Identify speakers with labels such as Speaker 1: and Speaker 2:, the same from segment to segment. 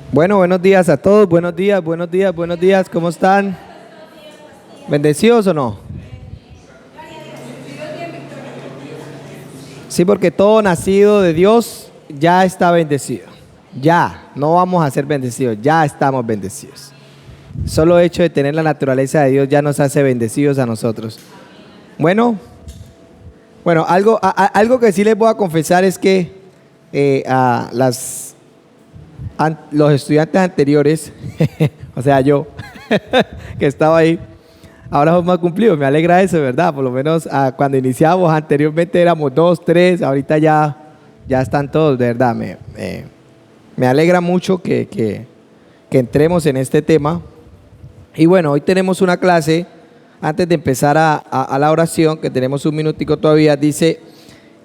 Speaker 1: Bueno, buenos días a todos, buenos días, ¿cómo están? ¿Bendecidos o no? Sí, porque todo nacido de Dios ya está bendecido. Ya, no vamos a ser bendecidos, ya estamos bendecidos. Solo el hecho de tener la naturaleza de Dios ya nos hace bendecidos a nosotros. Bueno, algo que sí les voy a confesar es que los estudiantes anteriores, o sea yo, que estaba ahí, ahora son más cumplidos. Me alegra eso, ¿verdad? Por lo menos cuando iniciamos anteriormente éramos 2, 3, ahorita ya están todos, de verdad. Me alegra mucho que entremos en este tema. Y bueno, hoy tenemos una clase, antes de empezar a la oración, que tenemos un minutico todavía, dice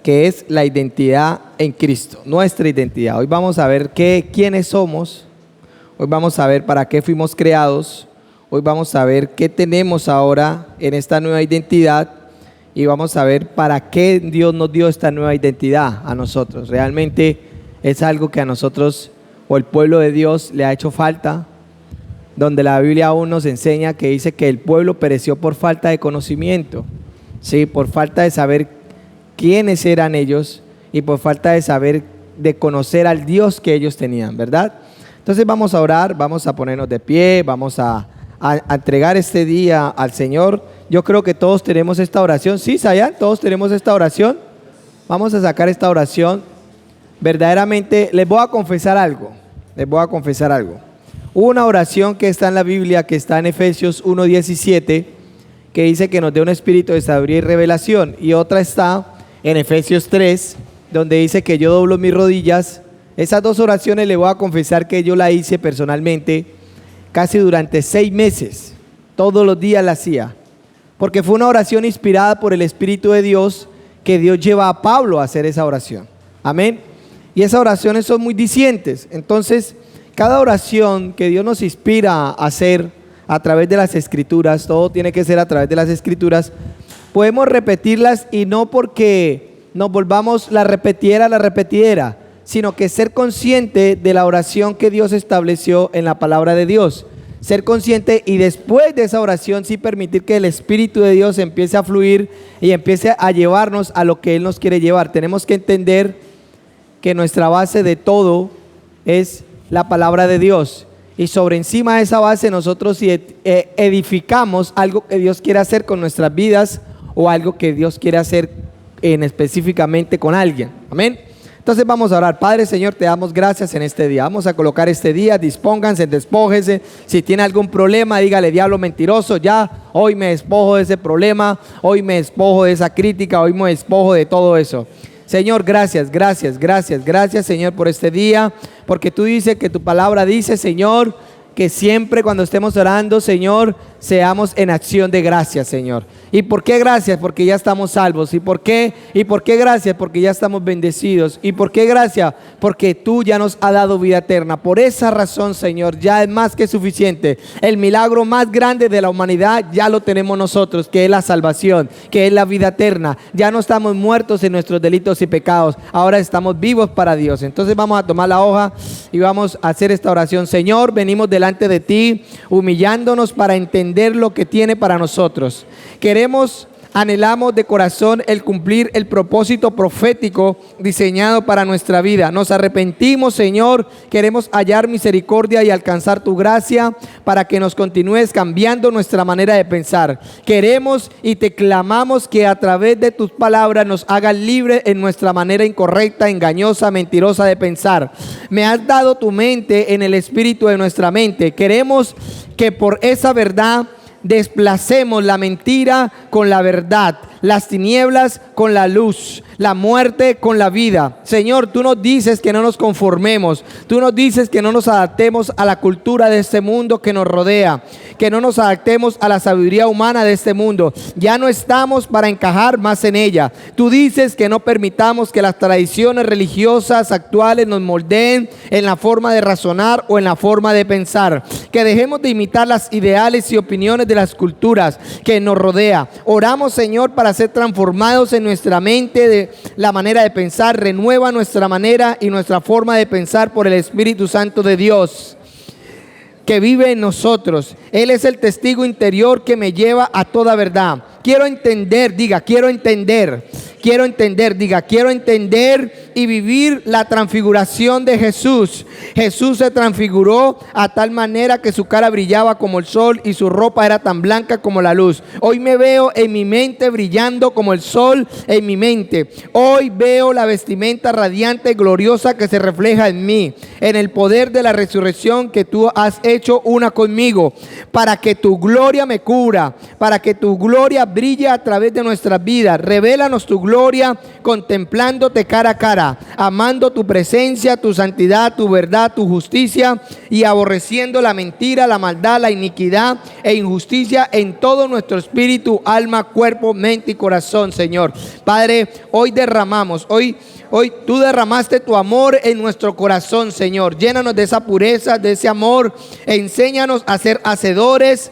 Speaker 1: que es la identidad en Cristo, nuestra identidad. Hoy vamos a ver quiénes somos, hoy vamos a ver para qué fuimos creados, hoy vamos a ver qué tenemos ahora en esta nueva identidad y vamos a ver para qué Dios nos dio esta nueva identidad a nosotros. Realmente es algo que a nosotros o el pueblo de Dios le ha hecho falta, donde la Biblia aún nos enseña que dice que el pueblo pereció por falta de conocimiento, ¿sí? Por falta de saber quiénes eran ellos y por falta de conocer al Dios que ellos tenían, ¿verdad? Entonces vamos a orar, vamos a ponernos de pie, vamos a entregar este día al Señor. Yo creo que todos tenemos esta oración. ¿Sí, Sayan? ¿Todos tenemos esta oración? Vamos a sacar esta oración. Verdaderamente, les voy a confesar algo. Hubo una oración que está en la Biblia, que está en Efesios 1:17, que dice que nos dé un espíritu de sabiduría y revelación. Y otra está en Efesios 3, donde dice que yo doblo mis rodillas. Esas dos oraciones le voy a confesar que yo la hice personalmente casi durante 6 meses. Todos los días la hacía, porque fue una oración inspirada por el Espíritu de Dios, que Dios lleva a Pablo a hacer esa oración. Amén. Y esas oraciones son muy dicientes. Entonces, cada oración que Dios nos inspira a hacer a través de las Escrituras, todo tiene que ser a través de las Escrituras, podemos repetirlas, y no porque nos volvamos la repetidera, sino que ser consciente de la oración que Dios estableció en la palabra de Dios. Ser consciente, y después de esa oración sí permitir que el Espíritu de Dios empiece a fluir y empiece a llevarnos a lo que Él nos quiere llevar. Tenemos que entender que nuestra base de todo es la palabra de Dios. Y sobre encima de esa base nosotros edificamos algo que Dios quiere hacer con nuestras vidas, o algo que Dios quiere hacer específicamente con alguien. Amén. Entonces vamos a orar. Padre, Señor, te damos gracias en este día. Vamos a colocar este día, dispónganse, despójese. Si tiene algún problema, dígale: diablo mentiroso, ya hoy me despojo de ese problema, hoy me despojo de esa crítica, hoy me despojo de todo eso. Señor, gracias, Señor, por este día, porque tú dices que tu palabra dice, Señor, que siempre cuando estemos orando, Señor, seamos en acción de gracias, Señor. ¿Y por qué gracias? Porque ya estamos salvos. ¿Y por qué gracias? Porque ya estamos bendecidos. ¿Y por qué gracias? Porque tú ya nos has dado vida eterna. Por esa razón, Señor, ya es más que suficiente. El milagro más grande de la humanidad ya lo tenemos nosotros, que es la salvación, que es la vida eterna. Ya no estamos muertos en nuestros delitos y pecados, ahora estamos vivos para Dios. Entonces vamos a tomar la hoja y vamos a hacer esta oración. Señor, venimos delante de ti, humillándonos para entender lo que tiene para nosotros. Anhelamos de corazón el cumplir el propósito profético diseñado para nuestra vida. Nos arrepentimos, Señor, queremos hallar misericordia y alcanzar tu gracia para que nos continúes cambiando nuestra manera de pensar. Queremos y te clamamos que a través de tus palabras nos hagas libres en nuestra manera incorrecta, engañosa, mentirosa de pensar. Me has dado tu mente en el espíritu de nuestra mente. Queremos que por esa verdad desplacemos la mentira con la verdad, las tinieblas con la luz, la muerte con la vida. Señor, tú nos dices que no nos conformemos, tú nos dices que no nos adaptemos a la cultura de este mundo que nos rodea, que no nos adaptemos a la sabiduría humana de este mundo. Ya no estamos para encajar más en ella. Tú dices que no permitamos que las tradiciones religiosas actuales nos moldeen en la forma de razonar o en la forma de pensar, que dejemos de imitar las ideales y opiniones de las culturas que nos rodea. Oramos, Señor, para ser transformados en nuestra mente, de la manera de pensar. Renueva nuestra manera y nuestra forma de pensar por el Espíritu Santo de Dios que vive en nosotros. Él es el testigo interior que me lleva a toda verdad. Quiero entender, diga, quiero entender. Quiero entender, diga, quiero entender y vivir la transfiguración de Jesús. Jesús se transfiguró a tal manera que su cara brillaba como el sol y su ropa era tan blanca como la luz. Hoy me veo en mi mente brillando como el sol en mi mente. Hoy veo la vestimenta radiante, gloriosa que se refleja en mí, en el poder de la resurrección que tú has hecho una conmigo, para que tu gloria me cubra, para que tu gloria brille a través de nuestras vidas. Revélanos tu gloria, contemplándote cara a cara, amando tu presencia, tu santidad, tu verdad, tu justicia, y aborreciendo la mentira, la maldad, la iniquidad e injusticia en todo nuestro espíritu, alma, cuerpo, mente y corazón, Señor. Padre, hoy derramamos, hoy tú derramaste tu amor en nuestro corazón, Señor. Llénanos de esa pureza, de ese amor. Enséñanos a ser hacedores,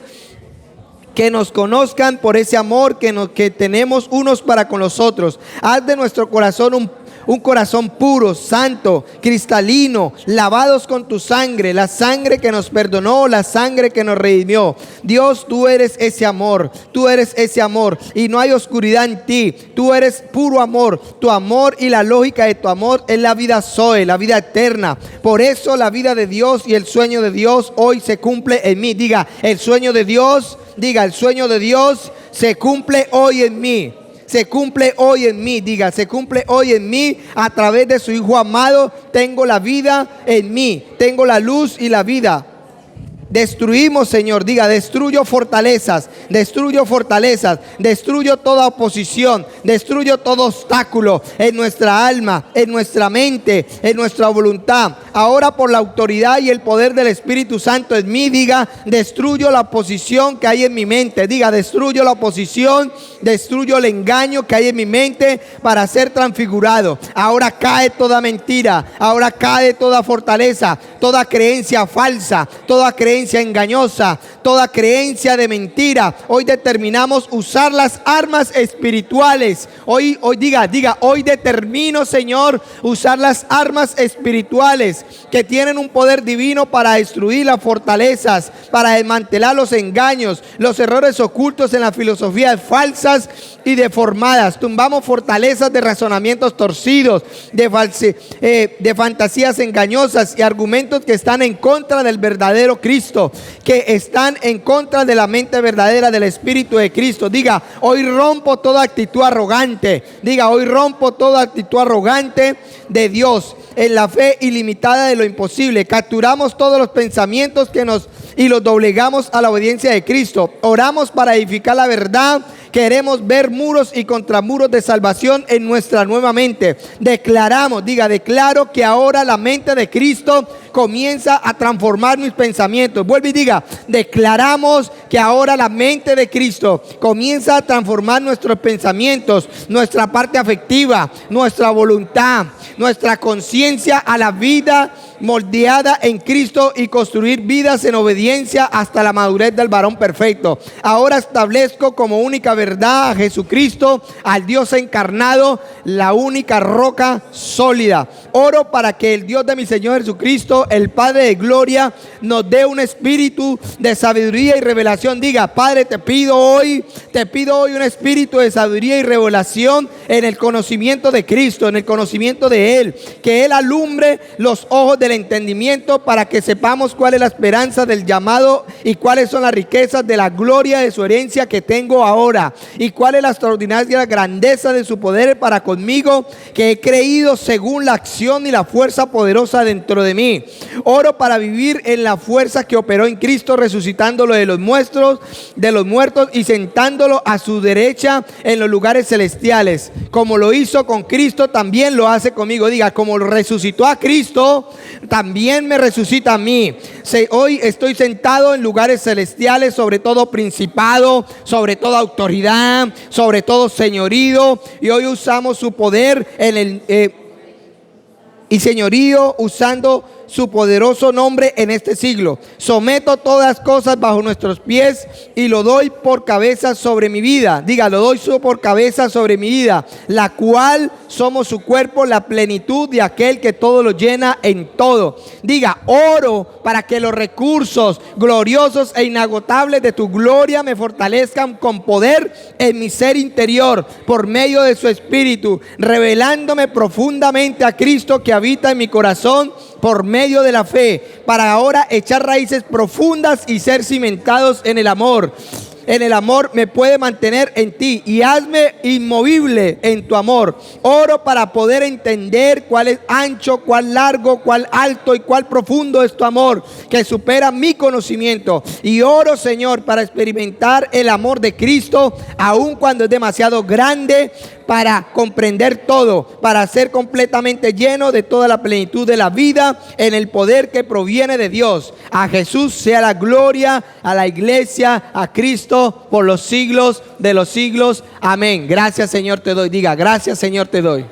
Speaker 1: que nos conozcan por ese amor que tenemos unos para con los otros. Haz de nuestro corazón un corazón puro, santo, cristalino, lavados con tu sangre, la sangre que nos perdonó, la sangre que nos redimió. Dios, tú eres ese amor, tú eres ese amor y no hay oscuridad en ti. Tú eres puro amor. Tu amor y la lógica de tu amor es la vida Zoe, la vida eterna. Por eso la vida de Dios y el sueño de Dios hoy se cumple en mí. Diga, el sueño de Dios, diga, el sueño de Dios se cumple hoy en mí. Se cumple hoy en mí, diga, se cumple hoy en mí a través de su Hijo amado. Tengo la vida en mí, tengo la luz y la vida. Destruimos, Señor, diga, destruyo fortalezas, destruyo toda oposición, destruyo todo obstáculo en nuestra alma, en nuestra mente, en nuestra voluntad. Ahora por la autoridad y el poder del Espíritu Santo en mí, diga, destruyo la oposición que hay en mi mente, diga, destruyo la oposición, destruyo el engaño que hay en mi mente para ser transfigurado. Ahora cae toda mentira, ahora cae toda fortaleza, toda creencia falsa, toda creencia engañosa, toda creencia de mentira. Hoy determinamos usar las armas espirituales. Hoy diga, hoy determino, Señor, usar las armas espirituales que tienen un poder divino para destruir las fortalezas, para desmantelar los engaños, los errores ocultos en las filosofías falsas y deformadas. Tumbamos fortalezas de razonamientos torcidos, de fantasías engañosas y argumentos que están en contra del verdadero Cristo, que están en contra de la mente verdadera del Espíritu de Cristo. Diga, hoy rompo toda actitud arrogante. Diga, hoy rompo toda actitud arrogante de Dios en la fe ilimitada de lo imposible. Capturamos todos los pensamientos y los doblegamos a la obediencia de Cristo. Oramos para edificar la verdad. Queremos ver muros y contramuros de salvación en nuestra nueva mente. Declaramos, diga, declaro que ahora la mente de Cristo comienza a transformar mis pensamientos. Vuelve y diga, declaramos que ahora la mente de Cristo comienza a transformar nuestros pensamientos, nuestra parte afectiva, nuestra voluntad, nuestra conciencia a la vida moldeada en Cristo y construir vidas en obediencia hasta la madurez del varón perfecto. Ahora establezco como única verdad a Jesucristo, al Dios encarnado, la única roca sólida. Oro para que el Dios de mi Señor Jesucristo, el Padre de gloria, nos dé un espíritu de sabiduría y revelación. Diga, Padre, te pido hoy un espíritu de sabiduría y revelación en el conocimiento de Cristo, en el conocimiento de Él, que Él alumbre los ojos del entendimiento para que sepamos cuál es la esperanza del llamado y cuáles son las riquezas de la gloria de su herencia que tengo ahora, y cuál es la extraordinaria grandeza de su poder para conmigo, que he creído según la acción y la fuerza poderosa dentro de mí. Oro para vivir en la fuerza que operó en Cristo, resucitándolo de los muertos y sentándolo a su derecha en los lugares celestiales. Como lo hizo con Cristo, también lo hace conmigo. Diga, como lo resucitó a Cristo, también me resucita a mí. Hoy estoy sentado en lugares celestiales, sobre todo principado, sobre toda autoridad, sobre todo señorío, y hoy usamos su poder y señorío, usando su poderoso nombre en este siglo. Someto todas las cosas bajo nuestros pies y lo doy por cabeza sobre mi vida. Diga, lo doy por cabeza sobre mi vida, la cual somos su cuerpo, la plenitud de aquel que todo lo llena en todo. Diga, oro para que los recursos gloriosos e inagotables de tu gloria me fortalezcan con poder en mi ser interior, por medio de su Espíritu, revelándome profundamente a Cristo que habita en mi corazón por medio de la fe, para ahora echar raíces profundas y ser cimentados en el amor. En el amor me puede mantener en ti y hazme inmovible en tu amor. Oro para poder entender cuál es ancho, cuál largo, cuál alto y cuál profundo es tu amor, que supera mi conocimiento. Y oro, Señor, para experimentar el amor de Cristo, aun cuando es demasiado grande para comprender todo, para ser completamente lleno de toda la plenitud de la vida en el poder que proviene de Dios. A Jesús sea la gloria, a la iglesia, a Cristo por los siglos de los siglos. Amén. Gracias, Señor, te doy. Diga, gracias, Señor, te doy.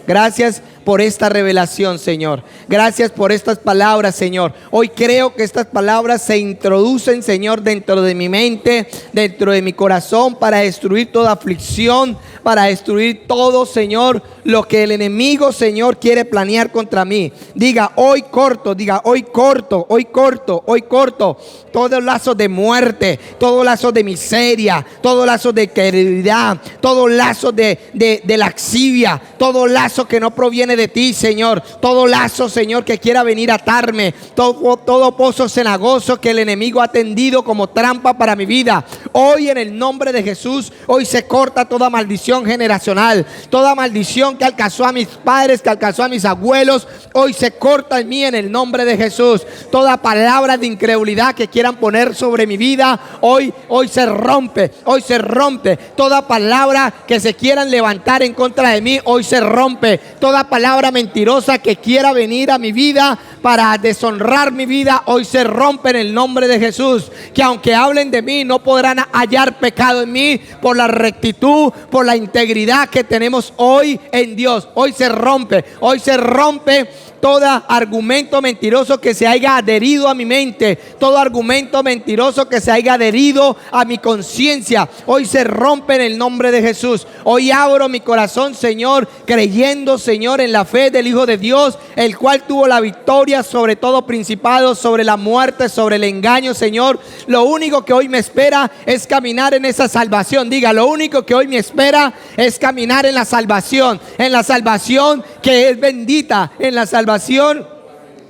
Speaker 1: Gracias por esta revelación, Señor. Gracias por estas palabras, Señor. Hoy creo que estas palabras se introducen, Señor, dentro de mi mente, dentro de mi corazón, para destruir toda aflicción, para destruir todo, Señor, lo que el enemigo, Señor, quiere planear contra mí. Diga, hoy corto, diga, hoy corto, hoy corto, hoy corto todo lazo de muerte, todo lazo de miseria, todo lazo de caridad, todo lazo de laxivia, todo lazo que no proviene de ti, Señor, todo lazo, Señor, que quiera venir a atarme, todo pozo cenagoso que el enemigo ha tendido como trampa para mi vida. Hoy, en el nombre de Jesús, hoy se corta toda maldición generacional, toda maldición que alcanzó a mis padres, que alcanzó a mis abuelos. Hoy se corta en mí en el nombre de Jesús. Toda palabra de incredulidad que quieran poner sobre mi vida, hoy se rompe, hoy se rompe. Toda palabra que se quieran levantar en contra de mí, hoy se rompe. Toda palabra mentirosa que quiera venir a mi vida para deshonrar mi vida, hoy se rompe en el nombre de Jesús. Que aunque hablen de mí, no podrán hallar pecado en mí, por la rectitud, por la integridad que tenemos hoy en Dios. Hoy se rompe todo argumento mentiroso que se haya adherido a mi mente, todo argumento mentiroso que se haya adherido a mi conciencia, hoy se rompe en el nombre de Jesús. Hoy abro mi corazón, Señor, creyendo, Señor, en la fe del Hijo de Dios, el cual tuvo la victoria sobre todo principado, sobre la muerte, sobre el engaño, Señor. Lo único que hoy me espera es caminar en esa salvación. Diga, lo único que hoy me espera es caminar en la salvación que es bendita, en la salvación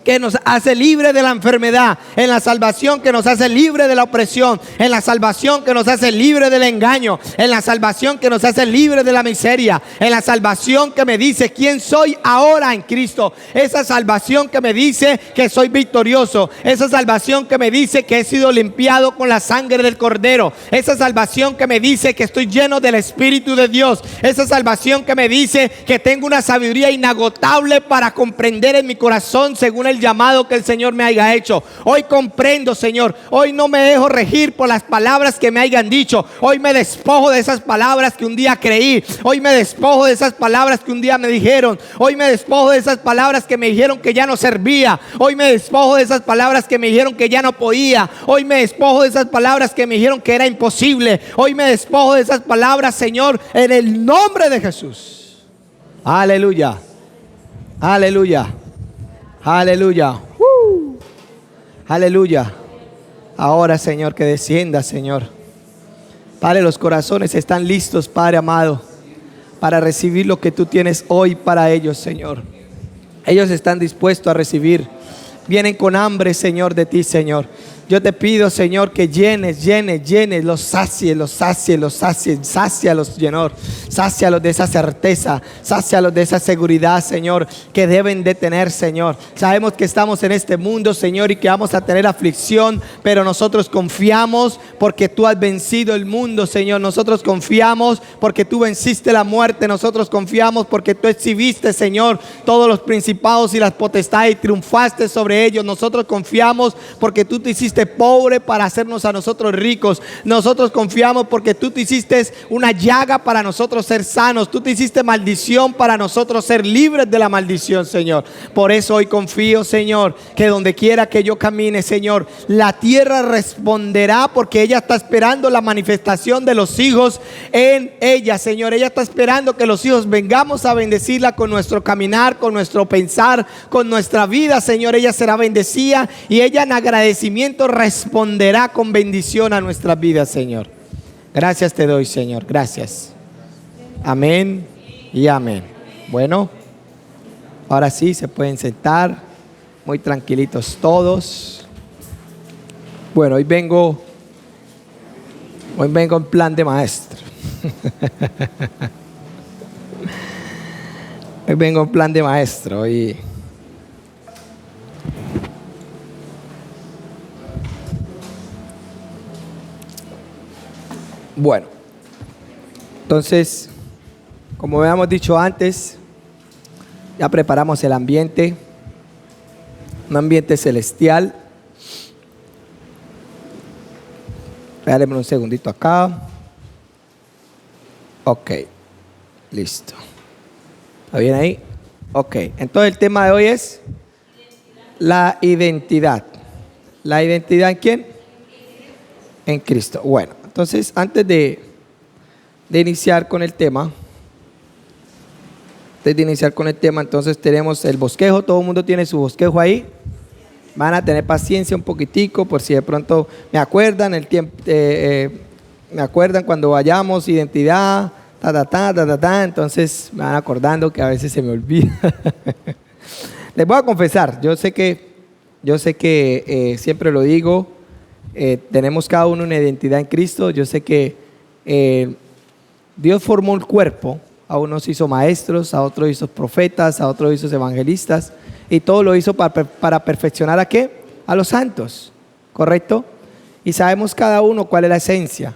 Speaker 1: que nos hace libre de la enfermedad, en la salvación que nos hace libre de la opresión, en la salvación que nos hace libre del engaño, en la salvación que nos hace libre de la miseria, en la salvación que me dice quién soy ahora en Cristo, esa salvación que me dice que soy victorioso, esa salvación que me dice que he sido limpiado con la sangre del Cordero, esa salvación que me dice que estoy lleno del Espíritu de Dios, esa salvación que me dice que tengo una sabiduría inagotable para comprender en mi corazón según el llamado que el Señor me haya hecho. Hoy comprendo, Señor. Hoy no me dejo regir por las palabras que me hayan dicho. Hoy me despojo de esas palabras que un día creí. Hoy me despojo de esas palabras que un día me dijeron. Hoy me despojo de esas palabras que me dijeron que ya no servía. Hoy me despojo de esas palabras que me dijeron que ya no podía. Hoy me despojo de esas palabras que me dijeron que era imposible. Hoy me despojo de esas palabras, Señor, en el nombre de Jesús. Aleluya. Aleluya. Aleluya. Aleluya. Ahora, Señor, que descienda, Señor. Padre, los corazones están listos, Padre amado, para recibir lo que tú tienes hoy para ellos, Señor. Ellos están dispuestos a recibir. Vienen con hambre, Señor, de ti, Señor. Yo te pido, Señor, que llenes, los sácialos, Señor. Sácialos de esa certeza, sácialos de esa seguridad, Señor, que deben de tener, Señor. Sabemos que estamos en este mundo, Señor, y que vamos a tener aflicción, pero nosotros confiamos porque tú has vencido el mundo, Señor. Nosotros confiamos porque tú venciste la muerte. Nosotros confiamos porque tú exhibiste, Señor, todos los principados y las potestades y triunfaste sobre de ellos. Nosotros confiamos porque tú te hiciste pobre para hacernos a nosotros ricos. Nosotros confiamos porque tú te hiciste una llaga para nosotros ser sanos. Tú te hiciste maldición para nosotros ser libres de la maldición, Señor. Por eso hoy confío, Señor, que donde quiera que yo camine, Señor, la tierra responderá, porque ella está esperando la manifestación de los hijos en ella, Señor. Ella está esperando que los hijos vengamos a bendecirla con nuestro caminar, con nuestro pensar, con nuestra vida, Señor. Ella será bendecida y ella en agradecimiento responderá con bendición a nuestras vidas, Señor. Gracias te doy, Señor. Gracias. Amén y amén. Bueno, ahora sí se pueden sentar, muy tranquilitos todos. Bueno, hoy vengo en plan de maestro. Hoy vengo en plan de maestro y bueno, entonces, como habíamos dicho antes, ya preparamos el ambiente, un ambiente celestial. Déjame un segundito acá. Ok, listo. ¿Está bien ahí? Ok, entonces el tema de hoy es la identidad. ¿La identidad en quién? En Cristo. Bueno, entonces antes de iniciar con el tema, entonces tenemos el bosquejo. Todo el mundo tiene su bosquejo ahí. Van a tener paciencia un poquitico por si de pronto me acuerdan el tiempo, me acuerdan cuando vayamos, identidad, entonces me van acordando que a veces se me olvida. Les voy a confesar, yo sé que siempre lo digo, tenemos cada uno una identidad en Cristo. Yo sé que Dios formó el cuerpo, a unos hizo maestros, a otros hizo profetas, a otros hizo evangelistas, y todo lo hizo para perfeccionar ¿a qué? A los santos, ¿correcto? Y sabemos cada uno cuál es la esencia.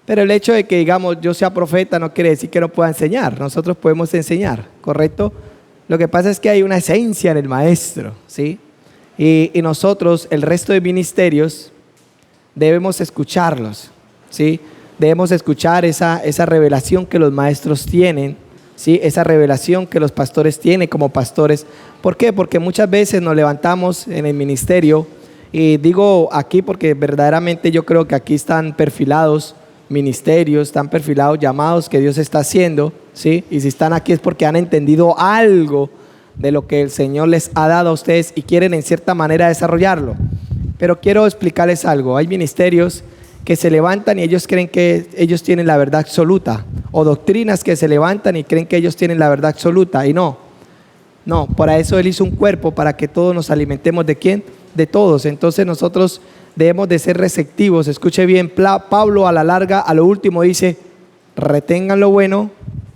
Speaker 1: Pero el hecho de que, digamos, yo sea profeta no quiere decir que no pueda enseñar. Nosotros podemos enseñar, ¿correcto? Lo que pasa es que hay una esencia en el maestro, ¿sí? Y nosotros, el resto de ministerios, debemos escucharlos, ¿sí? Debemos escuchar esa revelación que los maestros tienen, ¿sí? Esa revelación que los pastores tienen como pastores. ¿Por qué? Porque muchas veces nos levantamos en el ministerio, y digo aquí porque verdaderamente yo creo que aquí están perfilados ministerios, están perfilados llamados que Dios está haciendo, ¿sí? Y si están aquí es porque han entendido algo de lo que el Señor les ha dado a ustedes y quieren en cierta manera desarrollarlo. Pero quiero explicarles algo. Hay ministerios que se levantan y ellos creen que ellos tienen la verdad absoluta, o doctrinas que se levantan y creen que ellos tienen la verdad absoluta, y no, para eso Él hizo un cuerpo, para que todos nos alimentemos. ¿De quién? De todos. Entonces nosotros debemos de ser receptivos. Escuche bien, Pablo a la larga, a lo último dice, retengan lo bueno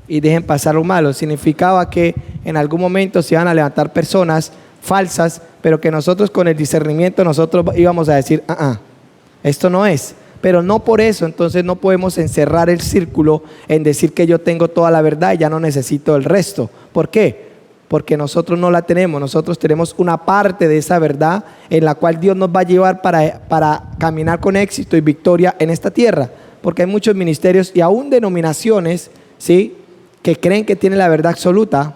Speaker 1: y dejen pasar lo malo. Significaba que en algún momento se iban a levantar personas falsas, pero que nosotros con el discernimiento nosotros íbamos a decir, esto no es. Pero no por eso entonces no podemos encerrar el círculo en decir que yo tengo toda la verdad y ya no necesito el resto. ¿Por qué? Porque nosotros no la tenemos. Nosotros tenemos una parte de esa verdad en la cual Dios nos va a llevar para caminar con éxito y victoria en esta tierra. Porque hay muchos ministerios y aún denominaciones, ¿sí?, que creen que tienen la verdad absoluta,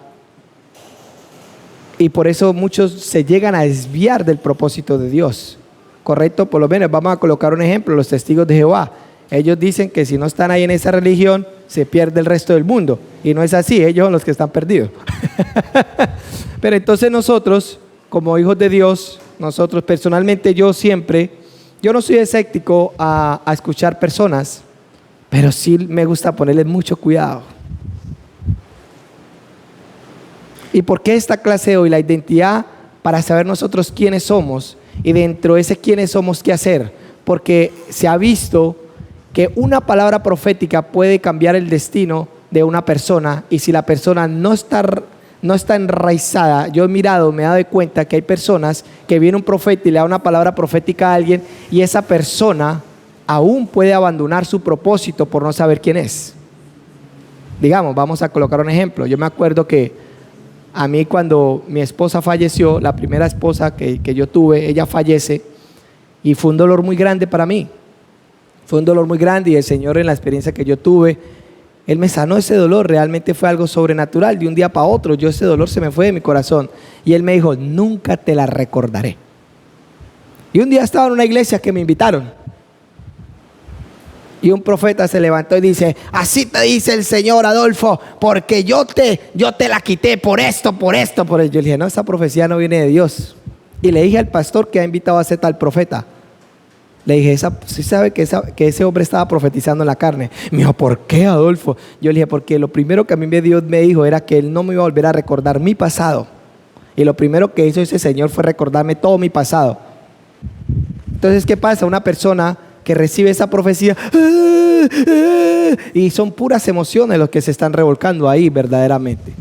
Speaker 1: y por eso muchos se llegan a desviar del propósito de Dios. ¿Correcto? Por lo menos vamos a colocar un ejemplo: los testigos de Jehová. Ellos dicen que si no están ahí en esa religión, se pierde el resto del mundo. Y no es así, ellos son los que están perdidos. Pero entonces nosotros, como hijos de Dios, nosotros personalmente, yo no soy escéptico a escuchar personas, pero sí me gusta ponerles mucho cuidado. ¿Y por qué esta clase hoy? La identidad, para saber nosotros quiénes somos, y dentro de ese quiénes somos, qué hacer. Porque se ha visto que una palabra profética puede cambiar el destino de una persona, y si la persona no está enraizada. Yo me he dado cuenta que hay personas que viene un profeta y le da una palabra profética a alguien, y esa persona aún puede abandonar su propósito por no saber quién es. Digamos, vamos a colocar un ejemplo. Yo me acuerdo que A mí cuando mi esposa falleció, la primera esposa que yo tuve, ella fallece y fue un dolor muy grande para mí. Fue un dolor muy grande y el Señor, en la experiencia que yo tuve, Él me sanó ese dolor. Realmente fue algo sobrenatural. De un día para otro, ese dolor se me fue de mi corazón. Y Él me dijo, nunca te la recordaré. Y un día estaba en una iglesia que me invitaron. Y un profeta se levantó y dice, así te dice el Señor, Adolfo, porque yo te la quité por esto. Yo le dije, no, esa profecía no viene de Dios. Y le dije al pastor que ha invitado a ese tal profeta. Le dije, ¿sí sabe que ese hombre estaba profetizando en la carne? Me dijo, ¿por qué, Adolfo? Yo le dije, porque lo primero que a mí Dios me dijo era que Él no me iba a volver a recordar mi pasado. Y lo primero que hizo ese Señor fue recordarme todo mi pasado. Entonces, ¿qué pasa? Una persona que recibe esa profecía y son puras emociones los que se están revolcando ahí verdaderamente.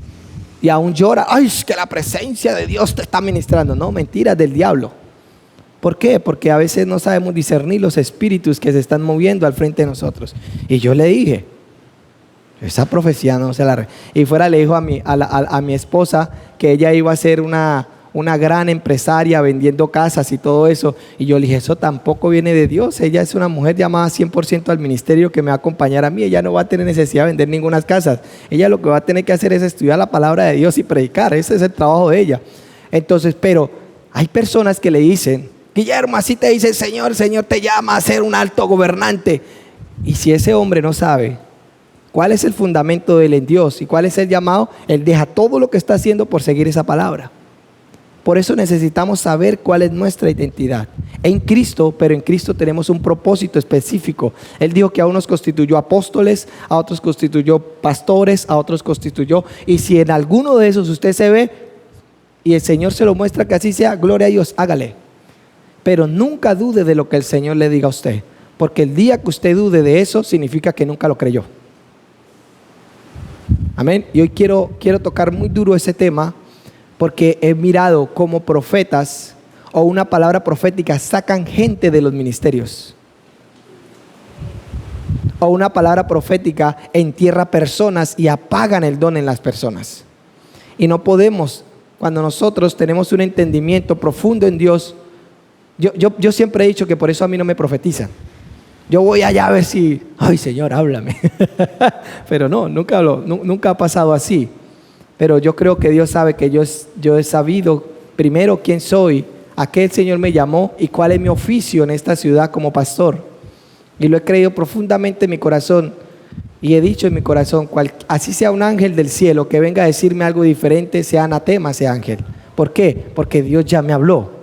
Speaker 1: Y aún llora, ¡ay, es que la presencia de Dios te está ministrando! No, mentiras del diablo. ¿Por qué? Porque a veces no sabemos discernir los espíritus que se están moviendo al frente de nosotros. Y yo le dije, esa profecía no se la... Y fuera le dijo a mi esposa que ella iba a ser una gran empresaria vendiendo casas y todo eso. Y yo le dije, eso tampoco viene de Dios. Ella es una mujer llamada 100% al ministerio que me va a acompañar a mí. Ella no va a tener necesidad de vender ninguna casa. Ella lo que va a tener que hacer es estudiar la palabra de Dios y predicar. Ese es el trabajo de ella. Entonces, pero hay personas que le dicen, Guillermo, así te dice el Señor te llama a ser un alto gobernante. Y si ese hombre no sabe cuál es el fundamento de él en Dios y cuál es el llamado, él deja todo lo que está haciendo por seguir esa palabra. Por eso necesitamos saber cuál es nuestra identidad en Cristo, pero en Cristo tenemos un propósito específico. Él dijo que a unos constituyó apóstoles, a otros constituyó pastores, a otros constituyó. Y si en alguno de esos usted se ve y el Señor se lo muestra que así sea, gloria a Dios, hágale. Pero nunca dude de lo que el Señor le diga a usted, porque el día que usted dude de eso significa que nunca lo creyó. Amén. Y hoy quiero tocar muy duro ese tema, porque he mirado cómo profetas o una palabra profética sacan gente de los ministerios, o una palabra profética entierra personas y apagan el don en las personas. Y no podemos, cuando nosotros tenemos un entendimiento profundo en Dios. Yo siempre he dicho que por eso a mí no me profetizan. Yo voy allá a ver si, ay Señor, háblame. Pero no, nunca ha pasado así. Pero yo creo que Dios sabe que yo he sabido primero quién soy, a qué el Señor me llamó y cuál es mi oficio en esta ciudad como pastor. Y lo he creído profundamente en mi corazón. Y he dicho en mi corazón, así sea un ángel del cielo que venga a decirme algo diferente, sea anatema ese ángel. ¿Por qué? Porque Dios ya me habló.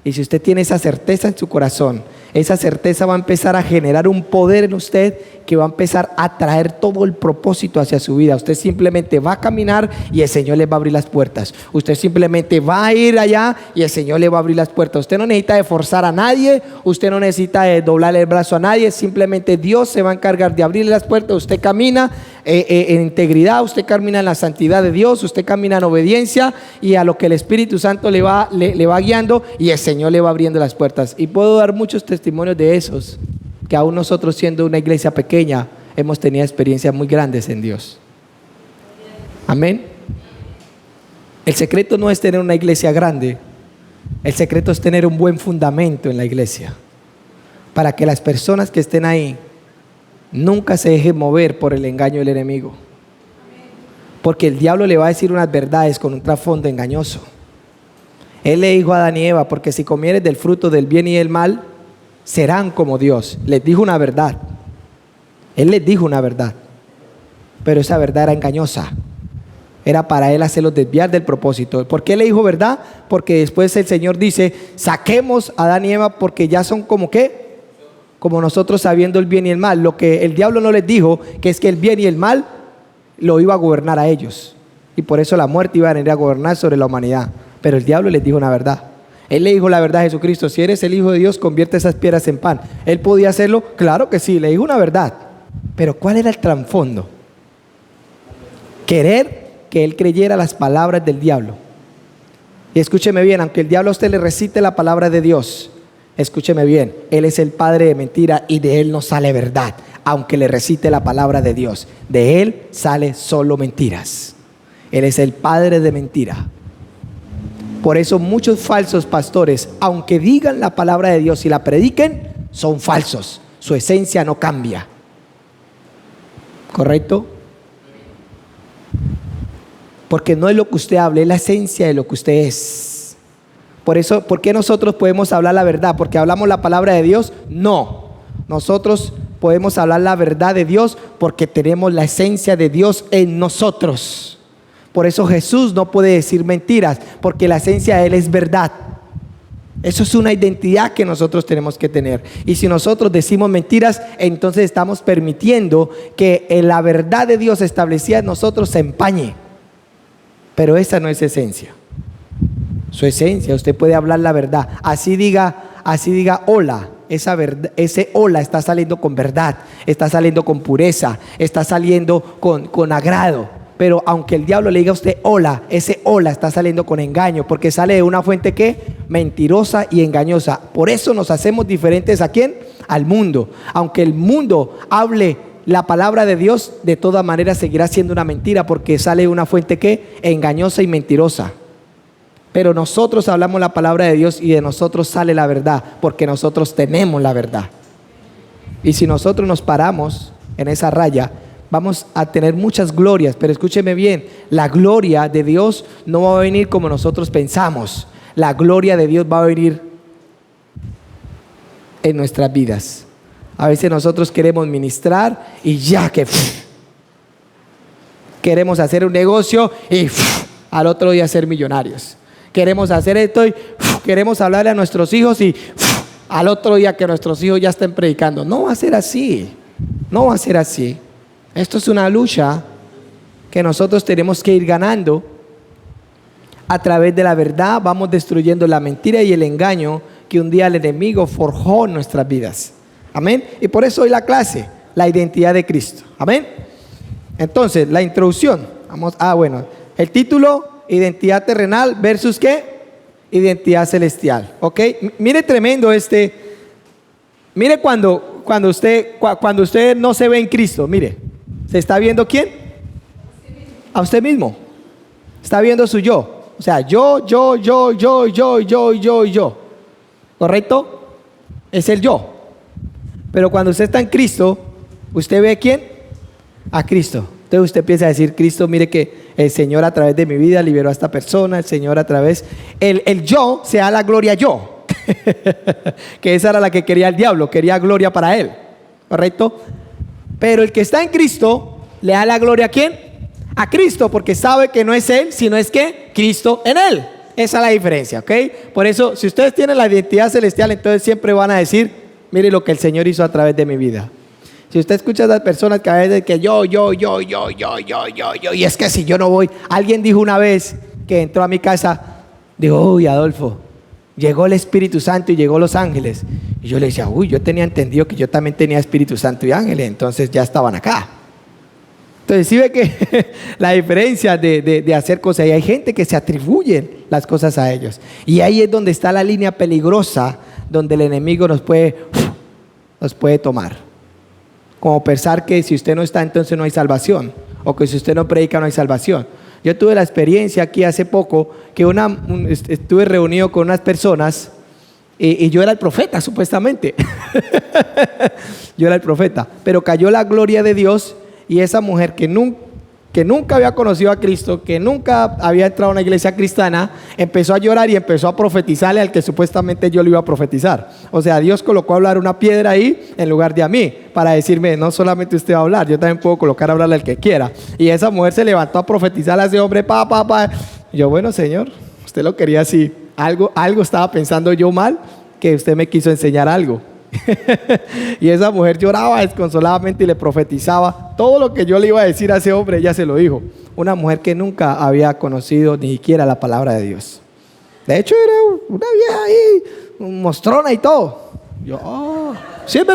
Speaker 1: Y si usted tiene esa certeza en su corazón, esa certeza va a empezar a generar un poder en usted que va a empezar a traer todo el propósito hacia su vida. Usted simplemente va a caminar y el Señor le va a abrir las puertas. Usted simplemente va a ir allá y el Señor le va a abrir las puertas. Usted no necesita de forzar a nadie, usted no necesita de doblarle el brazo a nadie, simplemente Dios se va a encargar de abrirle las puertas. Usted camina en integridad, usted camina en la santidad de Dios, usted camina en obediencia y a lo que el Espíritu Santo le va guiando y el Señor le va abriendo las puertas. Y puedo dar muchos testimonios de esos, que aún nosotros siendo una iglesia pequeña hemos tenido experiencias muy grandes en Dios. Amén. El secreto no es tener una iglesia grande, el secreto es tener un buen fundamento en la iglesia, para que las personas que estén ahí nunca se dejen mover por el engaño del enemigo, porque el diablo le va a decir unas verdades con un trasfondo engañoso. Él le dijo a Adán y Eva, porque si comieres del fruto del bien y del mal, serán como Dios. Les dijo una verdad. Él les dijo una verdad, pero esa verdad era engañosa. Era para él hacerlos desviar del propósito. ¿Por qué le dijo verdad? Porque después el Señor dice, saquemos a Adán y Eva porque ya son como ¿qué? Como nosotros sabiendo el bien y el mal. Lo que el diablo no les dijo, que es que el bien y el mal lo iba a gobernar a ellos. Y por eso la muerte iba a venir a gobernar sobre la humanidad. Pero el diablo les dijo una verdad. Él le dijo la verdad a Jesucristo, si eres el Hijo de Dios, convierte esas piedras en pan. ¿Él podía hacerlo? Claro que sí, le dijo una verdad. Pero ¿cuál era el trasfondo? Querer que él creyera las palabras del diablo. Y escúcheme bien, aunque el diablo a usted le recite la palabra de Dios, escúcheme bien, él es el padre de mentira y de él no sale verdad. Aunque le recite la palabra de Dios, de él sale solo mentiras. Él es el padre de mentira. Por eso muchos falsos pastores, aunque digan la palabra de Dios y la prediquen, son falsos. Su esencia no cambia. ¿Correcto? Porque no es lo que usted hable, es la esencia de lo que usted es. Por eso, ¿por qué nosotros podemos hablar la verdad? ¿Porque hablamos la palabra de Dios? No. Nosotros podemos hablar la verdad de Dios porque tenemos la esencia de Dios en nosotros. Por eso Jesús no puede decir mentiras, porque la esencia de Él es verdad. Eso es una identidad que nosotros tenemos que tener. Y si nosotros decimos mentiras, entonces estamos permitiendo que la verdad de Dios establecida en nosotros se empañe. Pero esa no es esencia. Su esencia, usted puede hablar la verdad. Así diga hola. Ese hola está saliendo con verdad, está saliendo con pureza, está saliendo con agrado. Pero aunque el diablo le diga a usted hola, ese hola está saliendo con engaño, porque sale de una fuente ¿qué? Mentirosa y engañosa. Por eso nos hacemos diferentes ¿a quién? Al mundo. Aunque el mundo hable la palabra de Dios, de todas maneras seguirá siendo una mentira, porque sale de una fuente ¿qué? Engañosa y mentirosa. Pero nosotros hablamos la palabra de Dios y de nosotros sale la verdad, porque nosotros tenemos la verdad. Y si nosotros nos paramos en esa raya, vamos a tener muchas glorias. Pero escúcheme bien, la gloria de Dios no va a venir como nosotros pensamos. La gloria de Dios va a venir en nuestras vidas. A veces nosotros queremos ministrar y ya que queremos hacer un negocio y al otro día ser millonarios. Queremos hacer esto y queremos hablarle a nuestros hijos y al otro día que nuestros hijos ya estén predicando. No va a ser así. No va a ser así. Esto es una lucha que nosotros tenemos que ir ganando. A través de la verdad vamos destruyendo la mentira y el engaño que un día el enemigo forjó en nuestras vidas. Amén. Y por eso hoy la clase, la identidad de Cristo. Amén. Entonces, la introducción. El título, identidad terrenal versus ¿qué? Identidad celestial. ¿Ok? Mire tremendo Mire cuando usted no se ve en Cristo, mire. ¿Se está viendo quién? A usted mismo. Está viendo su yo. O sea, yo. ¿Correcto? Es el yo. Pero cuando usted está en Cristo, ¿usted ve quién? A Cristo. Entonces usted empieza a decir, Cristo, mire que el Señor a través de mi vida liberó a esta persona, el Señor a través, el yo se da la gloria yo, que esa era la que quería el diablo, quería gloria para él, ¿correcto? Pero el que está en Cristo, le da la gloria ¿a quién? A Cristo, porque sabe que no es él, sino es que Cristo en él. Esa es la diferencia, ¿ok? Por eso, si ustedes tienen la identidad celestial, entonces siempre van a decir, mire lo que el Señor hizo a través de mi vida. Si usted escucha a las personas que a veces que yo, y es que si yo no voy, alguien dijo una vez que entró a mi casa, dijo, uy, Adolfo, llegó el Espíritu Santo y llegó los ángeles. Y yo le decía, uy, yo tenía entendido que yo también tenía Espíritu Santo y ángeles, entonces ya estaban acá. Entonces sí ve que la diferencia de hacer cosas, y hay gente que se atribuye las cosas a ellos. Y ahí es donde está la línea peligrosa, donde el enemigo nos puede tomar. Como pensar que si usted no está, entonces no hay salvación, o que si usted no predica no hay salvación. Yo tuve la experiencia aquí hace poco que estuve reunido con unas personas y yo era el profeta supuestamente. Yo era el profeta, pero cayó la gloria de Dios y esa mujer que nunca había conocido a Cristo, que nunca había entrado a una iglesia cristiana, empezó a llorar y empezó a profetizarle al que supuestamente yo le iba a profetizar. O sea, Dios colocó a hablar una piedra ahí en lugar de a mí, para decirme, no solamente usted va a hablar, yo también puedo colocar a hablarle al que quiera. Y esa mujer se levantó a profetizarle a ese hombre, Y yo, bueno, Señor, usted lo quería así. Algo estaba pensando yo mal, que usted me quiso enseñar algo. Y esa mujer lloraba desconsoladamente y le profetizaba todo lo que yo le iba a decir a ese hombre. Ella se lo dijo. Una mujer que nunca había conocido ni siquiera la palabra de Dios. De hecho era una vieja ahí, mostrona y todo. Yo, sí, es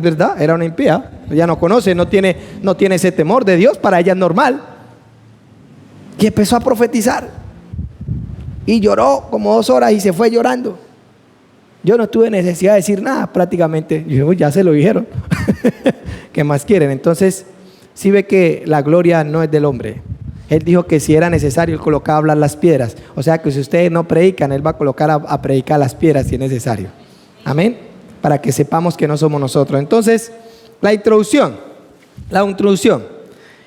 Speaker 1: verdad, era una impía. Ella no conoce, no tiene ese temor de Dios, para ella es normal. Y empezó a profetizar y lloró como 2 horas y se fue llorando. Yo no tuve necesidad de decir nada prácticamente. Yo, ya se lo dijeron. ¿Qué más quieren? Entonces, sí ve que la gloria no es del hombre. Él dijo que si era necesario, Él colocaba a hablar las piedras. O sea que si ustedes no predican, Él va a colocar a predicar las piedras si es necesario. Amén. Para que sepamos que no somos nosotros. Entonces, la introducción.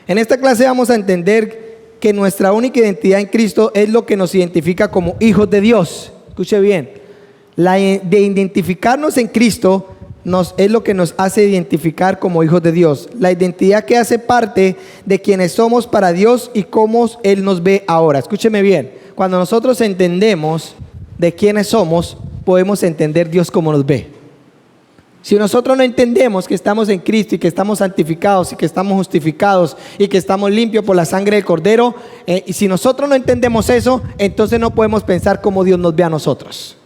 Speaker 1: En esta clase vamos a entender que nuestra única identidad en Cristo es lo que nos identifica como hijos de Dios. Escuche bien. De identificarnos en Cristo es lo que nos hace identificar como hijos de Dios. La identidad que hace parte de quienes somos para Dios y cómo Él nos ve ahora. Escúcheme bien. Cuando nosotros entendemos de quiénes somos, podemos entender Dios cómo nos ve. Si nosotros no entendemos que estamos en Cristo y que estamos santificados y que estamos justificados y que estamos limpios por la sangre del Cordero, y si nosotros no entendemos eso, entonces no podemos pensar cómo Dios nos ve a nosotros.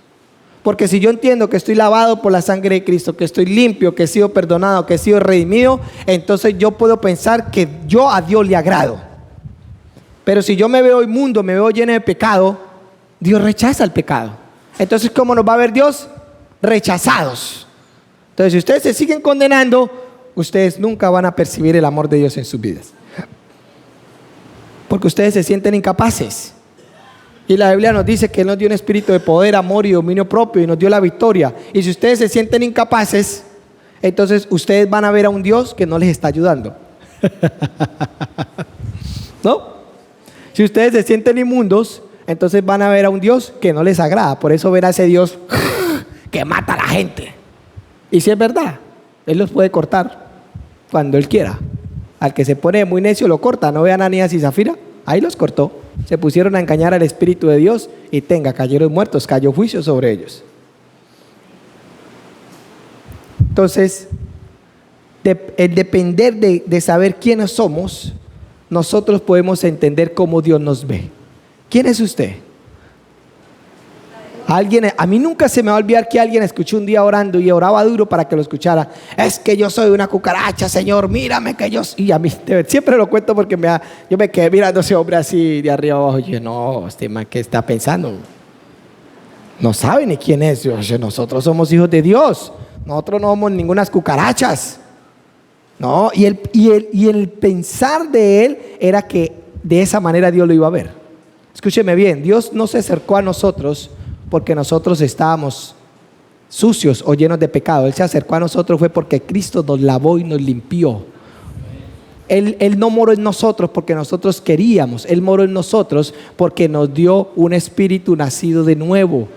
Speaker 1: Porque si yo entiendo que estoy lavado por la sangre de Cristo, que estoy limpio, que he sido perdonado, que he sido redimido, entonces yo puedo pensar que yo a Dios le agrado. Pero si yo me veo inmundo, me veo lleno de pecado, Dios rechaza el pecado. Entonces, ¿cómo nos va a ver Dios? Rechazados. Entonces, si ustedes se siguen condenando, ustedes nunca van a percibir el amor de Dios en sus vidas. Porque ustedes se sienten incapaces. Y la Biblia nos dice que Él nos dio un espíritu de poder, amor y dominio propio y nos dio la victoria. Y si ustedes se sienten incapaces, entonces ustedes van a ver a un Dios que no les está ayudando. ¿No? Si ustedes se sienten inmundos, entonces van a ver a un Dios que no les agrada. Por eso ver a ese Dios que mata a la gente. Y si es verdad, Él los puede cortar cuando Él quiera. Al que se pone muy necio lo corta. ¿No ve a Ananías y Zafira? Ahí los cortó. Se pusieron a engañar al Espíritu de Dios y cayeron muertos, cayó juicio sobre ellos. Entonces, el depender de saber quiénes somos, nosotros podemos entender cómo Dios nos ve. ¿Quién es usted? A mí nunca se me va a olvidar que alguien escuchó un día orando y oraba duro para que lo escuchara. Es que yo soy una cucaracha, Señor, mírame que yo... Y a mí siempre lo cuento porque yo me quedé mirando a ese hombre así de arriba abajo. Y yo, no, este man, ¿qué está pensando? No sabe ni quién es. Yo, nosotros somos hijos de Dios. Nosotros no somos ningunas cucarachas. No, y el pensar de él era que de esa manera Dios lo iba a ver. Escúcheme bien, Dios no se acercó a nosotros porque nosotros estábamos sucios o llenos de pecado. Él se acercó a nosotros fue porque Cristo nos lavó y nos limpió. Él no moró en nosotros porque nosotros queríamos. Él moró en nosotros porque nos dio un espíritu nacido de nuevo.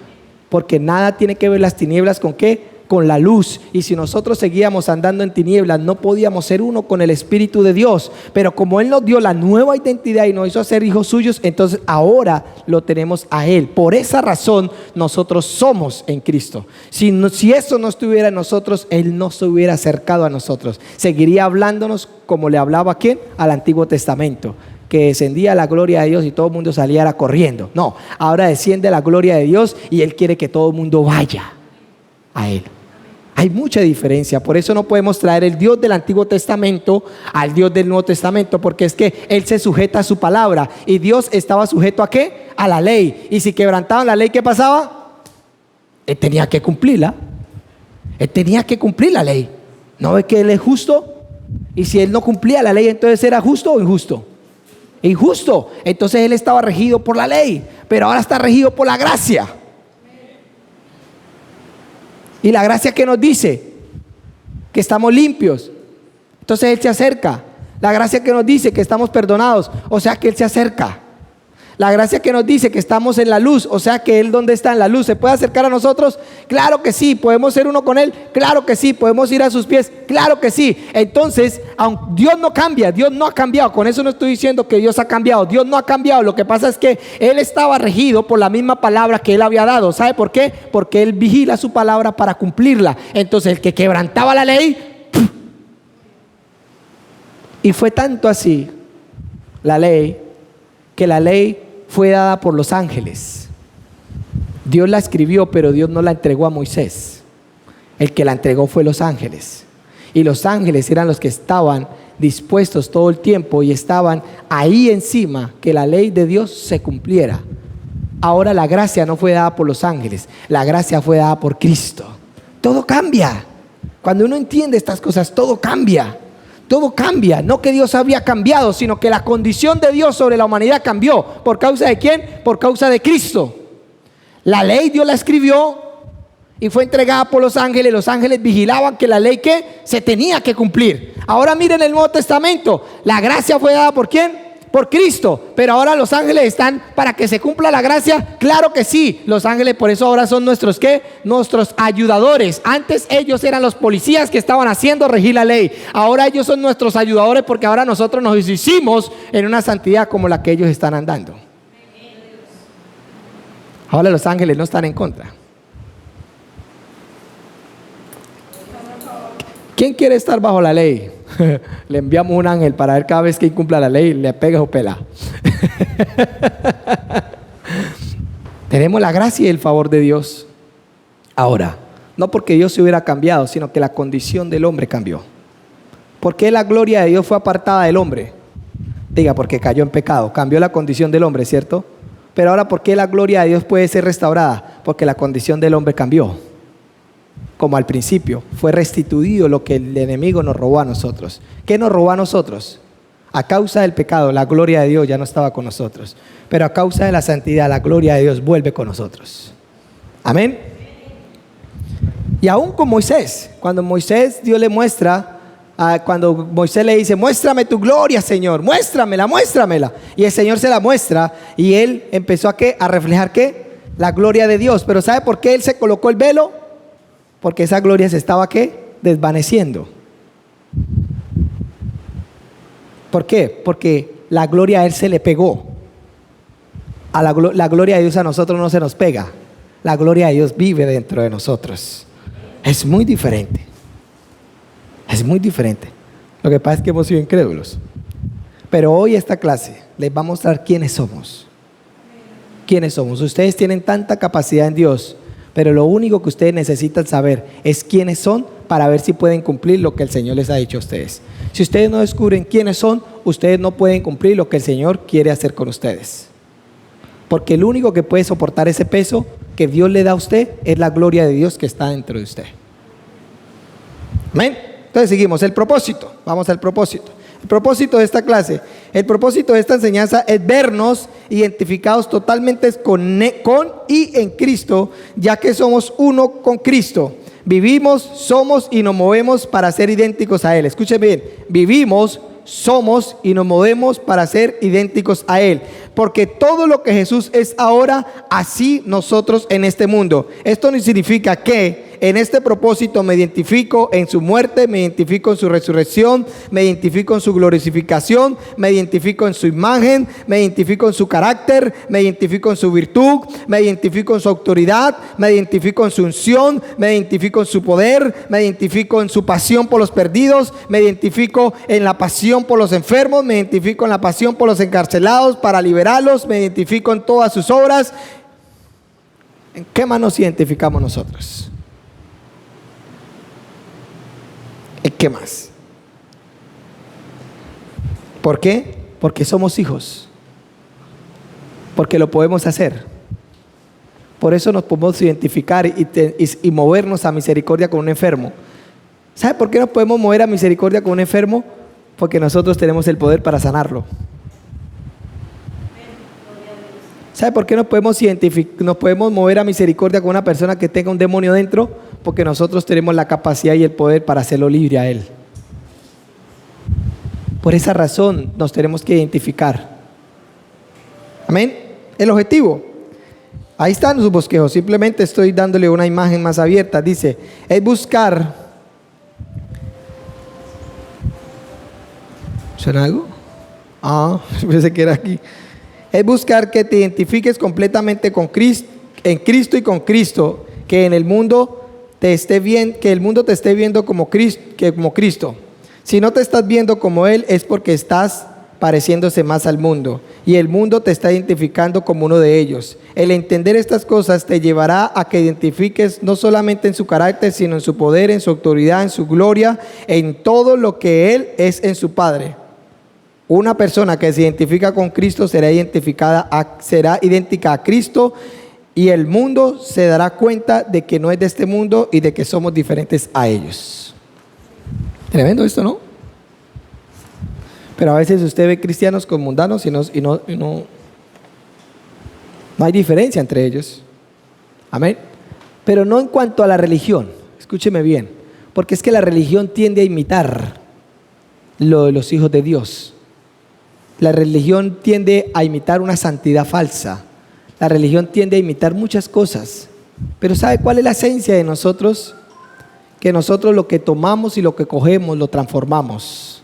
Speaker 1: Porque nada tiene que ver las tinieblas ¿con qué? Con la luz. Y si nosotros seguíamos andando en tinieblas, no podíamos ser uno con el Espíritu de Dios. Pero como Él nos dio la nueva identidad y nos hizo ser hijos suyos, entonces ahora lo tenemos a Él. Por esa razón nosotros somos en Cristo. Si eso no estuviera en nosotros, Él no se hubiera acercado a nosotros. Seguiría hablándonos como le hablaba ¿a quién? Al Antiguo Testamento, que descendía la gloria de Dios y todo el mundo saliera corriendo. No, ahora desciende la gloria de Dios y Él quiere que todo el mundo vaya a Él. Hay mucha diferencia, por eso no podemos traer el Dios del Antiguo Testamento al Dios del Nuevo Testamento, porque es que Él se sujeta a su palabra y Dios estaba sujeto ¿a qué? A la ley. Y si quebrantaban la ley, ¿qué pasaba? Él tenía que cumplirla. Él tenía que cumplir la ley. ¿No ve que Él es justo? Y si Él no cumplía la ley, entonces ¿era justo o injusto? Injusto. Entonces Él estaba regido por la ley, pero ahora está regido por la gracia. Y la gracia que nos dice que estamos limpios, entonces Él se acerca. La gracia que nos dice que estamos perdonados, o sea que Él se acerca. La gracia que nos dice que estamos en la luz, o sea que Él donde está en la luz, ¿se puede acercar a nosotros? Claro que sí. ¿Podemos ser uno con Él? Claro que sí. ¿Podemos ir a sus pies? Claro que sí. Entonces, aunque Dios no cambia, Dios no ha cambiado. Con eso no estoy diciendo que Dios ha cambiado. Dios no ha cambiado. Lo que pasa es que Él estaba regido por la misma palabra que Él había dado. ¿Sabe por qué? Porque Él vigila su palabra para cumplirla. Entonces, el que quebrantaba la ley, y fue tanto así la ley, que la ley fue dada por los ángeles. Dios la escribió, pero Dios no la entregó a Moisés. El que la entregó fue los ángeles. Y los ángeles eran los que estaban dispuestos todo el tiempo y estaban ahí encima que la ley de Dios se cumpliera. Ahora la gracia no fue dada por los ángeles, la gracia fue dada por Cristo. Todo cambia. Cuando uno entiende estas cosas, todo cambia. todo cambia. No que Dios había cambiado, sino que la condición de Dios sobre la humanidad cambió. ¿Por causa de quién? Por causa de Cristo. La ley Dios la escribió y fue entregada por los ángeles. Los ángeles vigilaban que la ley que se tenía que cumplir. Ahora miren el Nuevo Testamento. La gracia fue dada ¿por quién? Por Cristo. Pero ahora los ángeles están para que se cumpla la gracia. Claro que sí. Los ángeles por eso ahora son nuestros ¿qué? Nuestros ayudadores. Antes ellos eran los policías que estaban haciendo regir la ley. Ahora ellos son nuestros ayudadores porque ahora nosotros nos hicimos en una santidad como la que ellos están andando. Ahora los ángeles no están en contra. ¿Quién quiere estar bajo la ley? Le enviamos un ángel para ver cada vez que incumpla la ley, le pega o pela. Tenemos la gracia y el favor de Dios. Ahora, no porque Dios se hubiera cambiado, sino que la condición del hombre cambió. ¿Por qué la gloria de Dios fue apartada del hombre? Diga, porque cayó en pecado, cambió la condición del hombre, ¿cierto? Pero ahora, ¿por qué la gloria de Dios puede ser restaurada? Porque la condición del hombre cambió. Como al principio, fue restituido lo que el enemigo nos robó a nosotros. ¿Qué nos robó a nosotros? A causa del pecado, la gloria de Dios ya no estaba con nosotros. Pero a causa de la santidad, la gloria de Dios vuelve con nosotros. Amén. Y aún con Moisés, cuando Moisés Dios le muestra, cuando Moisés le dice, muéstrame tu gloria, Señor, muéstramela, muéstramela. Y el Señor se la muestra y él empezó a ¿qué? A reflejar ¿qué? La gloria de Dios. Pero ¿sabe por qué él se colocó el velo? Porque esa gloria se estaba ¿qué? Desvaneciendo. ¿Por qué? Porque la gloria a él se le pegó. La gloria de Dios a nosotros no se nos pega. La gloria de Dios vive dentro de nosotros. Es muy diferente. Es muy diferente. Lo que pasa es que hemos sido incrédulos. Pero hoy esta clase les va a mostrar quiénes somos. ¿Quiénes somos? Ustedes tienen tanta capacidad en Dios, pero lo único que ustedes necesitan saber es quiénes son para ver si pueden cumplir lo que el Señor les ha dicho a ustedes. Si ustedes no descubren quiénes son, ustedes no pueden cumplir lo que el Señor quiere hacer con ustedes. Porque el único que puede soportar ese peso que Dios le da a usted es la gloria de Dios que está dentro de usted. Amén. Entonces seguimos, el propósito. Vamos al propósito. El propósito de esta clase, el propósito de esta enseñanza es vernos identificados totalmente con y en Cristo, ya que somos uno con Cristo. Vivimos, somos y nos movemos para ser idénticos a Él. Escuchen bien, vivimos, somos y nos movemos para ser idénticos a Él. Porque todo lo que Jesús es ahora, así nosotros en este mundo. Esto no significa que en este propósito me identifico en su muerte, me identifico en su resurrección, me identifico en su glorificación, me identifico en su imagen, me identifico en su carácter, me identifico en su virtud, me identifico en su autoridad, me identifico en su unción, me identifico en su poder, me identifico en su pasión por los perdidos, me identifico en la pasión por los enfermos, me identifico en la pasión por los encarcelados para liberarlos, me identifico en todas sus obras. ¿En qué más nos identificamos nosotros? ¿En qué más? ¿Por qué? Porque somos hijos. Porque lo podemos hacer. Por eso nos podemos identificar y movernos a misericordia con un enfermo. ¿Sabe por qué nos podemos mover a misericordia con un enfermo? Porque nosotros tenemos el poder para sanarlo. ¿Sabe por qué nos podemos mover a misericordia con una persona que tenga un demonio dentro? Porque nosotros tenemos la capacidad y el poder para hacerlo libre a él. Por esa razón nos tenemos que identificar. Amén. El objetivo. Ahí están sus bosquejos. Simplemente estoy dándole una imagen más abierta. Dice, es buscar. ¿Suena algo? Pensé que era aquí. Es buscar que te identifiques completamente con Cristo, en Cristo y con Cristo, que en el mundo te esté bien, que el mundo te esté viendo como Cristo. Si no te estás viendo como Él, es porque estás pareciéndose más al mundo, y el mundo te está identificando como uno de ellos. El entender estas cosas te llevará a que identifiques no solamente en su carácter, sino en su poder, en su autoridad, en su gloria, en todo lo que Él es en su Padre. Una persona que se identifica con Cristo será idéntica a Cristo, y el mundo se dará cuenta de que no es de este mundo y de que somos diferentes a ellos. Tremendo esto, ¿no? Pero a veces usted ve cristianos con mundanos y no hay diferencia entre ellos. Amén. Pero no en cuanto a la religión, escúcheme bien, porque es que la religión tiende a imitar lo de los hijos de Dios. La religión tiende a imitar una santidad falsa. La religión tiende a imitar muchas cosas. Pero ¿sabe cuál es la esencia de nosotros? Que nosotros lo que tomamos y lo que cogemos lo transformamos.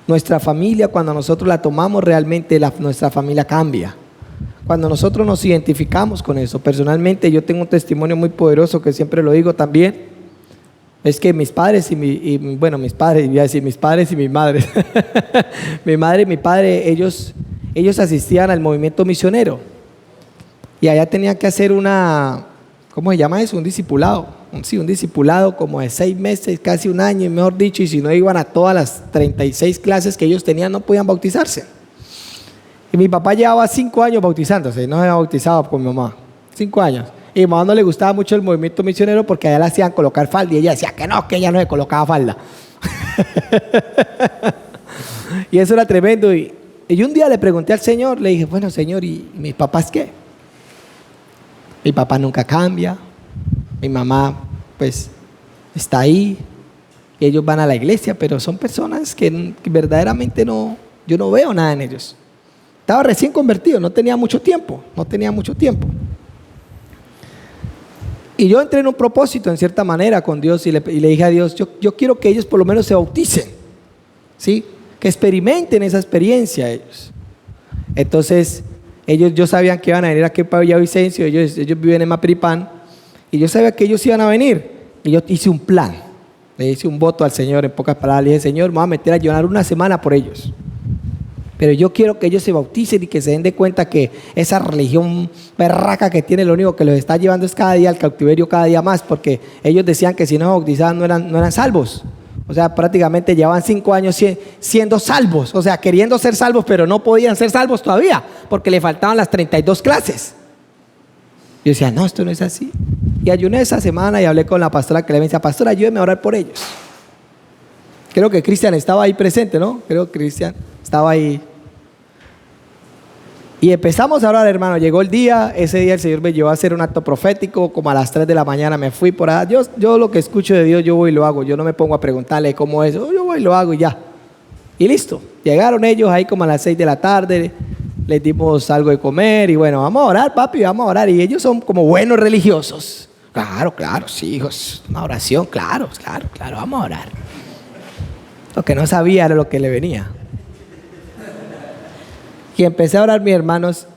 Speaker 1: Nuestra familia, cuando nosotros la tomamos, realmente nuestra familia cambia. Cuando nosotros nos identificamos con eso. Personalmente yo tengo un testimonio muy poderoso que siempre lo digo también. Es que mis padres mis padres y mis madres. Mi madre y mi padre, ellos asistían al movimiento misionero. Y allá tenían que hacer ¿cómo se llama eso? Un discipulado. Sí, un discipulado como de 6 meses, casi un año, mejor dicho. Y si no iban a todas las 36 clases que ellos tenían, no podían bautizarse. Y mi papá llevaba 5 años bautizándose, no se había bautizado con mi mamá. 5 años. Y a mi mamá no le gustaba mucho el movimiento misionero porque allá le hacían colocar falda. Y ella decía que ella no se colocaba falda. Y eso era tremendo. Y un día le pregunté al Señor, le dije, bueno, Señor, ¿y mis papás qué? Mi papá nunca cambia. Mi mamá, pues, está ahí. Ellos van a la iglesia, pero son personas que verdaderamente yo no veo nada en ellos. Estaba recién convertido, no tenía mucho tiempo. Y yo entré en un propósito, en cierta manera, con Dios y le dije a Dios, yo quiero que ellos por lo menos se bauticen, ¿sí? Que experimenten esa experiencia ellos. Entonces, yo sabía que iban a venir aquí para Villavicencio, ellos viven en Mapiripán, y yo sabía que ellos iban a venir. Y yo hice un plan, le hice un voto al Señor, en pocas palabras, le dije, Señor, me voy a meter a ayunar una semana por ellos. Pero yo quiero que ellos se bauticen y que se den de cuenta que esa religión berraca que tiene, lo único que los está llevando es cada día al cautiverio, cada día más, porque ellos decían que si no se bautizaban no eran salvos. O sea, prácticamente llevaban 5 años siendo salvos, o sea, queriendo ser salvos, pero no podían ser salvos todavía, porque le faltaban las 32 clases. Yo decía, no, esto no es así. Y ayuné esa semana y hablé con la pastora que le decía, pastora, ayúdeme a orar por ellos. Creo que Cristian estaba ahí presente, ¿no? Creo que Cristian estaba ahí. Y empezamos a orar, hermano. Llegó el día, ese día el Señor me llevó a hacer un acto profético, como a las 3 de la mañana me fui por allá. Yo lo que escucho de Dios, yo voy y lo hago. Yo no me pongo a preguntarle cómo es. Yo voy y lo hago y ya. Y listo. Llegaron ellos ahí como a las 6 de la tarde, les dimos algo de comer y bueno, vamos a orar, papi, vamos a orar. Y ellos son como buenos religiosos. Claro, sí, hijos, una oración, claro, vamos a orar. Lo que no sabía era lo que le venía. Y empecé a orar, mis hermanos.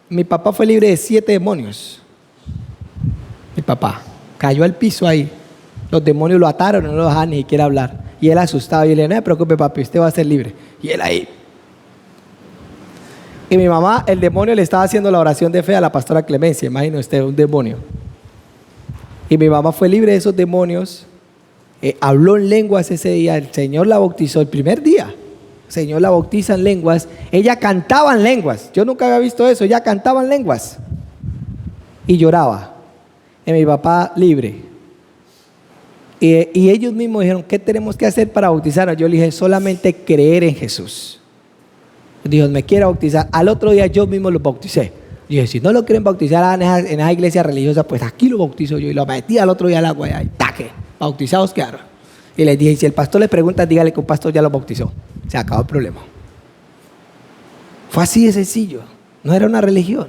Speaker 1: Mi papá fue libre de 7 demonios. Mi papá cayó al piso ahí. Los demonios lo ataron, no lo dejaban ni siquiera hablar. Y él asustado. Y le dije, no se preocupe, papi, usted va a ser libre. Y él ahí. Y mi mamá, el demonio le estaba haciendo la oración de fe a la pastora Clemencia. Imagínese usted, un demonio. Y mi mamá fue libre de esos demonios. Habló en lenguas ese día. El Señor la bautizó el primer día. Señor la bautiza en lenguas. Ella cantaba en lenguas. Yo nunca había visto eso. Ella cantaba en lenguas. Y lloraba. Y mi papá libre. Y ellos mismos dijeron, ¿qué tenemos que hacer para bautizarnos? Yo le dije, solamente creer en Jesús. Dijo, me quiere bautizar. Al otro día yo mismo los bauticé. Y dije, si no lo quieren bautizar en esa iglesia religiosa, pues aquí lo bautizo yo. Y lo metí al otro día al agua y taque. Bautizados quedaron. Y les dije, si el pastor le pregunta, dígale que un pastor ya lo bautizó. Se acabó el problema. Fue así de sencillo. No era una religión.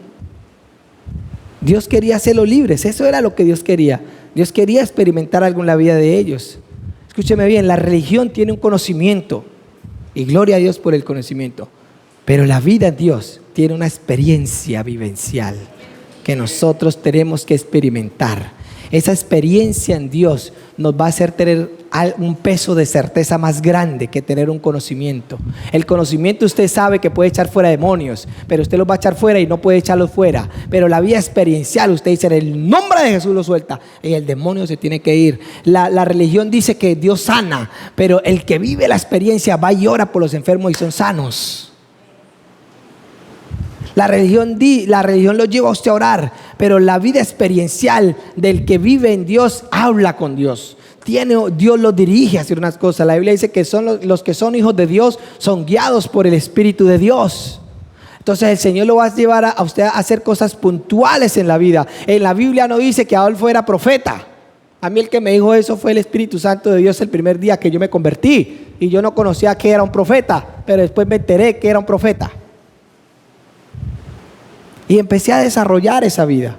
Speaker 1: Dios quería hacerlos libres. Eso era lo que Dios quería. Dios quería experimentar algo en la vida de ellos. Escúcheme bien, la religión tiene un conocimiento. Y gloria a Dios por el conocimiento. Pero la vida en Dios tiene una experiencia vivencial que nosotros tenemos que experimentar. Esa experiencia en Dios nos va a hacer tener un peso de certeza más grande que tener un conocimiento. El conocimiento usted sabe que puede echar fuera demonios, pero usted los va a echar fuera y no puede echarlos fuera. Pero la vida experiencial, usted dice, en el nombre de Jesús lo suelta y el demonio se tiene que ir. La religión dice que Dios sana, pero el que vive la experiencia va y ora por los enfermos y son sanos. La religión lo lleva a usted a orar, pero la vida experiencial del que vive en Dios habla con Dios. Dios los dirige a hacer unas cosas. La Biblia dice que son los que son hijos de Dios son guiados por el Espíritu de Dios. Entonces el Señor lo va a llevar a usted a hacer cosas puntuales en la vida. En la Biblia no dice que Adolfo era profeta. A mí el que me dijo eso fue el Espíritu Santo de Dios el primer día que yo me convertí. Y yo no conocía que era un profeta, pero después me enteré que era un profeta. Y empecé a desarrollar esa vida.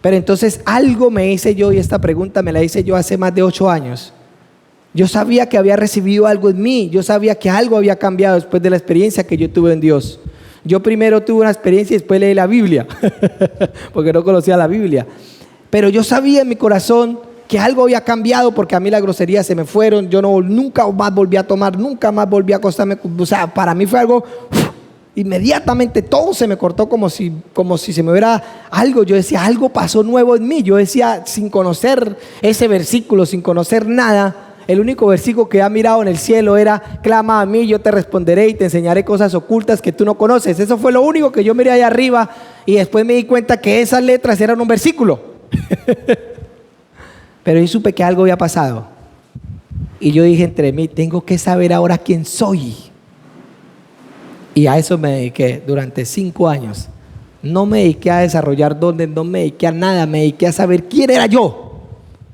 Speaker 1: Pero entonces algo me hice yo, y esta pregunta me la hice yo hace más de 8 años. Yo sabía que había recibido algo en mí. Yo sabía que algo había cambiado después de la experiencia que yo tuve en Dios. Yo primero tuve una experiencia y después leí la Biblia, porque no conocía la Biblia. Pero yo sabía en mi corazón que algo había cambiado, porque a mí las groserías se me fueron. Yo nunca más volví a tomar, nunca más volví a acostarme. O sea, para mí fue algo, inmediatamente todo se me cortó como si se me hubiera algo. Yo decía, algo pasó nuevo en mí. Yo decía, sin conocer ese versículo, sin conocer nada, el único versículo que había mirado en el cielo era: clama a mí, yo te responderé y te enseñaré cosas ocultas que tú no conoces. Eso fue lo único que yo miré allá arriba, y después me di cuenta que esas letras eran un versículo. Pero yo supe que algo había pasado, y yo dije entre mí, tengo que saber ahora quién soy. Y a eso me dediqué durante 5 años. No me dediqué a desarrollar dones, no me dediqué a nada, me dediqué a saber quién era yo.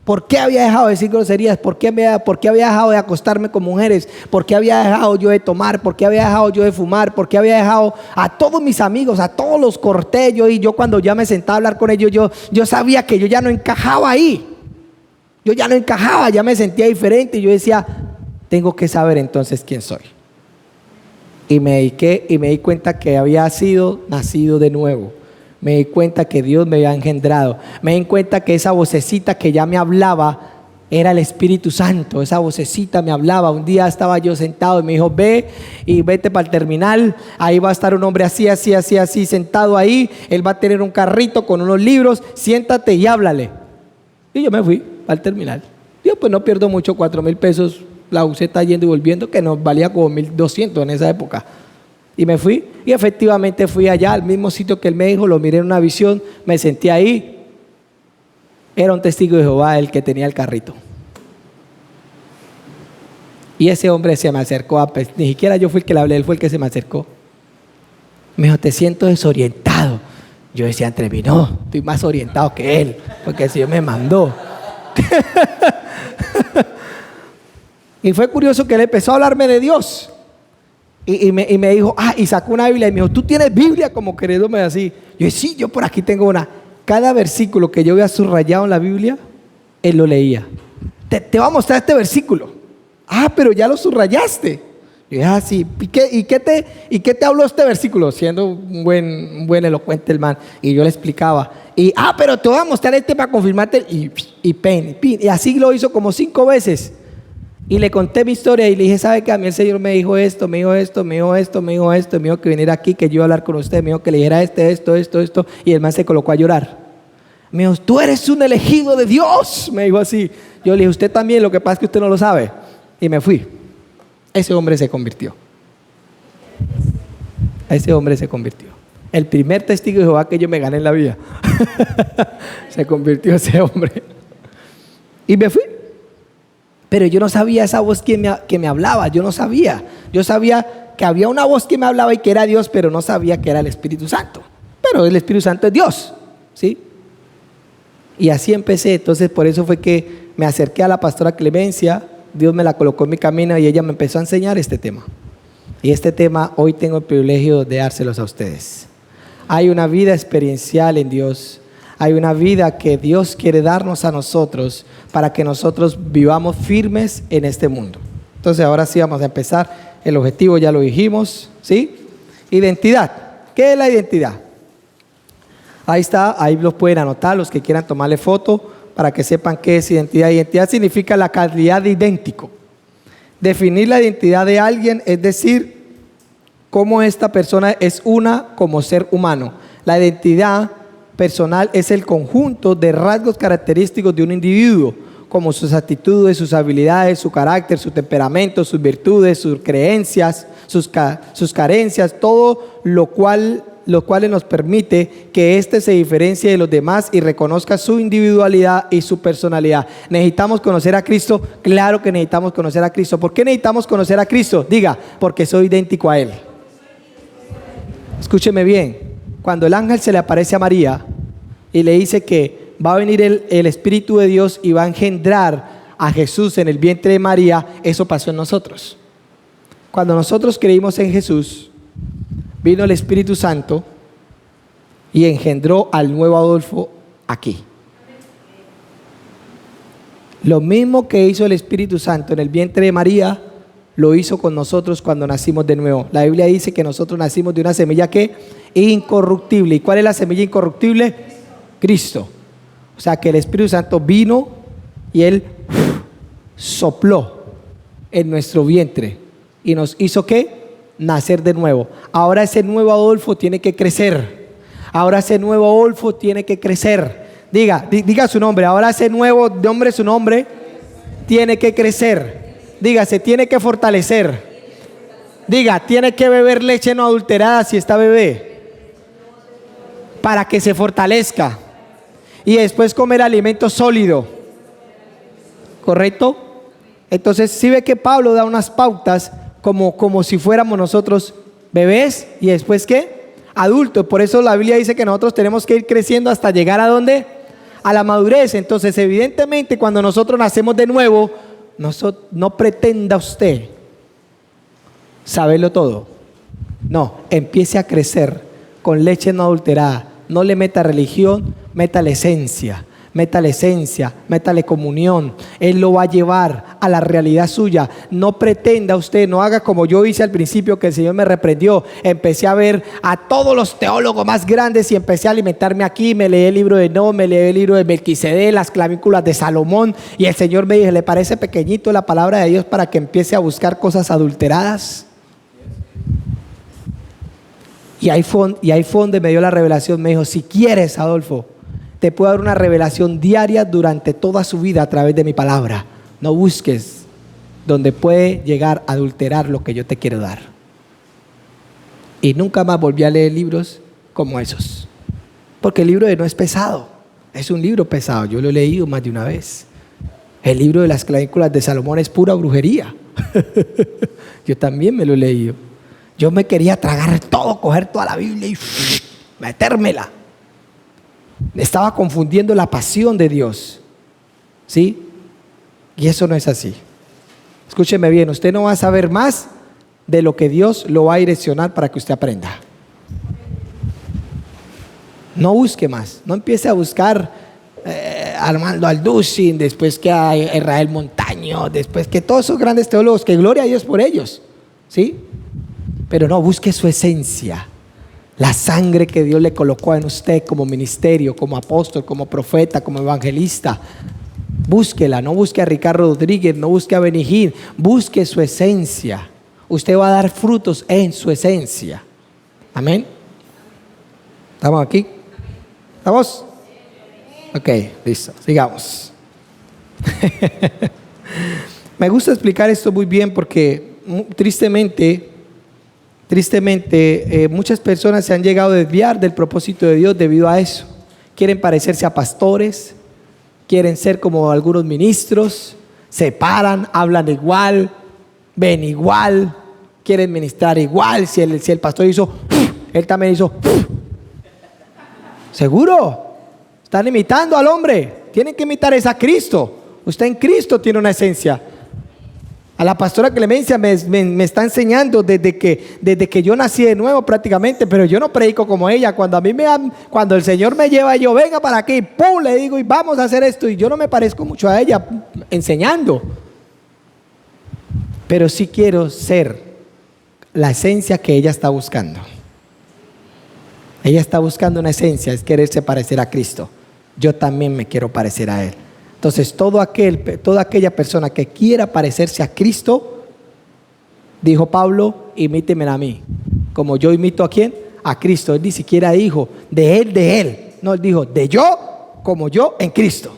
Speaker 1: ¿Por qué había dejado de decir groserías? ¿Por qué había dejado de acostarme con mujeres? ¿Por qué había dejado yo de tomar? ¿Por qué había dejado yo de fumar? ¿Por qué había dejado a todos mis amigos, a todos los corté yo? Y yo cuando ya me sentaba a hablar con ellos, yo sabía que yo ya no encajaba ahí. Yo ya no encajaba, ya me sentía diferente. Y yo decía, tengo que saber entonces quién soy. Y me dediqué y me di cuenta que había sido nacido de nuevo. Me di cuenta que Dios me había engendrado. Me di cuenta que esa vocecita que ya me hablaba era el Espíritu Santo. Esa vocecita me hablaba. Un día estaba yo sentado y me dijo: ve y vete para el terminal. Ahí va a estar un hombre así, así, así, así, sentado ahí. Él va a tener un carrito con unos libros. Siéntate y háblale. Y yo me fui al terminal. Yo pues no pierdo mucho, 4,000 pesos. La buseta yendo y volviendo, que nos valía como 1,200 en esa época. Y me fui, y efectivamente fui allá al mismo sitio que él me dijo. Lo miré en una visión, me senté ahí. Era un testigo de Jehová el que tenía el carrito. Y ese hombre se me acercó, ni siquiera yo fui el que le hablé, él fue el que se me acercó. Me dijo: te siento desorientado. Yo decía entre mí, no, estoy más orientado que él, porque el Señor me mandó. Y fue curioso que él empezó a hablarme de Dios. Y me dijo, y sacó una Biblia y me dijo: ¿tú tienes Biblia? Como queriéndome así. Yo dije: sí, yo por aquí tengo una. Cada versículo que yo había subrayado en la Biblia, él lo leía. Te voy a mostrar este versículo. Pero ya lo subrayaste. Yo dije: sí. ¿Y qué te habló este versículo? Siendo un buen elocuente el man. Y yo le explicaba. Pero te voy a mostrar este para confirmarte. Y así lo hizo como 5 veces. Y le conté mi historia y le dije: ¿sabe qué? A mí el Señor me dijo esto, me dijo esto, me dijo esto, me dijo esto, me dijo que viniera aquí, que yo iba a hablar con usted, me dijo que le dijera esto. Y el man se colocó a llorar. Me dijo: tú eres un elegido de Dios. Me dijo así. Yo le dije: usted también, lo que pasa es que usted no lo sabe. Y me fui. Ese hombre se convirtió. El primer testigo de Jehová que yo me gané en la vida. Se convirtió ese hombre. Y me fui. Pero yo no sabía esa voz que me hablaba. Yo no sabía. Yo sabía que había una voz que me hablaba y que era Dios, pero no sabía que era el Espíritu Santo. Pero el Espíritu Santo es Dios, ¿sí? Y así empecé. Entonces por eso fue que me acerqué a la pastora Clemencia. Dios me la colocó en mi camino y ella me empezó a enseñar este tema. Y este tema hoy tengo el privilegio de dárselos a ustedes. Hay una vida experiencial en Dios. Hay una vida que Dios quiere darnos a nosotros para que nosotros vivamos firmes en este mundo. Entonces ahora sí vamos a empezar. El objetivo ya lo dijimos, ¿sí? Identidad. ¿Qué es la identidad? Ahí está, ahí los pueden anotar los que quieran tomarle foto para que sepan qué es identidad. Identidad significa la calidad de idéntico. Definir la identidad de alguien es decir cómo esta persona es una como ser humano. La identidad personal es el conjunto de rasgos característicos de un individuo, como sus actitudes, sus habilidades, su carácter, su temperamento, sus virtudes, sus creencias, sus carencias, todo lo cual los cuales nos permite que éste se diferencie de los demás y reconozca su individualidad y su personalidad. ¿Necesitamos conocer a Cristo? Claro que necesitamos conocer a Cristo. ¿Por qué necesitamos conocer a Cristo? Diga, porque soy idéntico a Él. Escúcheme bien, cuando el ángel se le aparece a María y le dice que va a venir el Espíritu de Dios y va a engendrar a Jesús en el vientre de María, eso pasó en nosotros. Cuando nosotros creímos en Jesús, vino el Espíritu Santo y engendró al nuevo Adolfo aquí. Lo mismo que hizo el Espíritu Santo en el vientre de María, lo hizo con nosotros cuando nacimos de nuevo. La Biblia dice que nosotros nacimos de una semilla que incorruptible. ¿Y cuál es la semilla incorruptible? Cristo. O sea que el Espíritu Santo vino y Él sopló en nuestro vientre y nos hizo ¿qué? Nacer de nuevo. Ahora ese nuevo Adolfo tiene que crecer. Ahora ese nuevo Adolfo tiene que crecer. Diga su nombre. Ahora ese nuevo nombre, su nombre, tiene que crecer. Diga, se tiene que fortalecer. Diga, tiene que beber leche no adulterada si está bebé, para que se fortalezca. Y después comer alimento sólido. ¿Correcto? Entonces, si ve que Pablo da unas pautas como si fuéramos nosotros bebés y después ¿qué? Adultos. Por eso la Biblia dice que nosotros tenemos que ir creciendo hasta llegar ¿a dónde? A la madurez. Entonces, evidentemente, cuando nosotros nacemos de nuevo, no pretenda usted saberlo todo. No, empiece a crecer con leche no adulterada. No le meta religión, métale esencia, métale comunión. Él lo va a llevar a la realidad suya. No pretenda usted, no haga como yo hice al principio, que el Señor me reprendió. Empecé a ver a todos los teólogos más grandes y empecé a alimentarme aquí. Me leí el libro de No, me leí el libro de Melquisedec, las clavículas de Salomón, y el Señor me dijo, ¿le parece pequeñito la palabra de Dios para que empiece a buscar cosas adulteradas? Y ahí fue donde me dio la revelación. Me dijo, si quieres, Adolfo, te puedo dar una revelación diaria durante toda su vida a través de mi palabra. No busques donde puede llegar a adulterar lo que yo te quiero dar. Y nunca más volví a leer libros como esos. Porque el libro de No es pesado. Es un libro pesado. Yo lo he leído más de una vez. El libro de las clavículas de Salomón es pura brujería. Yo también me lo he leído. Yo me quería tragar todo, coger toda la Biblia y metérmela. Estaba confundiendo la pasión de Dios. ¿Sí? Y eso no es así. Escúcheme bien, usted no va a saber más de lo que Dios lo va a direccionar para que usted aprenda. No busque más. No empiece a buscar Armando Alducin, después que a Israel Montaño, después que todos esos grandes teólogos, que gloria a Dios por ellos. ¿Sí? Pero no, busque su esencia. La sangre que Dios le colocó en usted como ministerio, como apóstol, como profeta, como evangelista. Búsquela, no busque a Ricardo Rodríguez, no busque a Benny Hinn, busque su esencia. Usted va a dar frutos en su esencia. Amén. ¿Estamos aquí? ¿Estamos? Ok, listo, sigamos. Me gusta explicar esto muy bien porque tristemente, muchas personas se han llegado a desviar del propósito de Dios debido a eso. Quieren parecerse a pastores, quieren ser como algunos ministros, se paran, hablan igual, ven igual, quieren ministrar igual. Si el pastor hizo, él también hizo. ¿Seguro? Están imitando al hombre. Tienen que imitar es a Cristo. Usted en Cristo tiene una esencia. A la pastora Clemencia me está enseñando desde que yo nací de nuevo prácticamente, pero yo no predico como ella. Cuando el Señor me lleva, yo venga para aquí, pum, le digo y vamos a hacer esto. Y yo no me parezco mucho a ella enseñando. Pero sí quiero ser la esencia que ella está buscando. Ella está buscando una esencia, es quererse parecer a Cristo. Yo también me quiero parecer a Él. Entonces, toda aquella persona que quiera parecerse a Cristo, dijo Pablo, imíteme a mí. Como yo imito ¿a quién? A Cristo. Él ni siquiera dijo de Él. No, él dijo de yo, como yo en Cristo.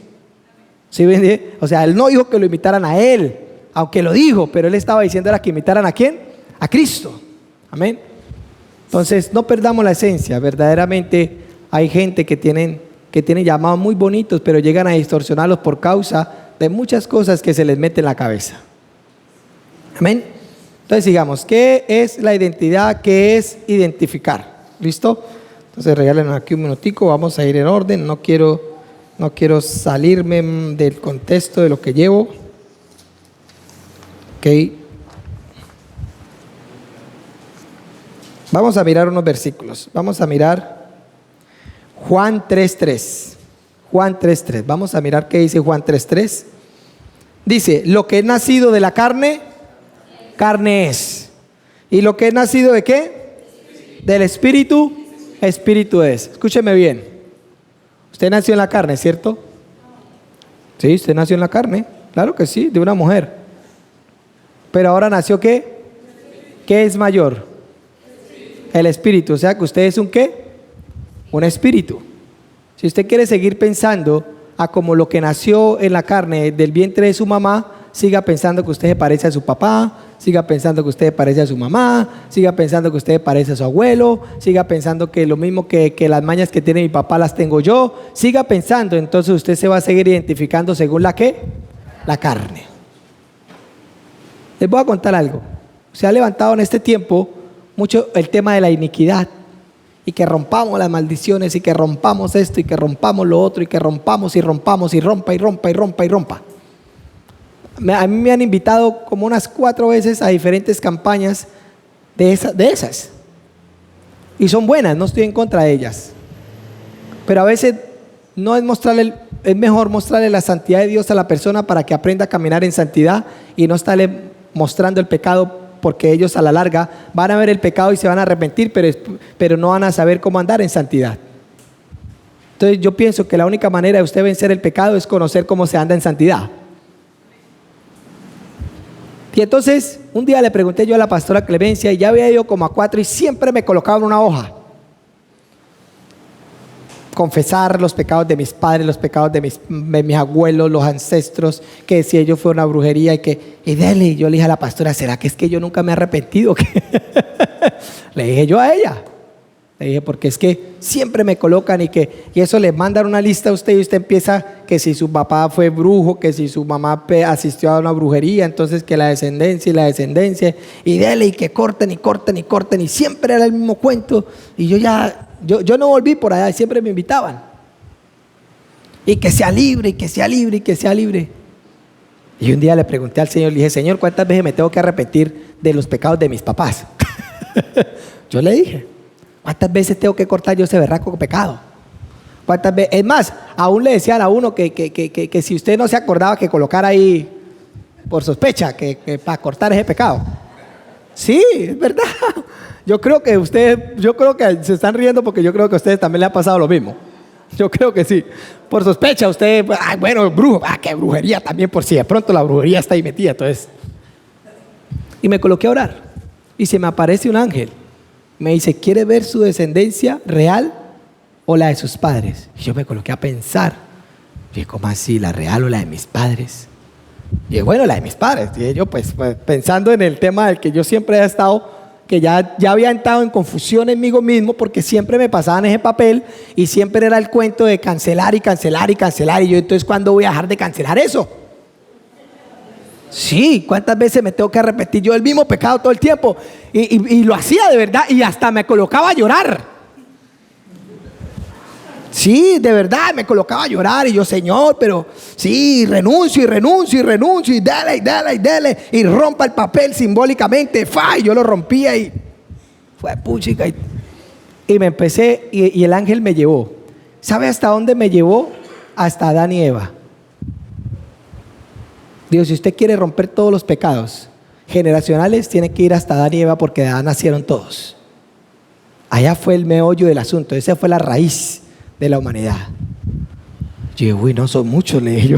Speaker 1: ¿Sí ven? O sea, él no dijo que lo imitaran a Él, aunque lo dijo, pero él estaba diciendo era que imitaran ¿a quién? A Cristo. Amén. Entonces, no perdamos la esencia. Verdaderamente hay gente que tiene llamados muy bonitos, pero llegan a distorsionarlos por causa de muchas cosas que se les mete en la cabeza. Amén. Entonces, sigamos. ¿Qué es la identidad? ¿Qué es identificar? ¿Listo? Entonces, regálenos aquí un minutico. Vamos a ir en orden. No quiero salirme del contexto de lo que llevo. Ok. Vamos a mirar unos versículos. Vamos a mirar Juan 3:3. Juan 3:3. Vamos a mirar qué dice Juan 3:3. Dice, lo que es nacido de la carne, carne es. ¿Y lo que es nacido de qué? Del Espíritu, Espíritu es. Escúcheme bien. Usted nació en la carne, ¿cierto? Sí, usted nació en la carne. Claro que sí, de una mujer. Pero ahora nació ¿qué? ¿Qué es mayor? El Espíritu. O sea que usted es un ¿qué? Un espíritu. Si usted quiere seguir pensando a como lo que nació en la carne del vientre de su mamá, siga pensando que usted se parece a su papá, siga pensando que usted se parece a su mamá, siga pensando que usted se parece a su abuelo, siga pensando que lo mismo que las mañas que tiene mi papá las tengo yo, siga pensando, entonces usted se va a seguir identificando según la ¿qué? La carne. Les voy a contar algo. Se ha levantado en este tiempo mucho el tema de la iniquidad, y que rompamos las maldiciones, y que rompamos esto, y que rompamos lo otro, y que rompamos y rompamos, y rompa, y rompa, y rompa, y rompa. A mí me han invitado como unas 4 veces a diferentes campañas de esas. Y son buenas, no estoy en contra de ellas. Pero a veces no es es mejor mostrarle la santidad de Dios a la persona para que aprenda a caminar en santidad y no estarle mostrando el pecado, porque ellos a la larga van a ver el pecado y se van a arrepentir, pero no van a saber cómo andar en santidad. Entonces yo pienso que la única manera de usted vencer el pecado es conocer cómo se anda en santidad. Y entonces un día le pregunté yo a la pastora Clemencia, y ya había ido como a 4 y siempre me colocaban una hoja. Confesar los pecados de mis padres, los pecados de mis abuelos, los ancestros, que si ellos fue una brujería y dele. Y yo le dije a la pastora, ¿será que es que yo nunca me he arrepentido? Le dije yo a ella. Le dije, porque es que siempre me colocan y eso le mandan una lista a usted, y usted empieza que si su papá fue brujo, que si su mamá asistió a una brujería, entonces que la descendencia y dele, y que corten y corten y corten, y siempre era el mismo cuento. Y yo no volví por allá, y siempre me invitaban. Y que sea libre, y que sea libre, y que sea libre. Y un día le pregunté al Señor, le dije, Señor, ¿cuántas veces me tengo que arrepentir de los pecados de mis papás? Yo le dije, ¿cuántas veces tengo que cortar yo ese berraco pecado? ¿Cuántas veces? Es más, aún le decían a uno que si usted no se acordaba, que colocara ahí por sospecha, que para cortar ese pecado. Sí, es verdad. Yo creo que se están riendo, porque yo creo que a ustedes también le ha pasado lo mismo. Yo creo que sí. Por sospecha, usted, bueno, brujo, qué brujería también, por si de pronto la brujería está ahí metida. Entonces, y me coloqué a orar, y se me aparece un ángel. Me dice, ¿quiere ver su descendencia real o la de sus padres? Y yo me coloqué a pensar. Y dije, ¿cómo así? ¿La real o la de mis padres? Y dije, bueno, la de mis padres. Y yo pues pensando en el tema del que yo siempre he estado, que ya había entrado en confusión conmigo mismo, porque siempre me pasaban ese papel y siempre era el cuento de cancelar y cancelar y cancelar. Y yo, entonces, ¿cuándo voy a dejar de cancelar eso? Sí, ¿cuántas veces me tengo que repetir yo el mismo pecado todo el tiempo? Y lo hacía de verdad, y hasta me colocaba a llorar. Sí, de verdad, me colocaba a llorar, y yo, Señor, pero sí, renuncio, y dale, y rompa el papel simbólicamente, y yo lo rompía, y fue puchica, y me empecé, y el ángel me llevó. ¿Sabe hasta dónde me llevó? Hasta Adán y Eva. Dios, si usted quiere romper todos los pecados generacionales, tiene que ir hasta Adán y Eva, porque de Adán nacieron todos. Allá fue el meollo del asunto, esa fue la raíz de la humanidad. Yo dije, uy, no son muchos, le dije yo.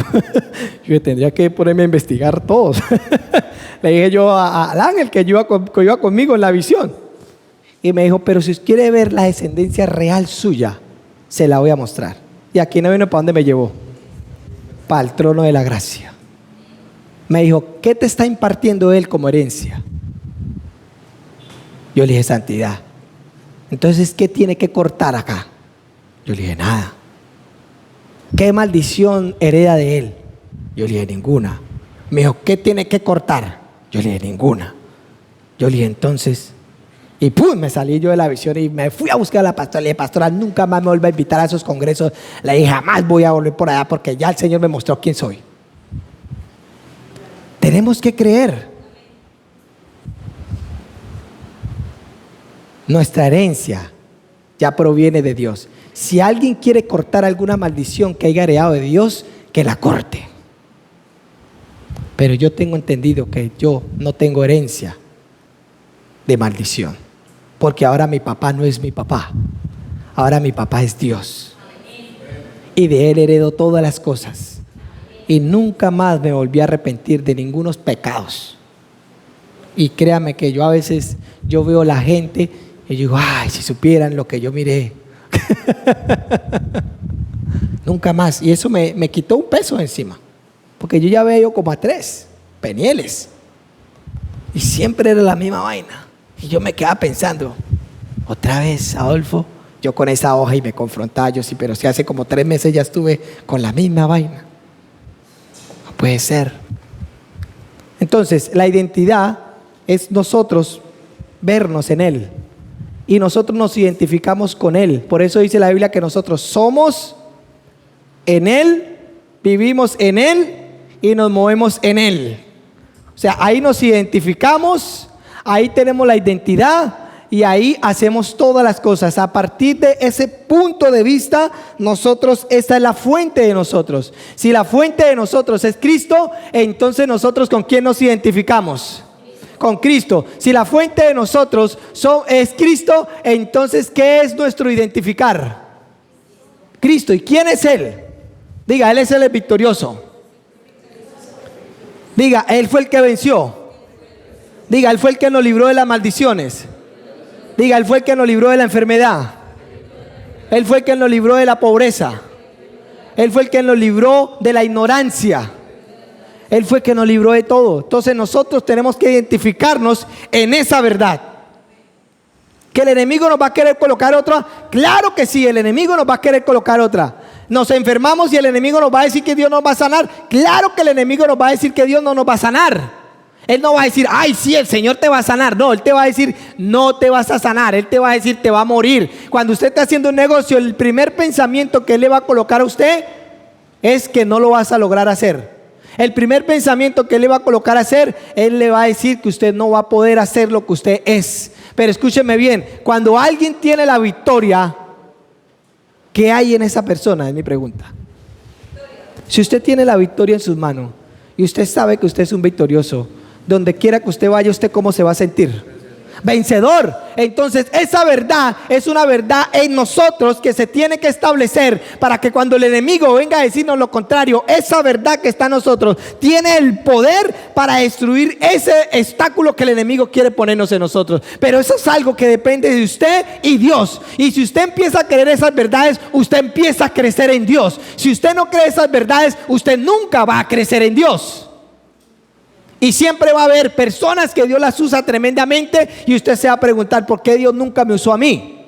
Speaker 1: Yo tendría que ponerme a investigar todos. Le dije yo al ángel que iba conmigo en la visión. Y me dijo, pero si usted quiere ver la descendencia real suya, se la voy a mostrar. Y aquí no vino para dónde me llevó. Para el trono de la gracia. Me dijo, ¿qué te está impartiendo él como herencia? Yo le dije, santidad. Entonces, ¿qué tiene que cortar acá? Yo le dije, nada. ¿Qué maldición hereda de él? Yo le dije, ninguna. Me dijo, ¿qué tiene que cortar? Yo le dije, ninguna. Yo le dije, entonces, y ¡pum! Me salí yo de la visión y me fui a buscar a la pastora. Le dije, pastora, nunca más me vuelva a invitar a esos congresos. Le dije, jamás voy a volver por allá porque ya el Señor me mostró quién soy. Tenemos que creer. Nuestra herencia ya proviene de Dios. Si alguien quiere cortar alguna maldición que haya heredado de Dios, que la corte. Pero yo tengo entendido que yo no tengo herencia de maldición, porque ahora mi papá no es mi papá, ahora mi papá es Dios, y de Él heredo todas las cosas, y nunca más me volví a arrepentir de ningunos pecados. Y créame que yo a veces, yo veo la gente y yo digo, ay, si supieran lo que yo miré. Nunca más. Y eso me quitó un peso encima, porque yo ya veo como a 3 penieles y siempre era la misma vaina. Y yo me quedaba pensando, otra vez, Adolfo, yo con esa hoja, y me confrontaba. Yo sí, pero si hace como 3 meses ya estuve con la misma vaina. No puede ser. Entonces, la identidad es nosotros vernos en Él, y nosotros nos identificamos con Él. Por eso dice la Biblia que nosotros somos en Él, vivimos en Él y nos movemos en Él. O sea, ahí nos identificamos, ahí tenemos la identidad y ahí hacemos todas las cosas. A partir de ese punto de vista, nosotros, esta es la fuente de nosotros. Si la fuente de nosotros es Cristo, entonces nosotros ¿con quién nos identificamos? Con Cristo. Si la fuente de nosotros es Cristo, entonces ¿qué es nuestro identificar? Cristo. ¿Y quién es Él? Diga, Él es el victorioso. Diga, Él fue el que venció. Diga, Él fue el que nos libró de las maldiciones. Diga, Él fue el que nos libró de la enfermedad. Él fue el que nos libró de la pobreza. Él fue el que nos libró de la ignorancia. Él fue el que nos libró de todo. Entonces nosotros tenemos que identificarnos en esa verdad. ¿Que el enemigo nos va a querer colocar otra? Claro que sí, el enemigo nos va a querer colocar otra. Nos enfermamos y el enemigo nos va a decir que Dios nos va a sanar. Claro que el enemigo nos va a decir que Dios no nos va a sanar. Él no va a decir, ay sí, el Señor te va a sanar. No, Él te va a decir, no te vas a sanar. Él te va a decir, te va a morir. Cuando usted está haciendo un negocio, el primer pensamiento que Él le va a colocar a usted es que no lo vas a lograr hacer. El primer pensamiento que Él le va a colocar a hacer, Él le va a decir que usted no va a poder hacer lo que usted es. Pero escúcheme bien, cuando alguien tiene la victoria, ¿qué hay en esa persona? Es mi pregunta. Si usted tiene la victoria en sus manos y usted sabe que usted es un victorioso, donde quiera que usted vaya, ¿usted cómo se va a sentir? Vencedor. Entonces esa verdad es una verdad en nosotros que se tiene que establecer para que cuando el enemigo venga a decirnos lo contrario, esa verdad que está en nosotros tiene el poder para destruir ese obstáculo que el enemigo quiere ponernos en nosotros. Pero eso es algo que depende de usted y Dios. Y si usted empieza a creer esas verdades, usted empieza a crecer en Dios. Si usted no cree esas verdades, usted nunca va a crecer en Dios. Y siempre va a haber personas que Dios las usa tremendamente y usted se va a preguntar, ¿por qué Dios nunca me usó a mí?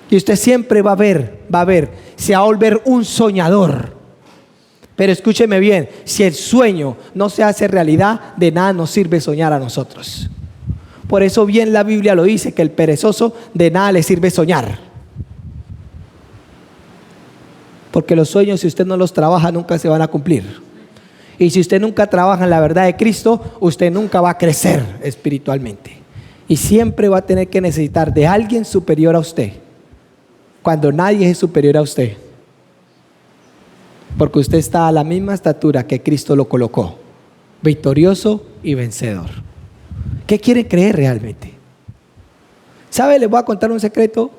Speaker 1: Y usted siempre va a ver, se va a volver un soñador. Pero escúcheme bien, si el sueño no se hace realidad, de nada nos sirve soñar a nosotros. Por eso bien la Biblia lo dice, que el perezoso de nada le sirve soñar. Porque los sueños, si usted no los trabaja, nunca se van a cumplir. Y si usted nunca trabaja en la verdad de Cristo, usted nunca va a crecer espiritualmente. Y siempre va a tener que necesitar de alguien superior a usted, cuando nadie es superior a usted. Porque usted está a la misma estatura que Cristo lo colocó, victorioso y vencedor. ¿Qué quiere creer realmente? ¿Sabe? Les voy a contar un secreto.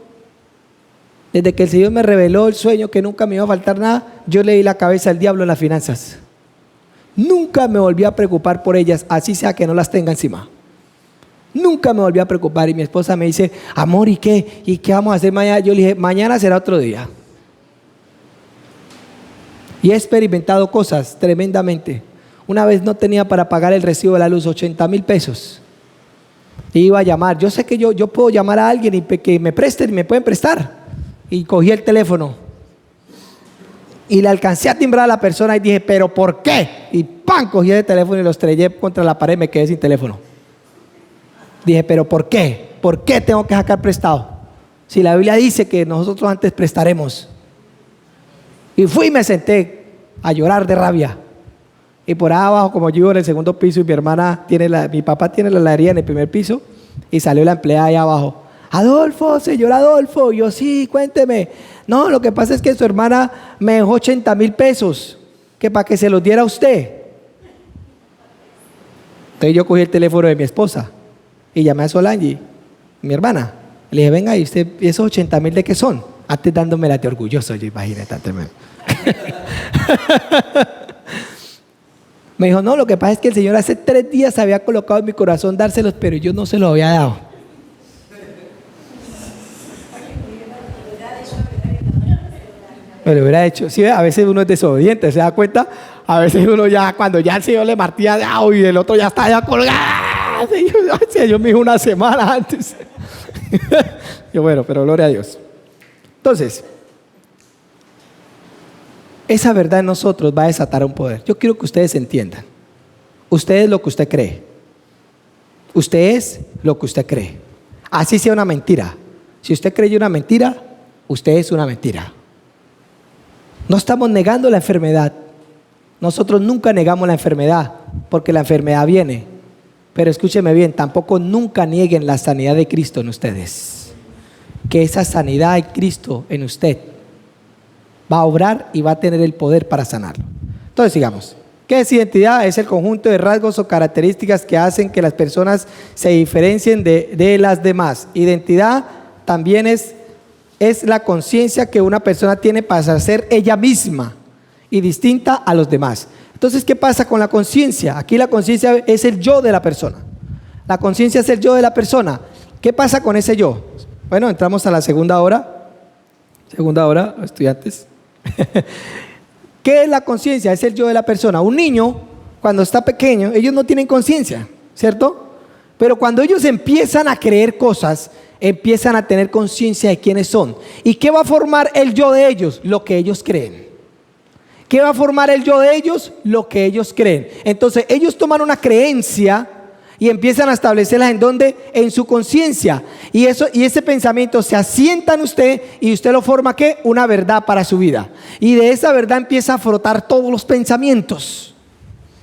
Speaker 1: Desde que el Señor me reveló el sueño que nunca me iba a faltar nada, yo le di la cabeza al diablo en las finanzas. Nunca me volví a preocupar por ellas, así sea que no las tenga encima. Nunca me volví a preocupar. Y mi esposa me dice, amor, ¿y qué? ¿Y qué vamos a hacer mañana? Yo le dije, mañana será otro día. Y he experimentado cosas tremendamente. Una vez no tenía para pagar el recibo de la luz, 80,000 pesos. Iba a llamar, yo sé que yo puedo llamar a alguien y que me presten y me pueden prestar. Y cogí el teléfono y le alcancé a timbrar a la persona y dije, ¿pero por qué? Y ¡pam! Cogí el teléfono y lo estrellé contra la pared y me quedé sin teléfono. Dije, ¿pero por qué? ¿Por qué tengo que sacar prestado? Si la Biblia dice que nosotros antes prestaremos. Y fui y me senté a llorar de rabia. Y por ahí abajo, como yo vivo en el segundo piso y mi papá tiene la heladería en el primer piso, y salió la empleada ahí abajo. Adolfo, señor Adolfo. Y yo, sí, cuénteme. No, lo que pasa es que su hermana me dejó 80,000 pesos, que para que se los diera a usted. Entonces yo cogí el teléfono de mi esposa y llamé a Solange, mi hermana. Le dije, venga, ¿y usted, esos 80,000 de qué son? Antes dándomela de orgulloso, yo imaginé tan tremendo. Me dijo, no, lo que pasa es que el Señor hace 3 días había colocado en mi corazón dárselos, pero yo no se los había dado. Me lo hubiera hecho. Sí, a veces uno es desobediente, ¿se da cuenta? A veces uno ya, cuando ya el Señor le martía y el otro ya está ya colgado. Señor me dijo una semana antes. Yo, bueno, pero gloria a Dios. Entonces, esa verdad en nosotros va a desatar un poder. Yo quiero que ustedes entiendan. Usted es lo que usted cree. Usted es lo que usted cree. Así sea una mentira. Si usted cree una mentira, usted es una mentira. No estamos negando la enfermedad. Nosotros nunca negamos la enfermedad, porque la enfermedad viene. Pero escúcheme bien, tampoco nunca nieguen la sanidad de Cristo en ustedes. Que esa sanidad de Cristo en usted va a obrar y va a tener el poder para sanarlo. Entonces sigamos. ¿Qué es identidad? Es el conjunto de rasgos o características que hacen que las personas se diferencien de las demás. Identidad también es la conciencia que una persona tiene para ser ella misma y distinta a los demás. Entonces, ¿qué pasa con la conciencia? Aquí la conciencia es el yo de la persona. La conciencia es el yo de la persona. ¿Qué pasa con ese yo? Bueno, entramos a la segunda hora. Segunda hora, estudiantes. ¿Qué es la conciencia? Es el yo de la persona. Un niño, cuando está pequeño, ellos no tienen conciencia, ¿cierto? Pero cuando ellos empiezan a creer cosas, empiezan a tener conciencia de quiénes son. ¿Y qué va a formar el yo de ellos? Lo que ellos creen. ¿Qué va a formar el yo de ellos? Lo que ellos creen. Entonces ellos toman una creencia y empiezan a establecerla ¿en dónde? En su conciencia. Y ese pensamiento se asienta en usted y usted lo forma ¿qué? Una verdad para su vida. Y de esa verdad empieza a frotar todos los pensamientos.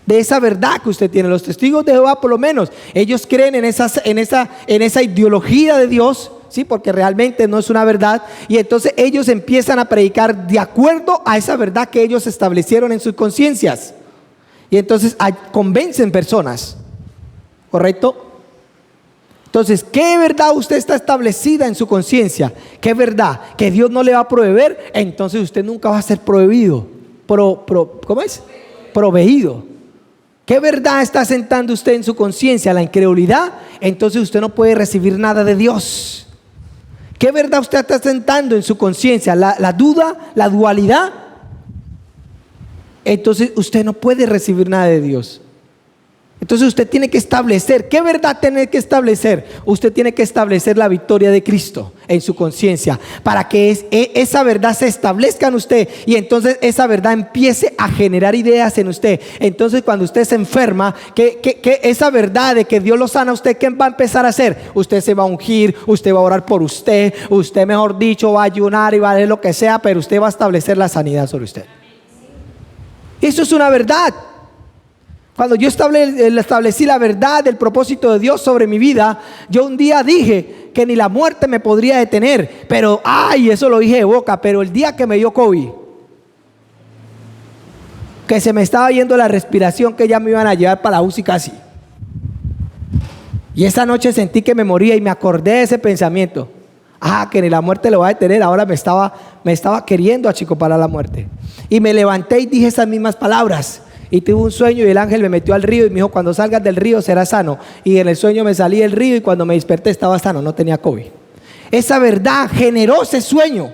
Speaker 1: De esa verdad que usted tiene. Los testigos de Jehová, por lo menos, ellos creen en esa ideología de Dios, ¿sí? Porque realmente no es una verdad. Y entonces ellos empiezan a predicar de acuerdo a esa verdad que ellos establecieron en sus conciencias. Y entonces convencen personas. ¿Correcto? Entonces, ¿qué verdad usted está establecida en su conciencia? ¿Qué verdad? Que Dios no le va a proveer. Entonces usted nunca va a ser proveído. ¿Cómo es? Proveído. ¿Qué verdad está sentando usted en su conciencia? La incredulidad. Entonces usted no puede recibir nada de Dios. ¿Qué verdad usted está sentando en su conciencia? La duda, la dualidad. Entonces usted no puede recibir nada de Dios. Entonces usted tiene que establecer. ¿Qué verdad tiene que establecer? Usted tiene que establecer la victoria de Cristo en su conciencia, para que esa verdad se establezca en usted, y entonces esa verdad empiece a generar ideas en usted. Entonces cuando usted se enferma, que esa verdad de que Dios lo sana a usted, ¿qué va a empezar a hacer? Usted se va a ungir, usted va a orar por usted, mejor dicho, va a ayunar y va a hacer lo que sea, pero usted va a establecer la sanidad sobre usted. Eso es una verdad. Cuando yo establecí la verdad del propósito de Dios sobre mi vida, yo un día dije que ni la muerte me podría detener, pero eso lo dije de boca. Pero el día que me dio COVID, que se me estaba yendo la respiración, que ya me iban a llevar para la UCI casi, y esa noche sentí que me moría y me acordé de ese pensamiento, que ni la muerte lo va a detener. Ahora me estaba queriendo achicopalar la muerte, y me levanté y dije esas mismas palabras. Y tuve un sueño y el ángel me metió al río y me dijo, cuando salgas del río serás sano. Y en el sueño me salí del río y cuando me desperté estaba sano, no tenía COVID. Esa verdad generó ese sueño.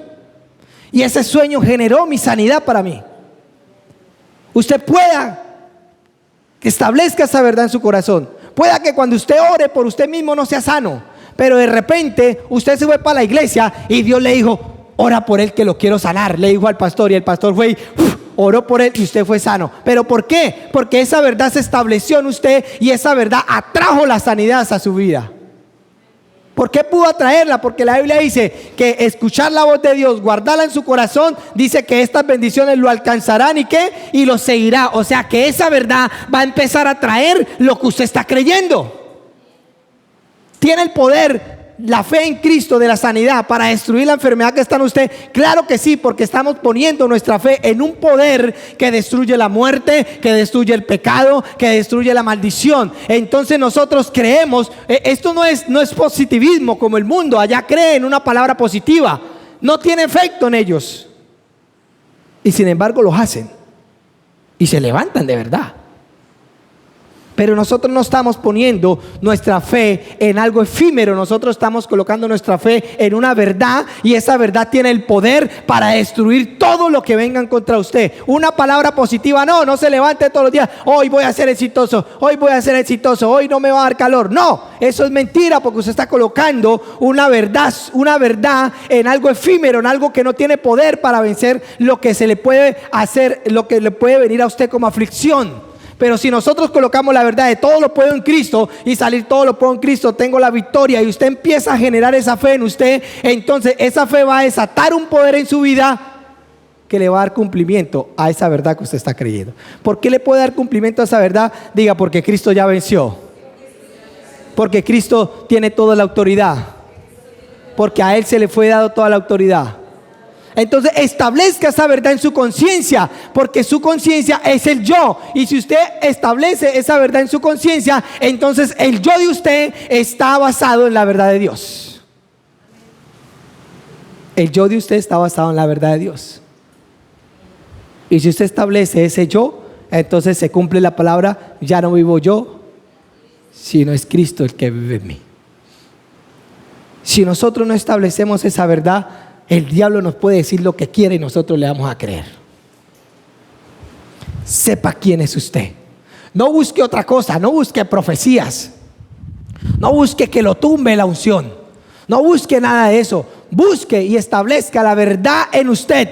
Speaker 1: Y ese sueño generó mi sanidad para mí. Usted pueda que establezca esa verdad en su corazón. Pueda que cuando usted ore por usted mismo no sea sano, pero de repente usted se fue para la iglesia y Dios le dijo, ora por él que lo quiero sanar. Le dijo al pastor y el pastor fue y oró por él y usted fue sano. ¿Pero por qué? Porque esa verdad se estableció en usted y esa verdad atrajo la sanidad a su vida. ¿Por qué pudo atraerla? Porque la Biblia dice que escuchar la voz de Dios, guardarla en su corazón, dice que estas bendiciones lo alcanzarán y ¿qué? Y lo seguirá. O sea que esa verdad va a empezar a traer lo que usted está creyendo. ¿Tiene el poder la fe en Cristo de la sanidad para destruir la enfermedad que está en usted? Claro que sí, porque estamos poniendo nuestra fe en un poder que destruye la muerte, que destruye el pecado, que destruye la maldición. Entonces nosotros creemos, esto no es positivismo como el mundo, allá cree en una palabra positiva, no tiene efecto en ellos. Y sin embargo los hacen y se levantan de verdad. Pero nosotros no estamos poniendo nuestra fe en algo efímero. Nosotros estamos colocando nuestra fe en una verdad. Y esa verdad tiene el poder para destruir todo lo que vengan contra usted. Una palabra positiva, no se levante todos los días. Hoy voy a ser exitoso, hoy voy a ser exitoso, hoy no me va a dar calor. No, eso es mentira, porque usted está colocando una verdad en algo efímero, en algo que no tiene poder para vencer lo que se le puede hacer, lo que le puede venir a usted como aflicción. Pero si nosotros colocamos la verdad de todo lo puedo en Cristo y salir todo lo puedo en Cristo, tengo la victoria, y usted empieza a generar esa fe en usted, entonces esa fe va a desatar un poder en su vida que le va a dar cumplimiento a esa verdad que usted está creyendo. ¿Por qué le puede dar cumplimiento a esa verdad? Diga, porque Cristo ya venció, porque Cristo tiene toda la autoridad, porque a Él se le fue dado toda la autoridad. Entonces establezca esa verdad en su conciencia, porque su conciencia es el yo. Y si usted establece esa verdad en su conciencia, entonces el yo de usted está basado en la verdad de Dios. El yo de usted está basado en la verdad de Dios. Y si usted establece ese yo, entonces se cumple la palabra, ya no vivo yo, sino es Cristo el que vive en mí. Si nosotros no establecemos esa verdad, el diablo nos puede decir lo que quiere y nosotros le vamos a creer. Sepa quién es usted. No busque otra cosa, no busque profecías, no busque que lo tumbe la unción, no busque nada de eso. Busque y establezca la verdad en usted.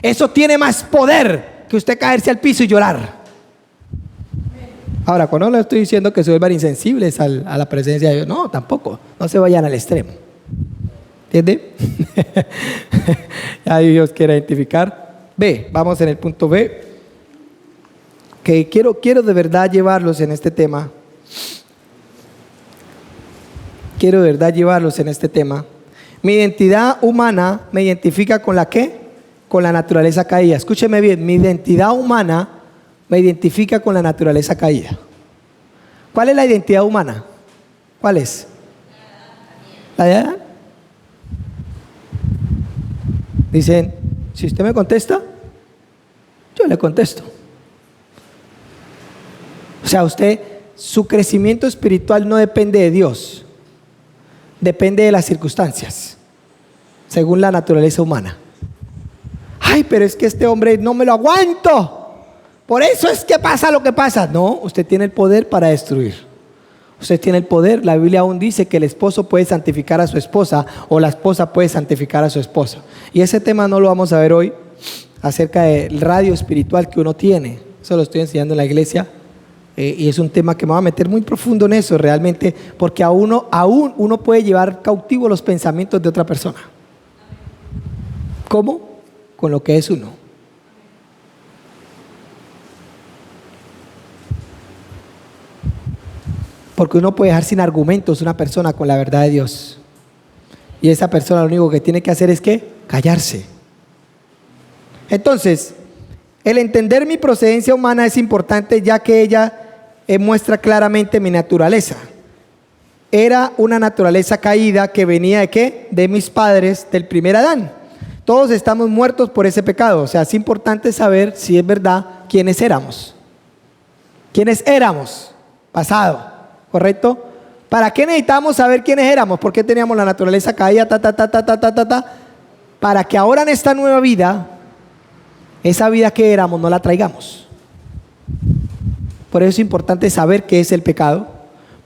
Speaker 1: Eso tiene más poder que usted caerse al piso y llorar. Ahora, cuando le estoy diciendo que se vuelvan insensibles a la presencia de Dios, no, tampoco, no se vayan al extremo. ¿Entiende? Ahí Dios quiere identificar. B, vamos en el punto B, que quiero de verdad llevarlos en este tema. Quiero de verdad llevarlos en este tema. Mi identidad humana me identifica con la ¿qué? Con la naturaleza caída. Escúcheme bien, mi identidad humana me identifica con la naturaleza caída. ¿Cuál es la identidad humana? ¿Cuál es? ¿La de Adán? Dicen, si usted me contesta, yo le contesto. O sea, su crecimiento espiritual no depende de Dios, depende de las circunstancias, según la naturaleza humana. Ay, pero es que este hombre no me lo aguanto, por eso es que pasa lo que pasa. No, usted tiene el poder para destruir. Usted tiene el poder. La Biblia aún dice que el esposo puede santificar a su esposa, o la esposa puede santificar a su esposo. Y ese tema no lo vamos a ver hoy, acerca del radio espiritual que uno tiene. Eso lo estoy enseñando en la iglesia, y es un tema que me va a meter muy profundo en eso realmente, porque aún uno puede llevar cautivo los pensamientos de otra persona. ¿Cómo? Con lo que es uno. Porque uno puede dejar sin argumentos una persona con la verdad de Dios. Y esa persona lo único que tiene que hacer es ¿qué? Callarse. Entonces, el entender mi procedencia humana es importante, ya que ella muestra claramente mi naturaleza. Era una naturaleza caída que venía ¿de qué? De mis padres, del primer Adán. Todos estamos muertos por ese pecado. O sea, es importante saber si es verdad quiénes éramos. ¿Quiénes éramos? Pasado. ¿Correcto? ¿Para qué necesitamos saber quiénes éramos? ¿Por qué teníamos la naturaleza caída? Para que ahora en esta nueva vida, esa vida que éramos no la traigamos. Por eso es importante saber qué es el pecado,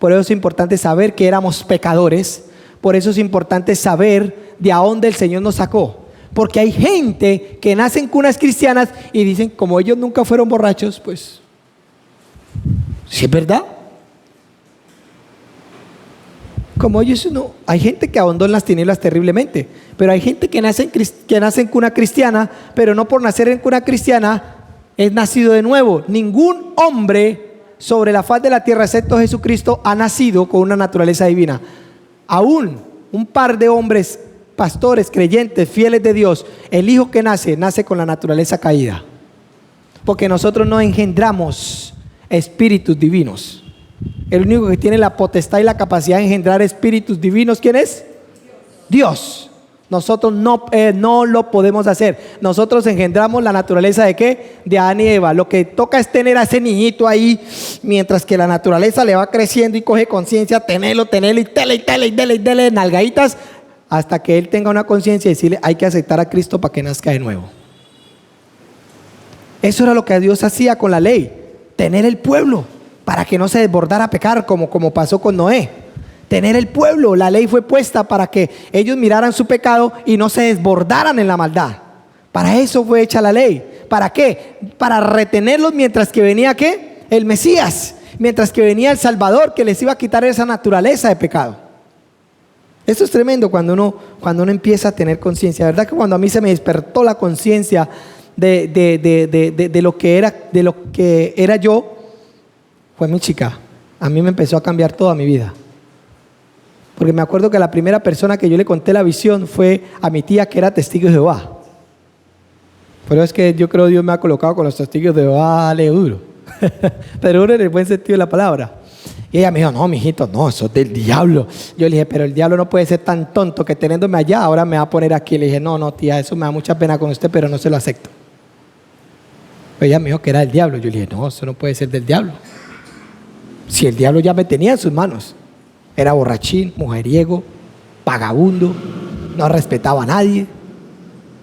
Speaker 1: Por eso es importante saber que éramos pecadores. Por eso es importante saber de a dónde el Señor nos sacó. Porque hay gente que nace en cunas cristianas y dicen, como ellos nunca fueron borrachos, pues, ¿sí es verdad? Como ellos no. Hay gente que ahondó en las tinieblas terriblemente. Pero hay gente que nace en cuna cristiana, pero no por nacer en cuna cristiana es nacido de nuevo. Ningún hombre sobre la faz de la tierra, excepto Jesucristo, ha nacido con una naturaleza divina. Aún un par de hombres, pastores, creyentes, fieles de Dios, el hijo que nace con la naturaleza caída. Porque nosotros no engendramos espíritus divinos. El único que tiene la potestad y la capacidad de engendrar espíritus divinos, ¿quién es? Dios. Nosotros no lo podemos hacer. Nosotros engendramos la naturaleza ¿de qué? De Adán y Eva. Lo que toca es tener a ese niñito ahí, mientras que la naturaleza le va creciendo y coge conciencia, tenerlo y dele, nalgaditas, hasta que él tenga una conciencia y decirle, hay que aceptar a Cristo para que nazca de nuevo. Eso era lo que Dios hacía con la ley, tener el pueblo para que no se desbordara a pecar como pasó con Noé. Tener el pueblo, la ley fue puesta para que ellos miraran su pecado y no se desbordaran en la maldad. Para eso fue hecha la ley. ¿Para qué? Para retenerlos mientras que venía ¿qué? El Mesías, mientras que venía el Salvador que les iba a quitar esa naturaleza de pecado. Esto es tremendo cuando uno empieza a tener conciencia. La verdad que cuando a mí se me despertó la conciencia de lo que era yo, fue mi chica. A mí me empezó a cambiar toda mi vida. Porque me acuerdo que la primera persona que yo le conté la visión fue a mi tía, que era testigo de Jehová. Pero es que yo creo que Dios me ha colocado con los testigos de Jehová, dale duro. Pero duro en el buen sentido de la palabra. Y ella me dijo, no, mijito, no, eso es del diablo. Yo le dije, pero el diablo no puede ser tan tonto que teniéndome allá, ahora me va a poner aquí. Le dije, no, tía, eso me da mucha pena con usted, pero no se lo acepto. Pero ella me dijo que era del diablo. Yo le dije, no, eso no puede ser del diablo. Si el diablo ya me tenía en sus manos. Era borrachín, mujeriego, vagabundo, no respetaba a nadie.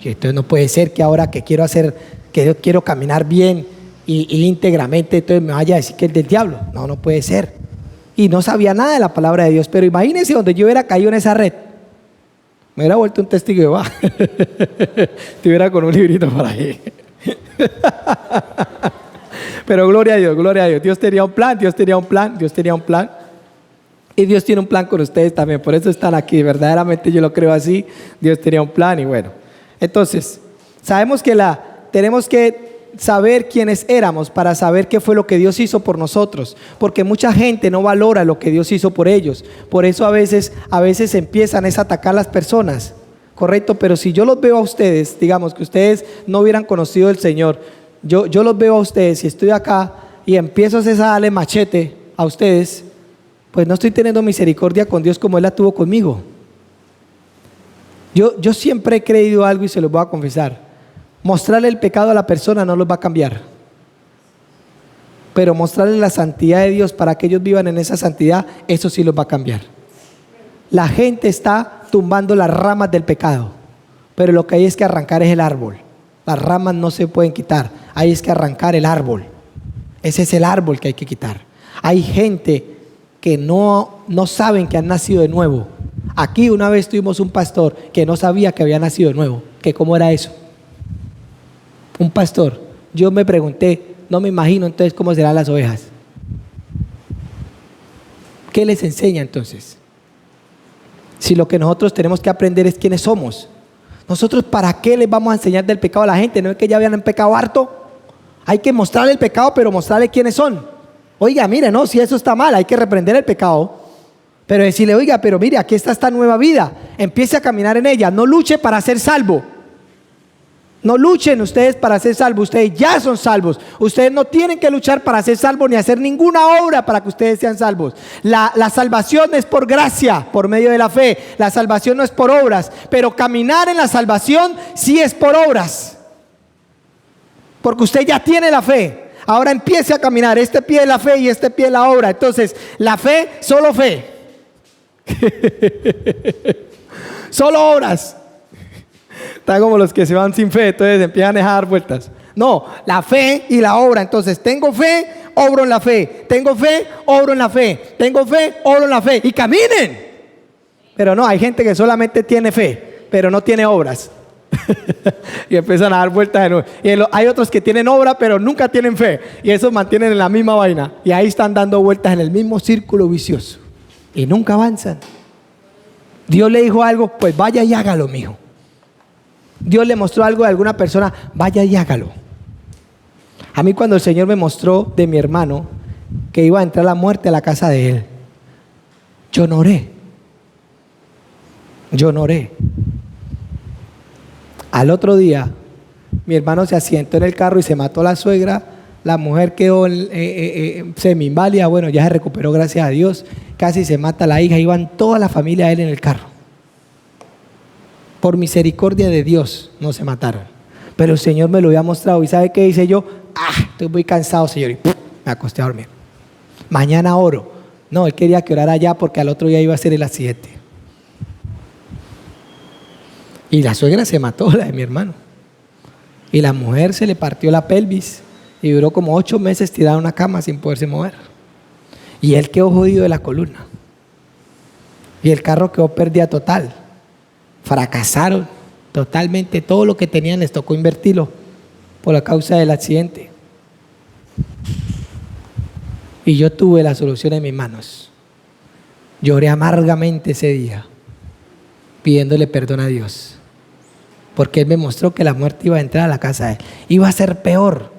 Speaker 1: Y entonces no puede ser que ahora que quiero caminar bien y íntegramente, entonces me vaya a decir que es del diablo. No puede ser. Y no sabía nada de la palabra de Dios. Pero imagínense donde yo hubiera caído en esa red. Me hubiera vuelto un testigo de Jehová. Estuviera con un librito por ahí. Pero gloria a Dios, gloria a Dios. Dios tenía un plan. Y Dios tiene un plan con ustedes también, por eso están aquí, verdaderamente yo lo creo así. Dios tenía un plan y bueno. Entonces, sabemos que tenemos que saber quiénes éramos para saber qué fue lo que Dios hizo por nosotros, porque mucha gente no valora lo que Dios hizo por ellos. Por eso a veces empiezan a atacar a las personas, correcto, pero si yo los veo a ustedes, digamos que ustedes no hubieran conocido al Señor, yo los veo a ustedes y estoy acá y empiezo a darle machete a ustedes, pues no estoy teniendo misericordia con Dios como Él la tuvo conmigo. Yo siempre he creído algo y se los voy a confesar. Mostrarle el pecado a la persona no los va a cambiar. Pero mostrarle la santidad de Dios para que ellos vivan en esa santidad, eso sí los va a cambiar. La gente está tumbando las ramas del pecado, pero lo que hay es que arrancar es el árbol. Las ramas no se pueden quitar, hay es que arrancar el árbol. Ese es el árbol que hay que quitar. Hay gente que no saben que han nacido de nuevo. Aquí una vez tuvimos un pastor que no sabía que había nacido de nuevo, que cómo era eso. Un pastor. Yo me pregunté, no me imagino entonces cómo serán las ovejas. ¿Qué les enseña entonces? Si lo que nosotros tenemos que aprender es quiénes somos. Nosotros, ¿para qué les vamos a enseñar del pecado a la gente? ¿No es que ya habían pecado harto? Hay que mostrarle el pecado, pero mostrarle quiénes son. Oiga, mire, no, si eso está mal, hay que reprender el pecado. Pero decirle, oiga, pero mire, aquí está esta nueva vida. Empiece a caminar en ella. No luche para ser salvo. No luchen ustedes para ser salvos. Ustedes ya son salvos. Ustedes no tienen que luchar para ser salvos ni hacer ninguna obra para que ustedes sean salvos. La salvación es por gracia, por medio de la fe. La salvación no es por obras. Pero caminar en la salvación sí es por obras. Porque usted ya tiene la fe. Ahora empiece a caminar, este pie es la fe y este pie es la obra. Entonces, la fe, solo fe. Solo obras. Está como los que se van sin fe, entonces empiezan a dejar vueltas. No, la fe y la obra. Entonces, tengo fe, obro en la fe. Tengo fe, obro en la fe. Tengo fe, obro en la fe. Y caminen. Pero no, hay gente que solamente tiene fe, pero no tiene obras. Y empiezan a dar vueltas de nuevo. Y hay otros que tienen obra, pero nunca tienen fe. Y esos mantienen en la misma vaina. Y ahí están dando vueltas en el mismo círculo vicioso. Y nunca avanzan. Dios le dijo algo, pues vaya y hágalo, mijo. Dios le mostró algo a alguna persona, vaya y hágalo. A mí cuando el Señor me mostró de mi hermano que iba a entrar la muerte a la casa de él, yo no oré. Al otro día, mi hermano se asientó en el carro y se mató la suegra. La mujer quedó semi-inválida. Bueno, ya se recuperó, gracias a Dios. Casi se mata la hija. Iban toda la familia de él en el carro. Por misericordia de Dios no se mataron. Pero el Señor me lo había mostrado. ¿Y sabe qué hice yo? Estoy muy cansado, Señor. Y me acosté a dormir. Mañana oro. No, él quería que orara ya porque al otro día iba a ser el accidente. Y la suegra se mató, la de mi hermano. Y la mujer se le partió la pelvis y duró como 8 meses tirada en una cama sin poderse mover. Y él quedó jodido de la columna. Y el carro quedó pérdida total. Fracasaron totalmente. Todo lo que tenían les tocó invertirlo por la causa del accidente. Y yo tuve la solución en mis manos. Lloré amargamente ese día, pidiéndole perdón a Dios. Porque Él me mostró que la muerte iba a entrar a la casa de Él. Iba a ser peor.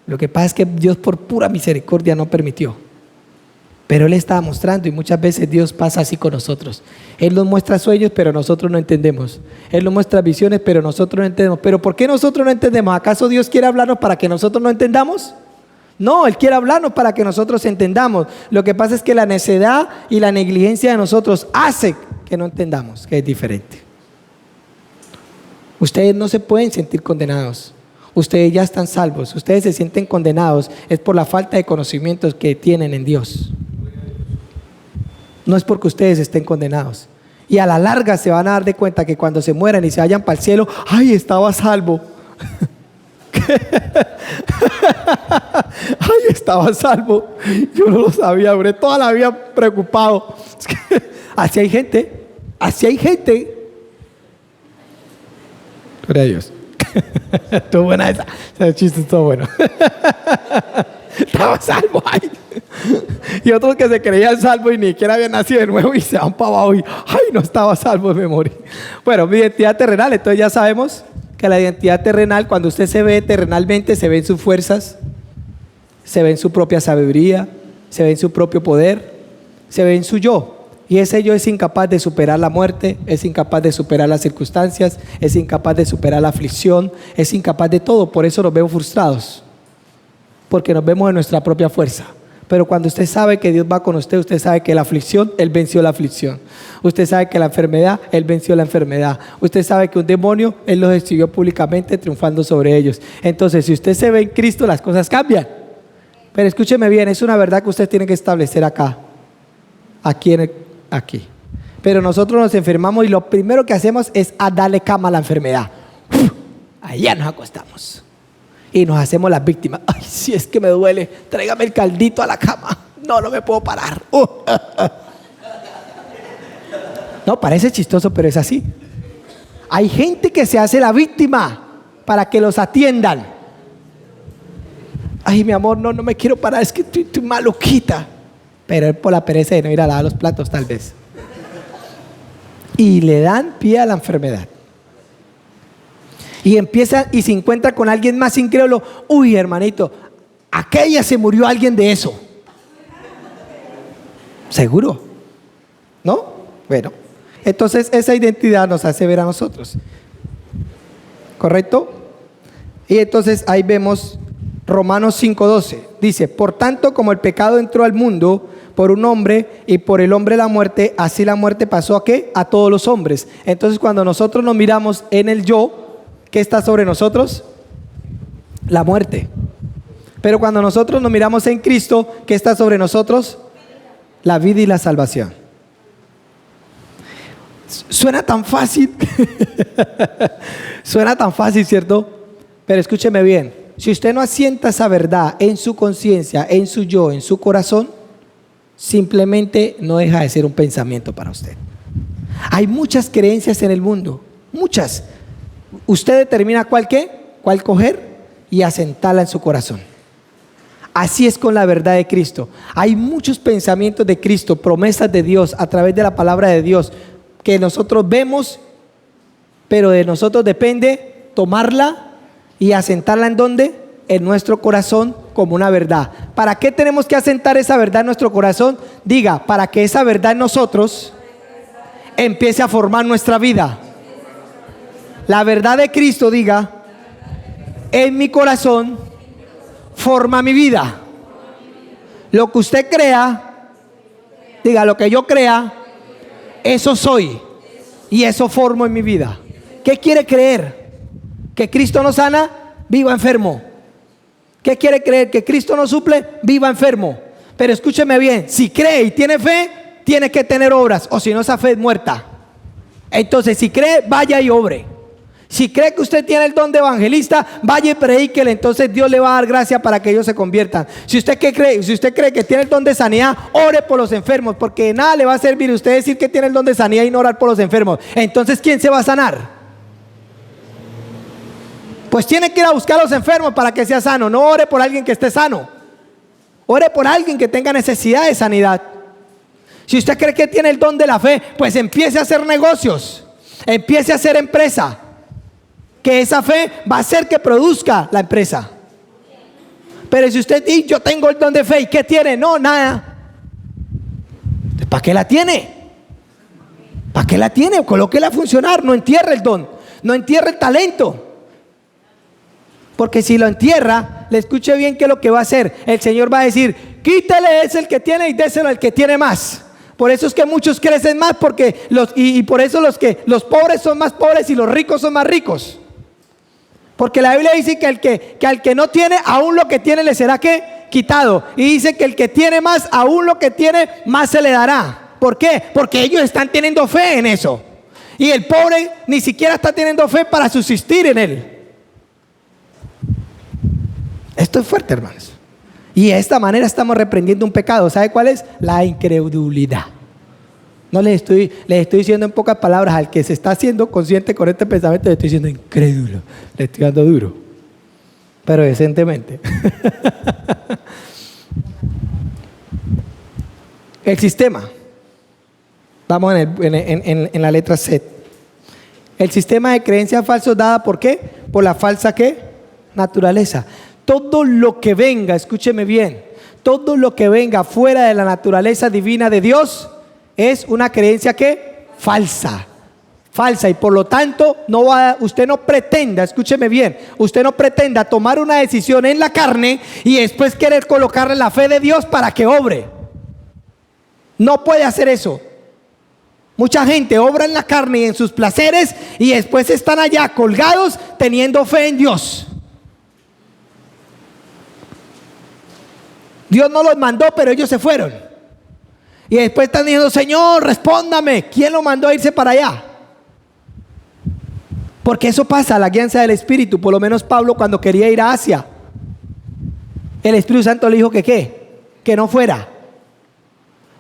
Speaker 1: Lo que pasa es que Dios por pura misericordia no permitió. Pero Él estaba mostrando, y muchas veces Dios pasa así con nosotros. Él nos muestra sueños, pero nosotros no entendemos. Él nos muestra visiones, pero nosotros no entendemos. ¿Pero por qué nosotros no entendemos? ¿Acaso Dios quiere hablarnos para que nosotros no entendamos? No, Él quiere hablarnos para que nosotros entendamos. Lo que pasa es que la necedad y la negligencia de nosotros hace que no entendamos, que es diferente. Ustedes no se pueden sentir condenados. Ustedes ya están salvos. Ustedes se sienten condenados es por la falta de conocimientos que tienen en Dios. No es porque ustedes estén condenados. Y a la larga se van a dar de cuenta que cuando se mueran y se vayan para el cielo, ¡ay, estaba salvo! ¡Ay, estaba salvo! Yo no lo sabía, duré toda la vida preocupado. Así hay gente. Gloria a Dios. Estuvo buena esa. Ese chiste estuvo bueno. Estaba salvo ahí. Y otros que se creían salvos y ni siquiera habían nacido de nuevo y se van para abajo y ¡ay, no estaba salvo, me morí! Bueno, mi identidad terrenal, entonces ya sabemos que la identidad terrenal, cuando usted se ve terrenalmente, se ve en sus fuerzas, se ve en su propia sabiduría, se ve en su propio poder, se ve en su yo. Y ese yo es incapaz de superar la muerte, es incapaz de superar las circunstancias, es incapaz de superar la aflicción, es incapaz de todo. Por eso nos vemos frustrados, porque nos vemos en nuestra propia fuerza. Pero cuando usted sabe que Dios va con usted, usted sabe que la aflicción, Él venció la aflicción. Usted sabe que la enfermedad, Él venció la enfermedad. Usted sabe que un demonio, Él los exhibió públicamente triunfando sobre ellos. Entonces, si usted se ve en Cristo, las cosas cambian. Pero escúcheme bien, es una verdad que usted tiene que establecer acá. Aquí. Pero nosotros nos enfermamos y lo primero que hacemos es a darle cama a la enfermedad. Allá nos acostamos. Y nos hacemos las víctimas. Ay, si es que me duele, tráigame el caldito a la cama. No me puedo parar. No, parece chistoso, pero es así. Hay gente que se hace la víctima para que los atiendan. Ay, mi amor, no me quiero parar, es que estoy maluquita. Pero es por la pereza de no ir a lavar los platos, tal vez. Y le dan pie a la enfermedad. Y empieza y se encuentra con alguien más incrédulo. Uy, hermanito, aquella se murió alguien de eso. ¿Seguro? ¿No? Bueno, entonces esa identidad nos hace ver a nosotros. ¿Correcto? Y entonces ahí vemos Romanos 5:12. Dice, por tanto, como el pecado entró al mundo por un hombre y por el hombre la muerte, así la muerte pasó ¿a qué? A todos los hombres. Entonces cuando nosotros nos miramos en el yo, ¿qué está sobre nosotros? La muerte. Pero cuando nosotros nos miramos en Cristo, ¿qué está sobre nosotros? La vida y la salvación. Suena tan fácil. Suena tan fácil, ¿cierto? Pero escúcheme bien. Si usted no asienta esa verdad en su conciencia, en su yo, en su corazón, simplemente no deja de ser un pensamiento para usted. Hay muchas creencias en el mundo, muchas. Usted determina cuál coger y asentarla en su corazón. Así es con la verdad de Cristo. Hay muchos pensamientos de Cristo, promesas de Dios a través de la palabra de Dios que nosotros vemos, pero de nosotros depende tomarla y asentarla ¿en dónde? En nuestro corazón como una verdad. ¿Para qué tenemos que asentar esa verdad en nuestro corazón? Diga, para que esa verdad en nosotros empiece a formar nuestra vida. La verdad de Cristo, diga, en mi corazón forma mi vida. Lo que usted crea, diga, lo que yo crea, eso soy y eso formo en mi vida. ¿Qué quiere creer? ¿Que Cristo no sana? Viva enfermo. ¿Qué quiere creer? ¿Que Cristo no suple? Viva enfermo. Pero escúcheme bien, si cree y tiene fe, tiene que tener obras, o si no, esa fe es muerta. Entonces, si cree, vaya y obre. Si cree que usted tiene el don de evangelista, vaya y predíquele, entonces Dios le va a dar gracia para que ellos se conviertan. Si usted cree que tiene el don de sanidad, ore por los enfermos, porque de nada le va a servir usted decir que tiene el don de sanidad y no orar por los enfermos. Entonces, ¿quién se va a sanar? Pues tiene que ir a buscar a los enfermos para que sea sano. No ore por alguien que esté sano. Ore por alguien que tenga necesidad de sanidad. Si usted cree que tiene el don de la fe, pues empiece a hacer negocios. Empiece a hacer empresa. Que esa fe va a hacer que produzca la empresa. Pero si usted dice, yo tengo el don de fe, ¿y qué tiene? No, nada. Entonces, ¿para qué la tiene? ¿Para qué la tiene? Colóquela a funcionar. No entierre el don. No entierre el talento. Porque si lo entierra, le escuche bien qué es lo que va a hacer. El Señor va a decir, quítele ese el que tiene y déselo al que tiene más. Por eso es que muchos crecen más, porque por eso los pobres son más pobres y los ricos son más ricos. Porque la Biblia dice que al que no tiene, aún lo que tiene le será ¿qué? Quitado. Y dice que el que tiene más, aún lo que tiene, más se le dará. ¿Por qué? Porque ellos están teniendo fe en eso. Y el pobre ni siquiera está teniendo fe para subsistir en él. Esto es fuerte, hermanos. Y de esta manera estamos reprendiendo un pecado. ¿Sabe cuál es? La incredulidad. No les estoy diciendo en pocas palabras, al que se está haciendo consciente con este pensamiento, le estoy diciendo incrédulo. Le estoy dando duro, pero decentemente. El sistema. Vamos en la letra Z. El sistema de creencias falsos dada ¿por qué? Por la falsa ¿qué? Naturaleza. Todo lo que venga, escúcheme bien, todo lo que venga fuera de la naturaleza divina de Dios es una creencia ¿qué? Falsa, y por lo tanto usted no pretenda, escúcheme bien, usted no pretenda tomar una decisión en la carne y después querer colocarle la fe de Dios para que obre. No puede hacer eso. Mucha gente obra en la carne y en sus placeres y después están allá colgados teniendo fe en Dios. Dios no los mandó, pero ellos se fueron. Y después están diciendo, Señor, respóndame. ¿Quién lo mandó a irse para allá? Porque eso pasa, la guianza del Espíritu. Por lo menos Pablo, cuando quería ir a Asia, el Espíritu Santo le dijo que ¿qué? Que no fuera.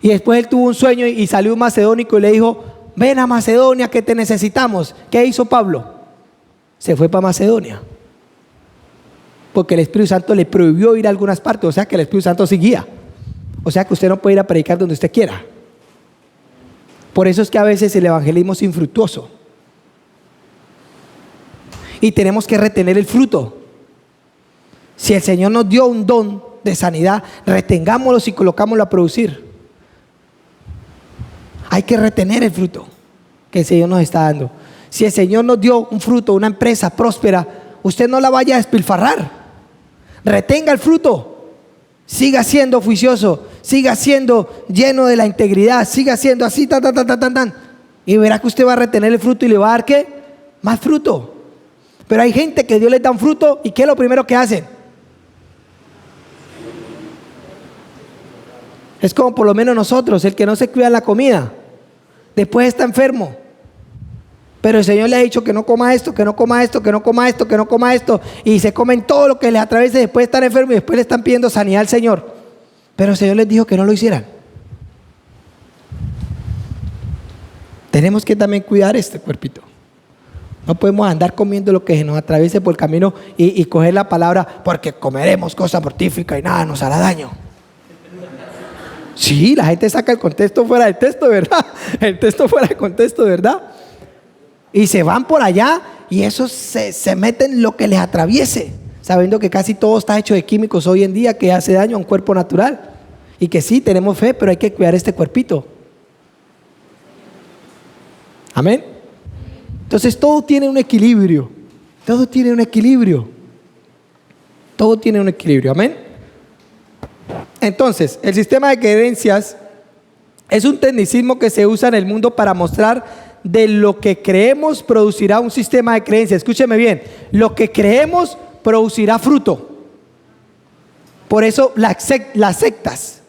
Speaker 1: Y después él tuvo un sueño y salió un macedónico y le dijo, ven a Macedonia que te necesitamos. ¿Qué hizo Pablo? Se fue para Macedonia. Porque el Espíritu Santo le prohibió ir a algunas partes. O sea que el Espíritu Santo sí guía. O sea que usted no puede ir a predicar donde usted quiera. Por eso es que a veces el evangelismo es infructuoso. Y tenemos que retener el fruto. Si el Señor nos dio un don de sanidad, retengámoslo y colocámoslo a producir. Hay que retener el fruto que el Señor nos está dando. Si el Señor nos dio un fruto, una empresa próspera, usted no la vaya a despilfarrar. Retenga el fruto. Siga siendo juicioso. Siga siendo lleno de la integridad. Siga siendo así, tan. Y verá que usted va a retener el fruto y le va a dar ¿qué? Más fruto. Pero hay gente que Dios les da un fruto y ¿qué es lo primero que hacen? Es como por lo menos nosotros, el que no se cuida la comida, después está enfermo.
Speaker 2: Pero el Señor le ha dicho que no coma esto, que no coma esto, que no coma esto, que no coma esto. Y se comen todo lo que les atraviese, después están enfermos y después le están pidiendo sanidad al Señor. Pero el Señor les dijo que no lo hicieran. Tenemos que también cuidar este cuerpito. No podemos andar comiendo lo que se nos atraviese por el camino y coger la palabra porque comeremos cosa mortífica y nada nos hará daño. Sí, la gente saca el contexto fuera del texto, ¿verdad? El texto fuera del contexto, ¿verdad? Y se van por allá y eso se meten lo que les atraviese, sabiendo que casi todo está hecho de químicos hoy en día que hace daño a un cuerpo natural. Y que sí, tenemos fe, pero hay que cuidar este cuerpito. Amén. Entonces todo tiene un equilibrio. Todo tiene un equilibrio. Todo tiene un equilibrio. Amén. Entonces, el sistema de creencias es un tecnicismo que se usa en el mundo para mostrar de lo que creemos producirá un sistema de creencias. Escúcheme bien, lo que creemos producirá fruto. Por eso las sectas,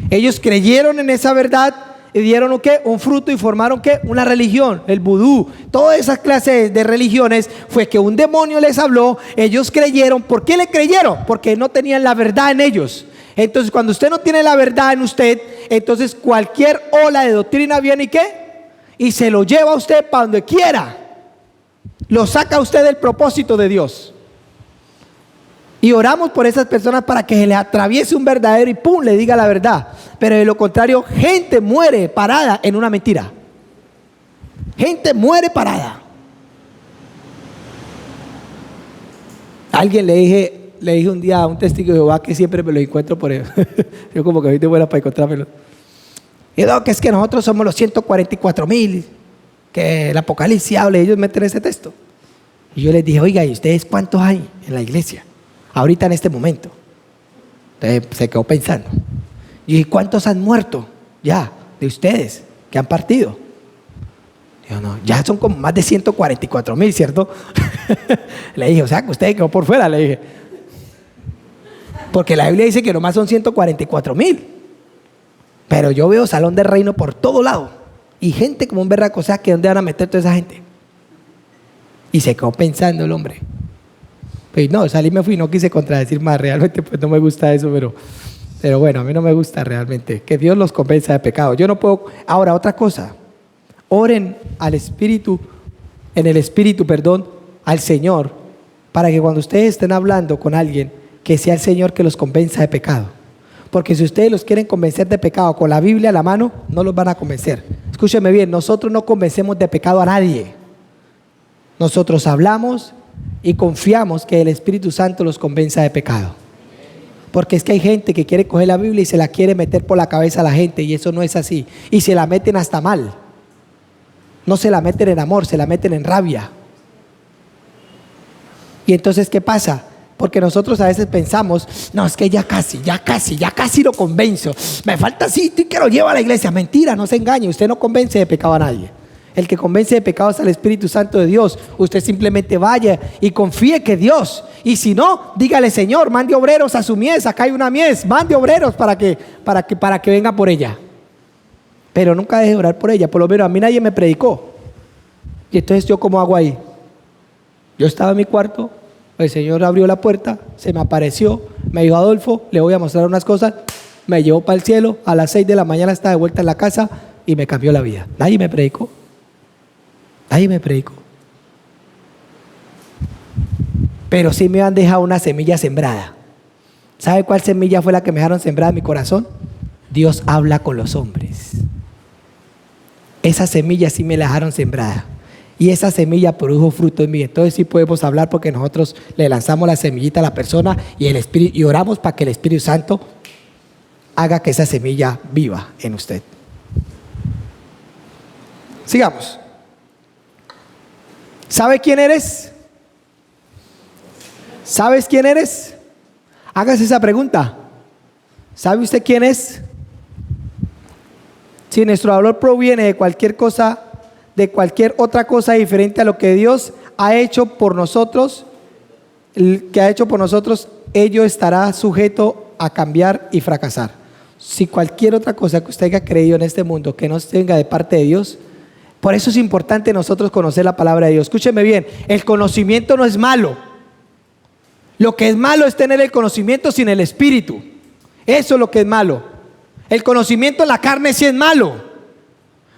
Speaker 2: ellos creyeron en esa verdad y dieron ¿qué? Un fruto y formaron ¿qué? Una religión, el vudú. Todas esas clases de religiones fue que un demonio les habló, ellos creyeron. ¿Por qué le creyeron? Porque no tenían la verdad en ellos. Entonces cuando usted no tiene la verdad en usted, entonces cualquier ola de doctrina viene y ¿qué? Y se lo lleva a usted para donde quiera. Lo saca a usted del propósito de Dios. Y oramos por esas personas para que se les atraviese un verdadero y ¡pum! Le diga la verdad. Pero de lo contrario, gente muere parada en una mentira. Gente muere parada. Alguien le dije un día a un testigo de Jehová que siempre me lo encuentro por él. Yo como que ahorita buena para encontrármelo. Y digo que es que nosotros somos los 144,000 que el Apocalipsis habla y ellos meten ese texto. Y yo les dije, oiga, ¿y ustedes cuántos hay en la iglesia? Ahorita en este momento. Entonces se quedó pensando. Y dije, ¿cuántos han muerto ya de ustedes que han partido? Digo, no, ya son como más de 144,000, ¿cierto? Le dije, o sea que usted quedó por fuera, le dije. Porque la Biblia dice que nomás son 144,000. Pero yo veo salón de reino por todo lado. Y gente como un berraco, o sea, que ¿dónde van a meter toda esa gente? Y se quedó pensando el hombre. Pues no, salí, me fui, no quise contradecir más. Realmente pues no me gusta eso, pero bueno, a mí no me gusta realmente. Que Dios los convenza de pecado. Yo no puedo. Ahora, otra cosa. Oren al Espíritu, al Señor, para que cuando ustedes estén hablando con alguien, que sea el Señor que los convenza de pecado. Porque si ustedes los quieren convencer de pecado con la Biblia a la mano, no los van a convencer. Escúcheme bien, nosotros no convencemos de pecado a nadie. Nosotros hablamos y confiamos que el Espíritu Santo los convenza de pecado. Porque es que hay gente que quiere coger la Biblia y se la quiere meter por la cabeza a la gente, y eso no es así. Y se la meten hasta mal. No se la meten en amor, se la meten en rabia. Y entonces, ¿qué pasa? Porque nosotros a veces pensamos, no, es que ya casi lo convenzo. Me falta así y que lo lleva a la iglesia. Mentira, no se engañe, usted no convence de pecado a nadie. El que convence de pecado es al Espíritu Santo de Dios. Usted simplemente vaya y confíe que Dios. Y si no, dígale, Señor, mande obreros a su mies, acá hay una mies, mande obreros para que venga por ella. Pero nunca deje de orar por ella. Por lo menos a mí nadie me predicó. Y entonces, ¿yo cómo hago ahí? Yo estaba en mi cuarto. El Señor abrió la puerta, se me apareció, me dijo, Adolfo, le voy a mostrar unas cosas. Me llevó para el cielo, a las 6 de la mañana estaba de vuelta en la casa y me cambió la vida. Nadie me predicó. Pero sí me han dejado una semilla sembrada. ¿Sabe cuál semilla fue la que me dejaron sembrada en mi corazón? Dios habla con los hombres. Esa semilla sí me la dejaron sembrada. Y esa semilla produjo fruto en mí. Entonces sí podemos hablar porque nosotros le lanzamos la semillita a la persona y oramos para que el Espíritu Santo haga que esa semilla viva en usted. Sigamos. ¿Sabe quién eres? ¿Sabes quién eres? Hágase esa pregunta. ¿Sabe usted quién es? Si nuestro valor proviene de cualquier cosa, de cualquier otra cosa diferente a lo que Dios ha hecho por nosotros, ello estará sujeto a cambiar y fracasar. Si cualquier otra cosa que usted haya creído en este mundo que no venga de parte de Dios, Por eso es importante nosotros conocer la palabra de Dios. Escúcheme bien, el conocimiento no es malo. Lo que es malo es tener el conocimiento sin el Espíritu. Eso es lo que es malo. El conocimiento en la carne sí es malo,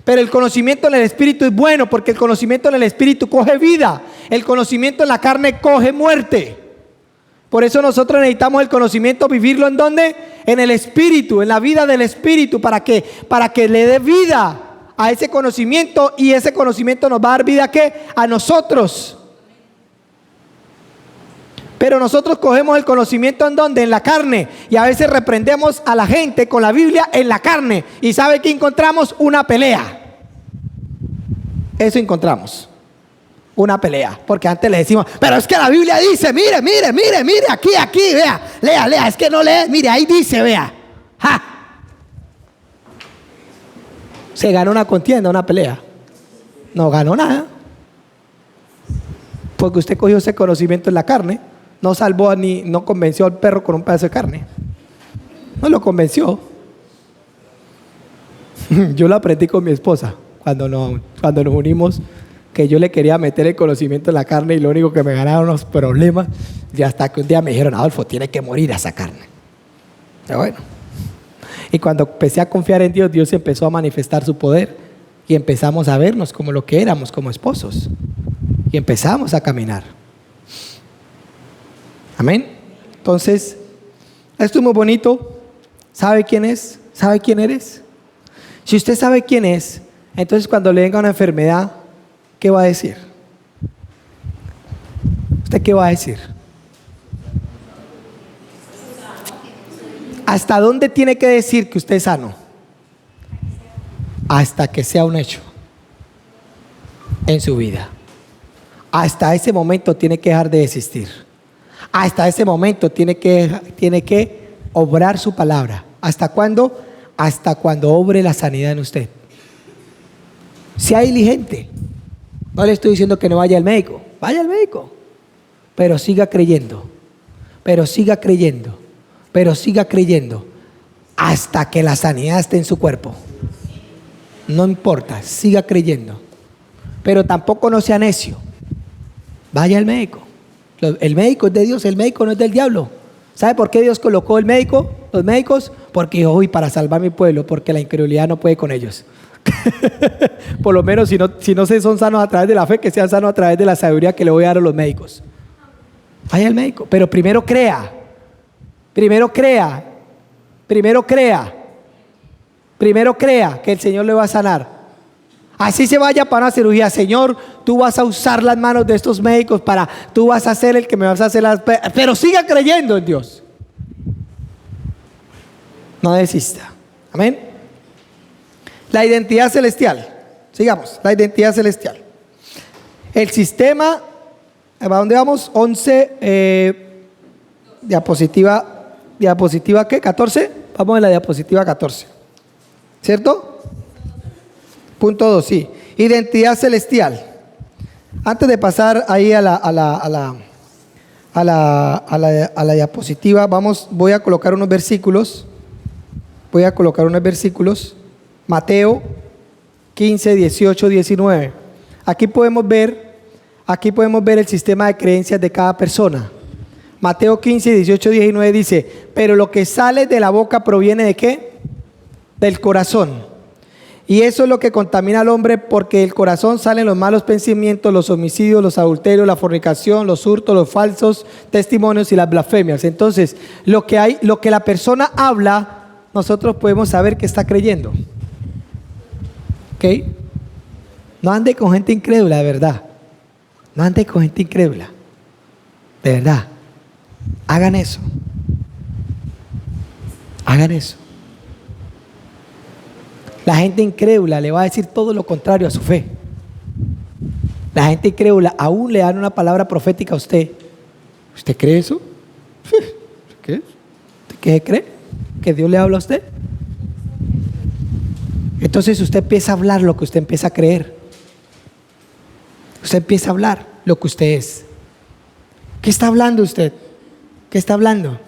Speaker 2: pero el conocimiento en el Espíritu es bueno, porque el conocimiento en el Espíritu coge vida. El conocimiento en la carne coge muerte. Por eso nosotros necesitamos el conocimiento, vivirlo ¿en dónde? En el Espíritu, en la vida del Espíritu, para que le dé vida a ese conocimiento, y ese conocimiento nos va a dar vida ¿a qué? A nosotros. Pero nosotros cogemos el conocimiento ¿en dónde? En la carne, y a veces reprendemos a la gente con la Biblia en la carne, y ¿sabe qué encontramos? Una pelea. Eso encontramos, una pelea, porque antes le decimos, pero es que la Biblia dice, mire, aquí, vea, lea, es que no lee, mire, ahí dice, vea. ¡Ja! Se ganó una contienda, una pelea. No ganó nada, porque usted cogió ese conocimiento en la carne. No salvó ni no convenció al perro con un pedazo de carne. No lo convenció. Yo lo aprendí con mi esposa cuando nos unimos, que yo le quería meter el conocimiento en la carne, y lo único que me ganaron los problemas. Y hasta que un día me dijeron, Adolfo, tiene que morir esa carne. Pero bueno. Y cuando empecé a confiar en Dios, Dios empezó a manifestar su poder, y empezamos a vernos como lo que éramos, como esposos, y empezamos a caminar. Amén. Entonces, esto es muy bonito. ¿Sabe quién es? ¿Sabe quién eres? Si usted sabe quién es, entonces cuando le venga una enfermedad, ¿qué va a decir? ¿Usted qué va a decir? ¿Hasta dónde tiene que decir que usted es sano? Hasta que sea un hecho en su vida. Hasta ese momento tiene que dejar de existir. Hasta ese momento tiene que obrar su palabra. ¿Hasta cuándo? Hasta cuando obre la sanidad en usted. Sea diligente. No le estoy diciendo que no vaya al médico. Vaya al médico. Pero siga creyendo. Pero siga creyendo. Pero siga creyendo. Hasta que la sanidad esté en su cuerpo. No importa. Siga creyendo. Pero tampoco no sea necio. Vaya al médico. El médico es de Dios, el médico no es del diablo. ¿Sabe por qué Dios colocó los médicos? Porque dijo, uy, para salvar mi pueblo, porque la incredulidad no puede con ellos. Por lo menos si no se son sanos a través de la fe, que sean sanos a través de la sabiduría que le voy a dar a los médicos. Vaya al médico, pero primero crea que el Señor le va a sanar. Así se vaya para una cirugía, Señor, tú vas a usar las manos de estos médicos tú vas a ser el que me vas a hacer pero siga creyendo en Dios. No desista. Amén. La identidad celestial. Sigamos, la identidad celestial. El sistema, ¿a dónde vamos? 11, diapositiva ¿qué? 14. Vamos a la diapositiva 14. ¿Cierto? Punto 2, sí. Identidad celestial. Antes de pasar ahí a la diapositiva, voy a colocar unos versículos. Mateo 15, 18, 19. Aquí podemos ver el sistema de creencias de cada persona. Mateo 15, 18, 19 dice, pero lo que sale de la boca proviene ¿de qué? Del corazón. Y eso es lo que contamina al hombre, porque del corazón salen los malos pensamientos, los homicidios, los adulterios, la fornicación, los hurtos, los falsos testimonios y las blasfemias. Entonces, lo que la persona habla, nosotros podemos saber que está creyendo. ¿Ok? No ande con gente incrédula, de verdad. No ande con gente incrédula. De verdad. Hagan eso. Hagan eso. La gente incrédula le va a decir todo lo contrario a su fe. La gente incrédula aún le dan una palabra profética a usted. ¿Usted cree eso? ¿Qué? ¿Qué cree? ¿Que Dios le habla a usted? Entonces usted empieza a hablar lo que usted empieza a creer. Usted empieza a hablar lo que usted es. ¿Qué está hablando usted? ¿Qué está hablando?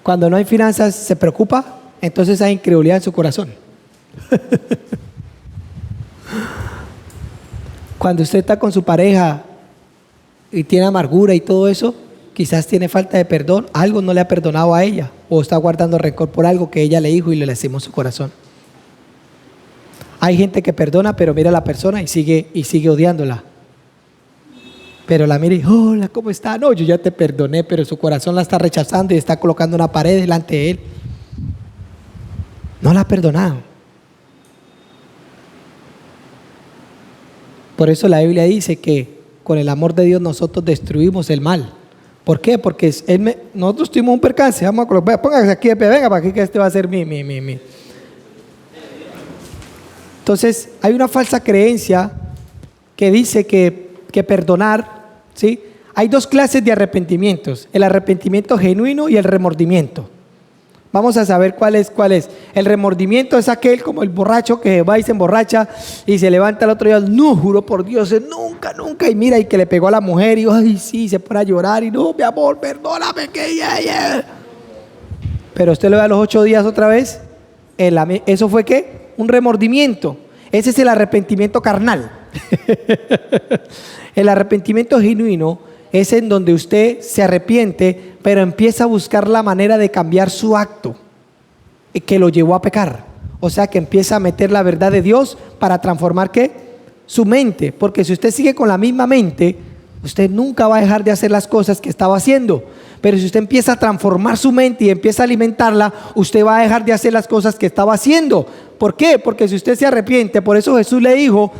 Speaker 2: Cuando no hay finanzas, ¿se preocupa? Entonces hay incredulidad en su corazón. Cuando usted está con su pareja y tiene amargura y todo eso, quizás tiene falta de perdón, algo no le ha perdonado a ella, o está guardando rencor por algo que ella le dijo y le lastimó su corazón. Hay gente que perdona, pero mira a la persona y sigue odiándola. Pero la mira y, hola, ¿cómo está? No, yo ya te perdoné, pero su corazón la está rechazando y está colocando una pared delante de él. No la ha perdonado. Por eso la Biblia dice que con el amor de Dios nosotros destruimos el mal. ¿Por qué? Porque nosotros tuvimos un percance. Vamos a colocar, póngase aquí, venga para aquí que este va a ser mi. Entonces, hay una falsa creencia que dice que perdonar, ¿sí? Hay dos clases de arrepentimientos, el arrepentimiento genuino y el remordimiento. Vamos a saber cuál es. El remordimiento es aquel como el borracho que va y se emborracha y se levanta el otro día, no, juro por Dios, nunca, y mira, y que le pegó a la mujer y ay, sí, se pone a llorar y no, mi amor, perdóname, que ya. Pero usted lo ve a los 8 días otra vez, ¿eso fue qué? Un remordimiento. Ese es el arrepentimiento carnal. El arrepentimiento genuino es en donde usted se arrepiente, pero empieza a buscar la manera de cambiar su acto que lo llevó a pecar. O sea, que empieza a meter la verdad de Dios para transformar ¿qué? Su mente. Porque si usted sigue con la misma mente, usted nunca va a dejar de hacer las cosas que estaba haciendo. Pero si usted empieza a transformar su mente y empieza a alimentarla, usted va a dejar de hacer las cosas que estaba haciendo. ¿Por qué? Porque si usted se arrepiente, por eso Jesús le dijo,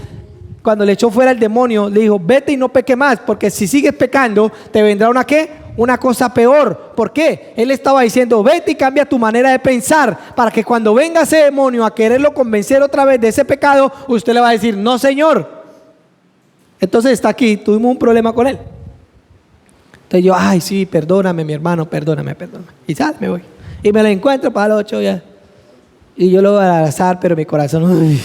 Speaker 2: cuando le echó fuera el demonio, le dijo, vete y no peque más, porque si sigues pecando, te vendrá una ¿qué? Una cosa peor. ¿Por qué? Él estaba diciendo, vete y cambia tu manera de pensar, para que cuando venga ese demonio a quererlo convencer otra vez de ese pecado, usted le va a decir, no señor. Entonces está aquí, tuvimos un problema con él. Entonces yo, ay sí, perdóname mi hermano, perdóname. Y sal, me voy. Y me lo encuentro para los 8 ya. Y yo lo voy a abrazar, pero mi corazón, uy,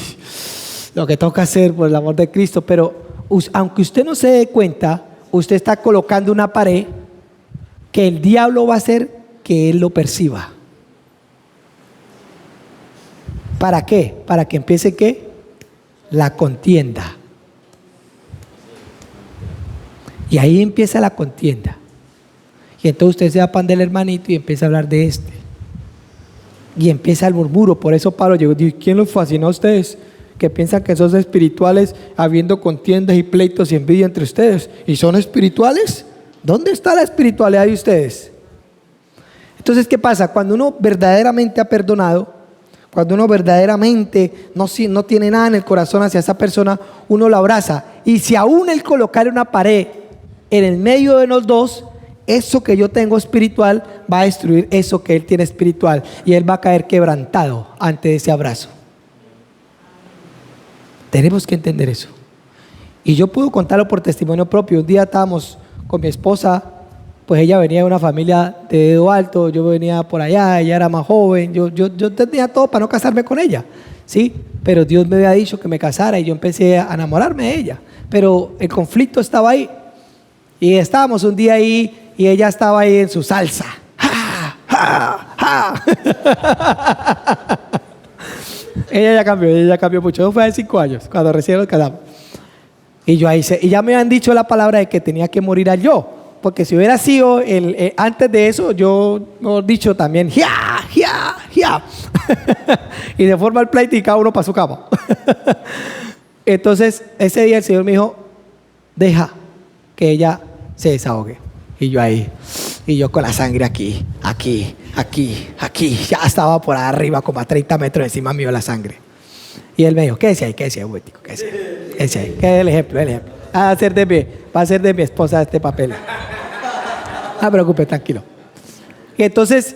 Speaker 2: lo que toca hacer por el amor de Cristo. Pero aunque usted no se dé cuenta, usted está colocando una pared que el diablo va a hacer que él lo perciba. ¿Para qué? Para que empiece ¿qué? La contienda. Y ahí empieza la contienda. Y entonces usted se va pan del hermanito y empieza a hablar de este. Y empieza el murmuro. Por eso Pablo llegó y dijo, ¿quién los fascinó a ustedes? Que piensan que son espirituales habiendo contiendas y pleitos y envidia entre ustedes. ¿Y son espirituales? ¿Dónde está la espiritualidad de ustedes? Entonces, ¿qué pasa? Cuando uno verdaderamente ha perdonado, cuando uno verdaderamente no tiene nada en el corazón hacia esa persona, uno la abraza. Y si aún el colocar una pared en el medio de los dos, eso que yo tengo espiritual va a destruir eso que él tiene espiritual. Y él va a caer quebrantado ante ese abrazo. Tenemos que entender eso. Y yo puedo contarlo por testimonio propio. Un día estábamos con mi esposa, pues ella venía de una familia de dedo alto, yo venía por allá, ella era más joven, yo tenía todo para no casarme con ella, ¿sí? Pero Dios me había dicho que me casara y yo empecé a enamorarme de ella. Pero el conflicto estaba ahí. Y estábamos un día ahí y ella estaba ahí en su salsa. ¡Ja, ja, ja! Ella ya cambió mucho. Eso fue hace 5 años, cuando recién nos casamos. Y yo ahí y ya me habían dicho la palabra de que tenía que morir al yo. Porque si hubiera sido antes de eso, yo he dicho también, ¡ja, ja, ja! Y se forma el pleito y cada uno para su cama. Entonces, ese día el Señor me dijo, deja que ella se desahogue. Y yo ahí, y yo con la sangre aquí, ya estaba por arriba, como a 30 metros encima mío la sangre. Y él me dijo, quédese ahí, abuelito, quédese ahí. Que es el ejemplo. Va a ser de mi esposa este papel. No me preocupe, tranquilo. Y entonces,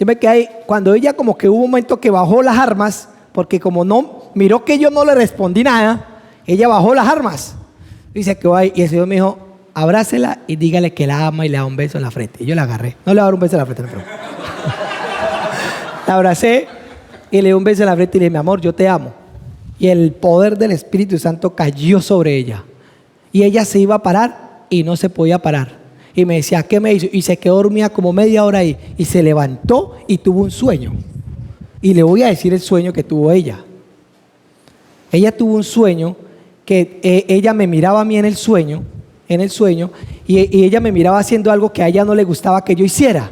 Speaker 2: yo me quedé ahí, cuando ella como que hubo un momento que bajó las armas, porque como no, miró que yo no le respondí nada, ella bajó las armas. Y se quedó ahí, y el Señor me dijo, abrácela y dígale que la ama y le da un beso en la frente. Y yo la agarré. No le voy a dar un beso en la frente, no, pero la abracé y le di un beso en la frente y le dije, mi amor, yo te amo. Y el poder del Espíritu Santo cayó sobre ella. Y ella se iba a parar y no se podía parar. Y me decía, ¿qué me hizo? Y se quedó dormida como media hora ahí. Y se levantó y tuvo un sueño. Y le voy a decir el sueño que tuvo ella. Ella tuvo un sueño que que ella me miraba a mí en el sueño, y ella me miraba haciendo algo que a ella no le gustaba que yo hiciera.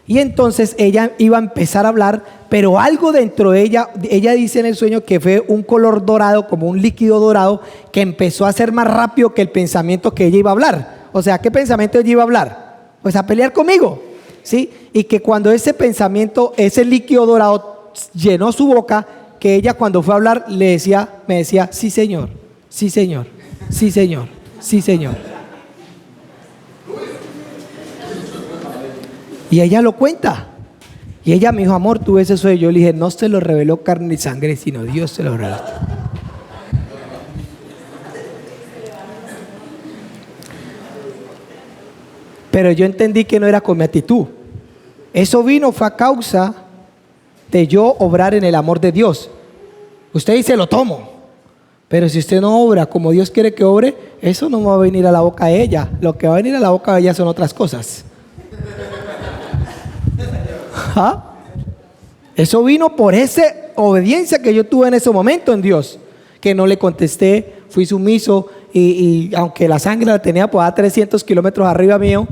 Speaker 2: Y entonces ella iba a empezar a hablar, pero algo dentro de ella dice en el sueño que fue un color dorado, como un líquido dorado, que empezó a ser más rápido que el pensamiento que ella iba a hablar. O sea, ¿qué pensamiento ella iba a hablar? Pues a pelear conmigo, ¿sí? Y que cuando ese pensamiento, ese líquido dorado llenó su boca, que ella cuando fue a hablar me decía, sí señor, sí señor, sí señor, sí señor. Y ella lo cuenta. Y ella me dijo, amor, tú ves eso. Y yo le dije, no se lo reveló carne ni sangre, sino Dios se lo reveló. Pero yo entendí que no era con mi actitud. Eso fue a causa de yo obrar en el amor de Dios. Usted dice, lo tomo. Pero si usted no obra como Dios quiere que obre, eso no va a venir a la boca de ella. Lo que va a venir a la boca de ella son otras cosas. ¿Ah? Eso vino por esa obediencia que yo tuve en ese momento en Dios, que no le contesté, fui sumiso y aunque la sangre la tenía por a 300 kilómetros arriba mío,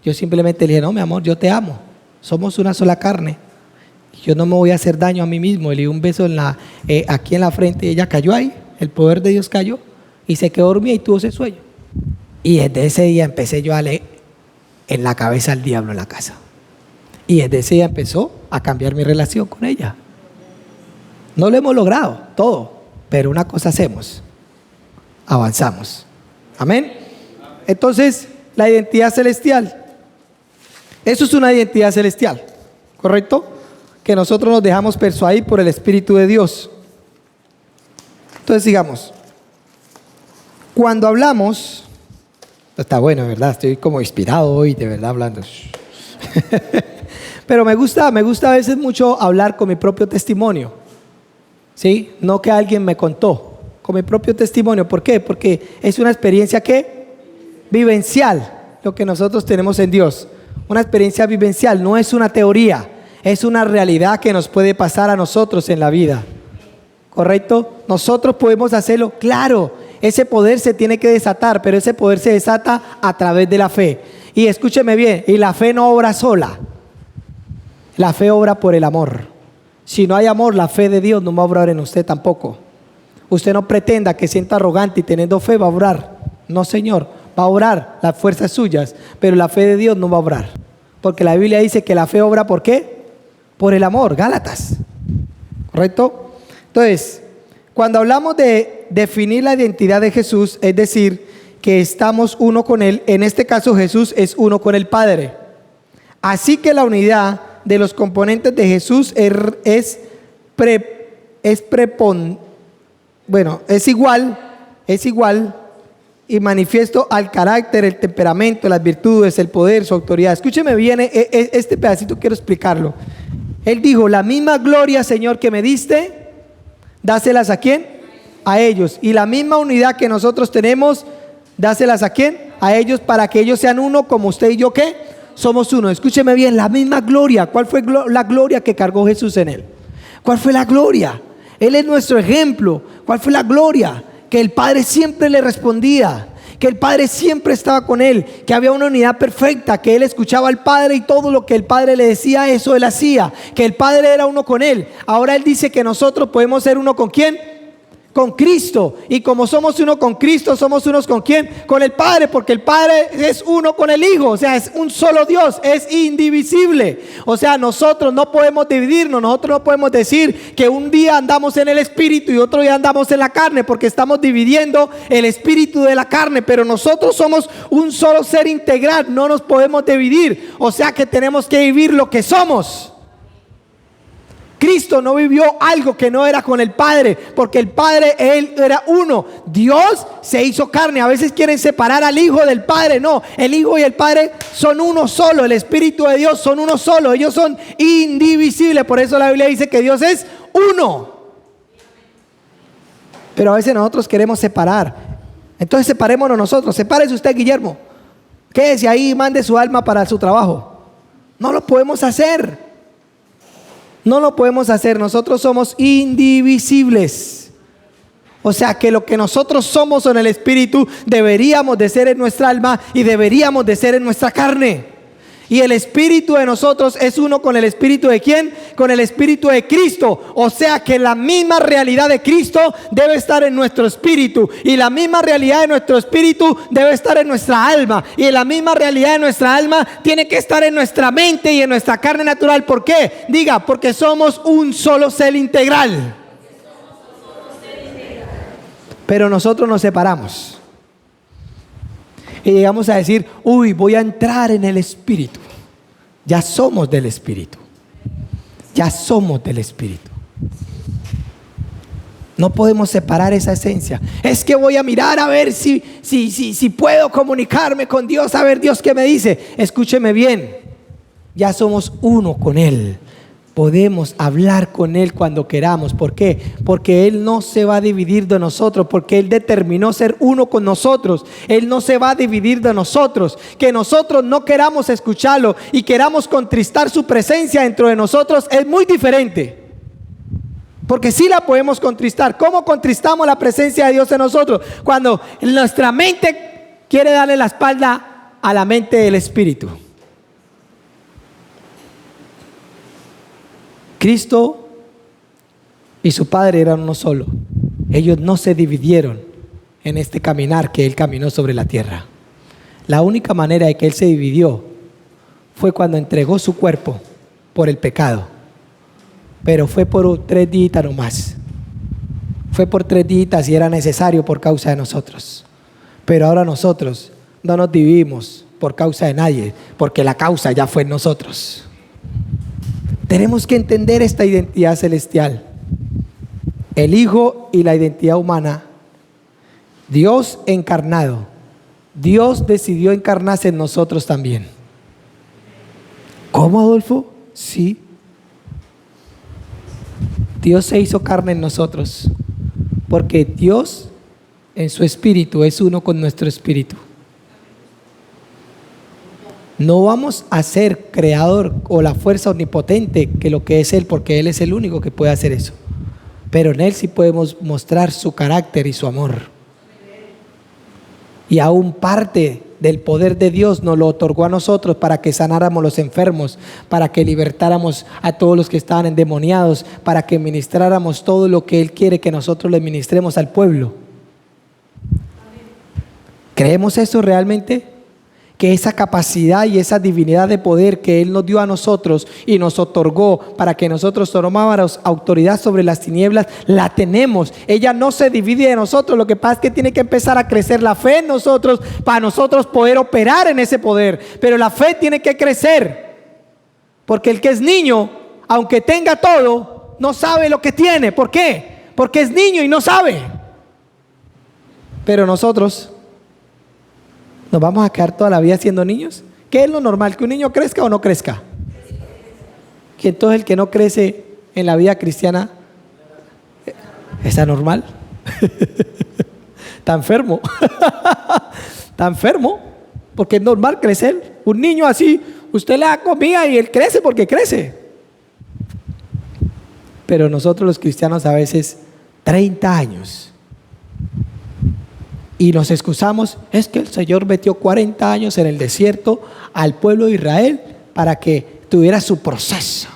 Speaker 2: yo simplemente le dije, no mi amor, yo te amo, somos una sola carne, yo no me voy a hacer daño a mí mismo. Le di un beso aquí en la frente y ella cayó ahí, el poder de Dios cayó y se quedó dormida y tuvo ese sueño. Y desde ese día empecé yo a leer en la cabeza al diablo en la casa. Y desde ese día empezó a cambiar mi relación con ella. No lo hemos logrado todo, pero una cosa hacemos, avanzamos. Amén. Entonces, la identidad celestial, eso es una identidad celestial, ¿correcto? Que nosotros nos dejamos persuadir por el Espíritu de Dios. Entonces, sigamos. Cuando hablamos, está bueno, ¿verdad? Estoy como inspirado hoy, de verdad, hablando. Pero me gusta a veces mucho hablar con mi propio testimonio, ¿sí? No que alguien me contó, con mi propio testimonio. ¿Por qué? Porque es una experiencia que vivencial, lo que nosotros tenemos en Dios. Una experiencia vivencial, no es una teoría, es una realidad que nos puede pasar a nosotros en la vida, ¿correcto? Nosotros podemos hacerlo, claro, ese poder se tiene que desatar, pero ese poder se desata a través de la fe. Y escúcheme bien, y la fe no obra sola. La fe obra por el amor. Si no hay amor, la fe de Dios no va a obrar en usted tampoco. Usted no pretenda que sienta arrogante y teniendo fe va a obrar. No, Señor, va a obrar las fuerzas suyas, pero la fe de Dios no va a obrar. Porque la Biblia dice que la fe obra ¿por qué? Por el amor, Gálatas. ¿Correcto? Entonces, cuando hablamos de definir la identidad de Jesús, es decir, que estamos uno con Él, en este caso Jesús es uno con el Padre. Así que la unidad de los componentes de Jesús es igual y manifiesto al carácter, el temperamento, las virtudes, el poder, su autoridad. Escúcheme bien, este pedacito quiero explicarlo. Él dijo, la misma gloria, Señor, que me diste, dáselas ¿a quién? A ellos. Y la misma unidad que nosotros tenemos, dáselas ¿a quién? A ellos, para que ellos sean uno como usted y yo, ¿qué? Somos uno. Escúcheme bien, la misma gloria. ¿Cuál fue la gloria que cargó Jesús en él? ¿Cuál fue la gloria? Él es nuestro ejemplo. ¿Cuál fue la gloria? Que el Padre siempre le respondía, que el Padre siempre estaba con él, que había una unidad perfecta, que él escuchaba al Padre y todo lo que el Padre le decía, eso él hacía, que el Padre era uno con él. Ahora él dice que nosotros podemos ser uno con ¿quién? Con Cristo. Y como somos uno con Cristo, somos unos con ¿quién? Con el Padre, porque el Padre es uno con el Hijo. O sea, es un solo Dios, es indivisible. O sea, nosotros no podemos dividirnos, nosotros no podemos decir que un día andamos en el Espíritu y otro día andamos en la carne, porque estamos dividiendo el Espíritu de la carne. Pero nosotros somos un solo ser integral, no nos podemos dividir. O sea que tenemos que vivir lo que somos. Cristo no vivió algo que no era con el Padre, porque el Padre, Él era uno. Dios se hizo carne. A veces quieren separar al Hijo del Padre. No, el Hijo y el Padre son uno solo. El Espíritu de Dios son uno solo. Ellos son indivisibles. Por eso la Biblia dice que Dios es uno. Pero a veces nosotros queremos separar. Entonces separémonos nosotros. Sepárese usted, Guillermo. Quédese ahí y mande su alma para su trabajo. No lo podemos hacer. No lo podemos hacer, nosotros somos indivisibles. O sea que lo que nosotros somos en el Espíritu deberíamos de ser en nuestra alma y deberíamos de ser en nuestra carne. Y el Espíritu de nosotros es uno con el Espíritu de ¿quién? Con el Espíritu de Cristo. O sea que la misma realidad de Cristo debe estar en nuestro espíritu. Y la misma realidad de nuestro espíritu debe estar en nuestra alma. Y la misma realidad de nuestra alma tiene que estar en nuestra mente y en nuestra carne natural. ¿Por qué? Diga, porque somos un solo ser integral. Pero nosotros nos separamos. Y llegamos a decir, uy, voy a entrar en el Espíritu. Ya somos del Espíritu. Ya somos del Espíritu. No podemos separar esa esencia. Es que voy a mirar a ver si puedo comunicarme con Dios, a ver Dios qué me dice. Escúcheme bien, ya somos uno con Él. Podemos hablar con Él cuando queramos. ¿Por qué? Porque Él no se va a dividir de nosotros, porque Él determinó ser uno con nosotros. Él no se va a dividir de nosotros. Que nosotros no queramos escucharlo y queramos contristar su presencia dentro de nosotros es muy diferente. Porque sí la podemos contristar. ¿Cómo contristamos la presencia de Dios en nosotros? Cuando nuestra mente quiere darle la espalda a la mente del Espíritu. Cristo y su Padre eran uno solo. Ellos no se dividieron en este caminar que Él caminó sobre la tierra. La única manera de que Él se dividió fue cuando entregó su cuerpo por el pecado. Pero fue por 3 días nomás. Fue por 3 días y era necesario por causa de nosotros. Pero ahora nosotros no nos dividimos por causa de nadie, porque la causa ya fue en nosotros. Tenemos que entender esta identidad celestial. El Hijo y la identidad humana. Dios encarnado. Dios decidió encarnarse en nosotros también. ¿Cómo, Adolfo? Sí. Dios se hizo carne en nosotros. Porque Dios en su espíritu es uno con nuestro espíritu. No vamos a ser creador o la fuerza omnipotente que lo que es Él, porque Él es el único que puede hacer eso. Pero en Él sí podemos mostrar su carácter y su amor. Y aún parte del poder de Dios nos lo otorgó a nosotros para que sanáramos los enfermos, para que libertáramos a todos los que estaban endemoniados, para que ministráramos todo lo que Él quiere que nosotros le ministremos al pueblo. ¿Creemos eso realmente? Que esa capacidad y esa divinidad de poder que Él nos dio a nosotros y nos otorgó para que nosotros tomáramos autoridad sobre las tinieblas, la tenemos. Ella no se divide de nosotros. Lo que pasa es que tiene que empezar a crecer la fe en nosotros para nosotros poder operar en ese poder. Pero la fe tiene que crecer, porque el que es niño, aunque tenga todo, no sabe lo que tiene. ¿Por qué? Porque es niño y no sabe. Pero nosotros ¿nos vamos a quedar toda la vida siendo niños? ¿Qué es lo normal? ¿Que un niño crezca o no crezca? Que entonces el que no crece en la vida cristiana ¿es anormal? Está enfermo. Está enfermo. Porque es normal crecer. Un niño así, usted le da comida y él crece porque crece. Pero nosotros los cristianos a veces 30 años. Y nos excusamos, es que el Señor metió 40 años en el desierto al pueblo de Israel para que tuviera su proceso.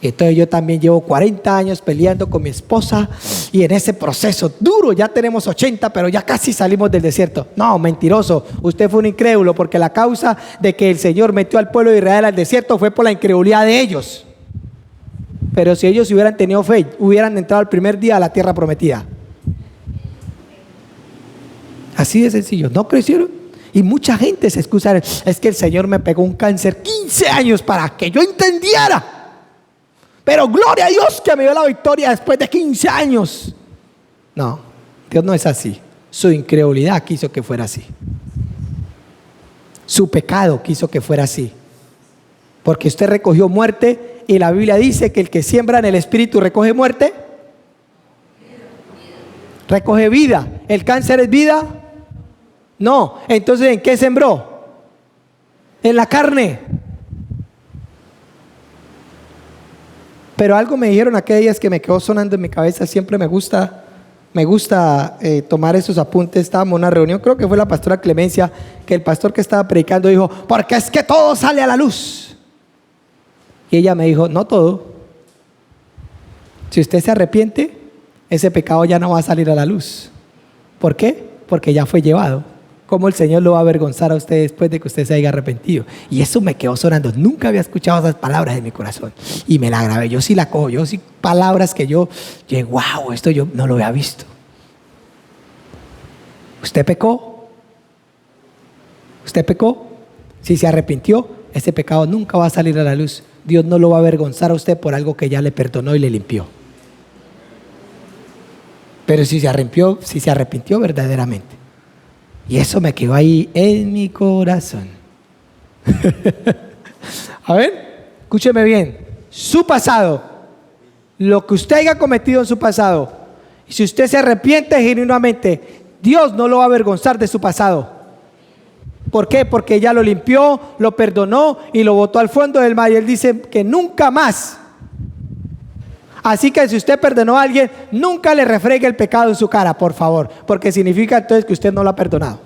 Speaker 2: Entonces yo también llevo 40 años peleando con mi esposa y en ese proceso duro, ya tenemos 80, pero ya casi salimos del desierto. No, mentiroso, usted fue un incrédulo, porque la causa de que el Señor metió al pueblo de Israel al desierto fue por la incredulidad de ellos. Pero si ellos hubieran tenido fe, hubieran entrado el primer día a la tierra prometida. Así de sencillo, no crecieron. Y mucha gente se excusa, es que el Señor me pegó un cáncer 15 años para que yo entendiera. Pero gloria a Dios que me dio la victoria después de 15 años. No, Dios no es así. Su incredulidad quiso que fuera así. Su pecado quiso que fuera así. Porque usted recogió muerte y la Biblia dice que el que siembra en el Espíritu recoge muerte. Recoge vida. ¿El cáncer es vida? No. Entonces, ¿en qué sembró? En la carne. Pero algo me dijeron aquellas que me quedó sonando en mi cabeza. Siempre me gusta Me gusta tomar esos apuntes. Estábamos en una reunión, creo que fue la pastora Clemencia, que el pastor que estaba predicando dijo, porque es que todo sale a la luz. Y ella me dijo, no todo. Si usted se arrepiente, ese pecado ya no va a salir a la luz. ¿Por qué? Porque ya fue llevado. ¿Cómo el Señor lo va a avergonzar a usted después de que usted se haya arrepentido? Y eso me quedó sonando. Nunca había escuchado esas palabras en mi corazón. Y me la grabé. Yo sí la cojo. Yo sí palabras que yo wow, esto yo no lo había visto. ¿Usted pecó? ¿Usted pecó? Si se arrepintió, ese pecado nunca va a salir a la luz. Dios no lo va a avergonzar a usted por algo que ya le perdonó y le limpió. Pero si se arrepintió verdaderamente. Y eso me quedó ahí en mi corazón. A ver, escúcheme bien. Su pasado, lo que usted haya cometido en su pasado, y si usted se arrepiente genuinamente, Dios no lo va a avergonzar de su pasado. ¿Por qué? Porque ya lo limpió, lo perdonó y lo botó al fondo del mar. Y Él dice que nunca más. Así que si usted perdonó a alguien, nunca le refregue el pecado en su cara, por favor, porque significa entonces que usted no lo ha perdonado.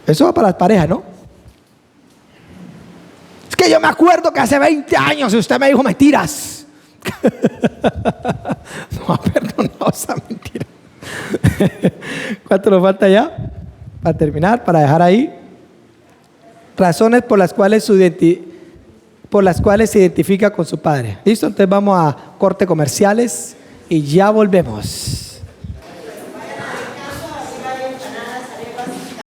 Speaker 2: Eso va para las parejas, ¿no? Es que yo me acuerdo que hace 20 años usted me dijo mentiras. No ha perdonado esa mentira. ¿Cuánto nos falta ya? Para terminar, para dejar ahí. Razones por las cuales se identifica con su padre. ¿Listo? Entonces vamos a corte comerciales y ya volvemos.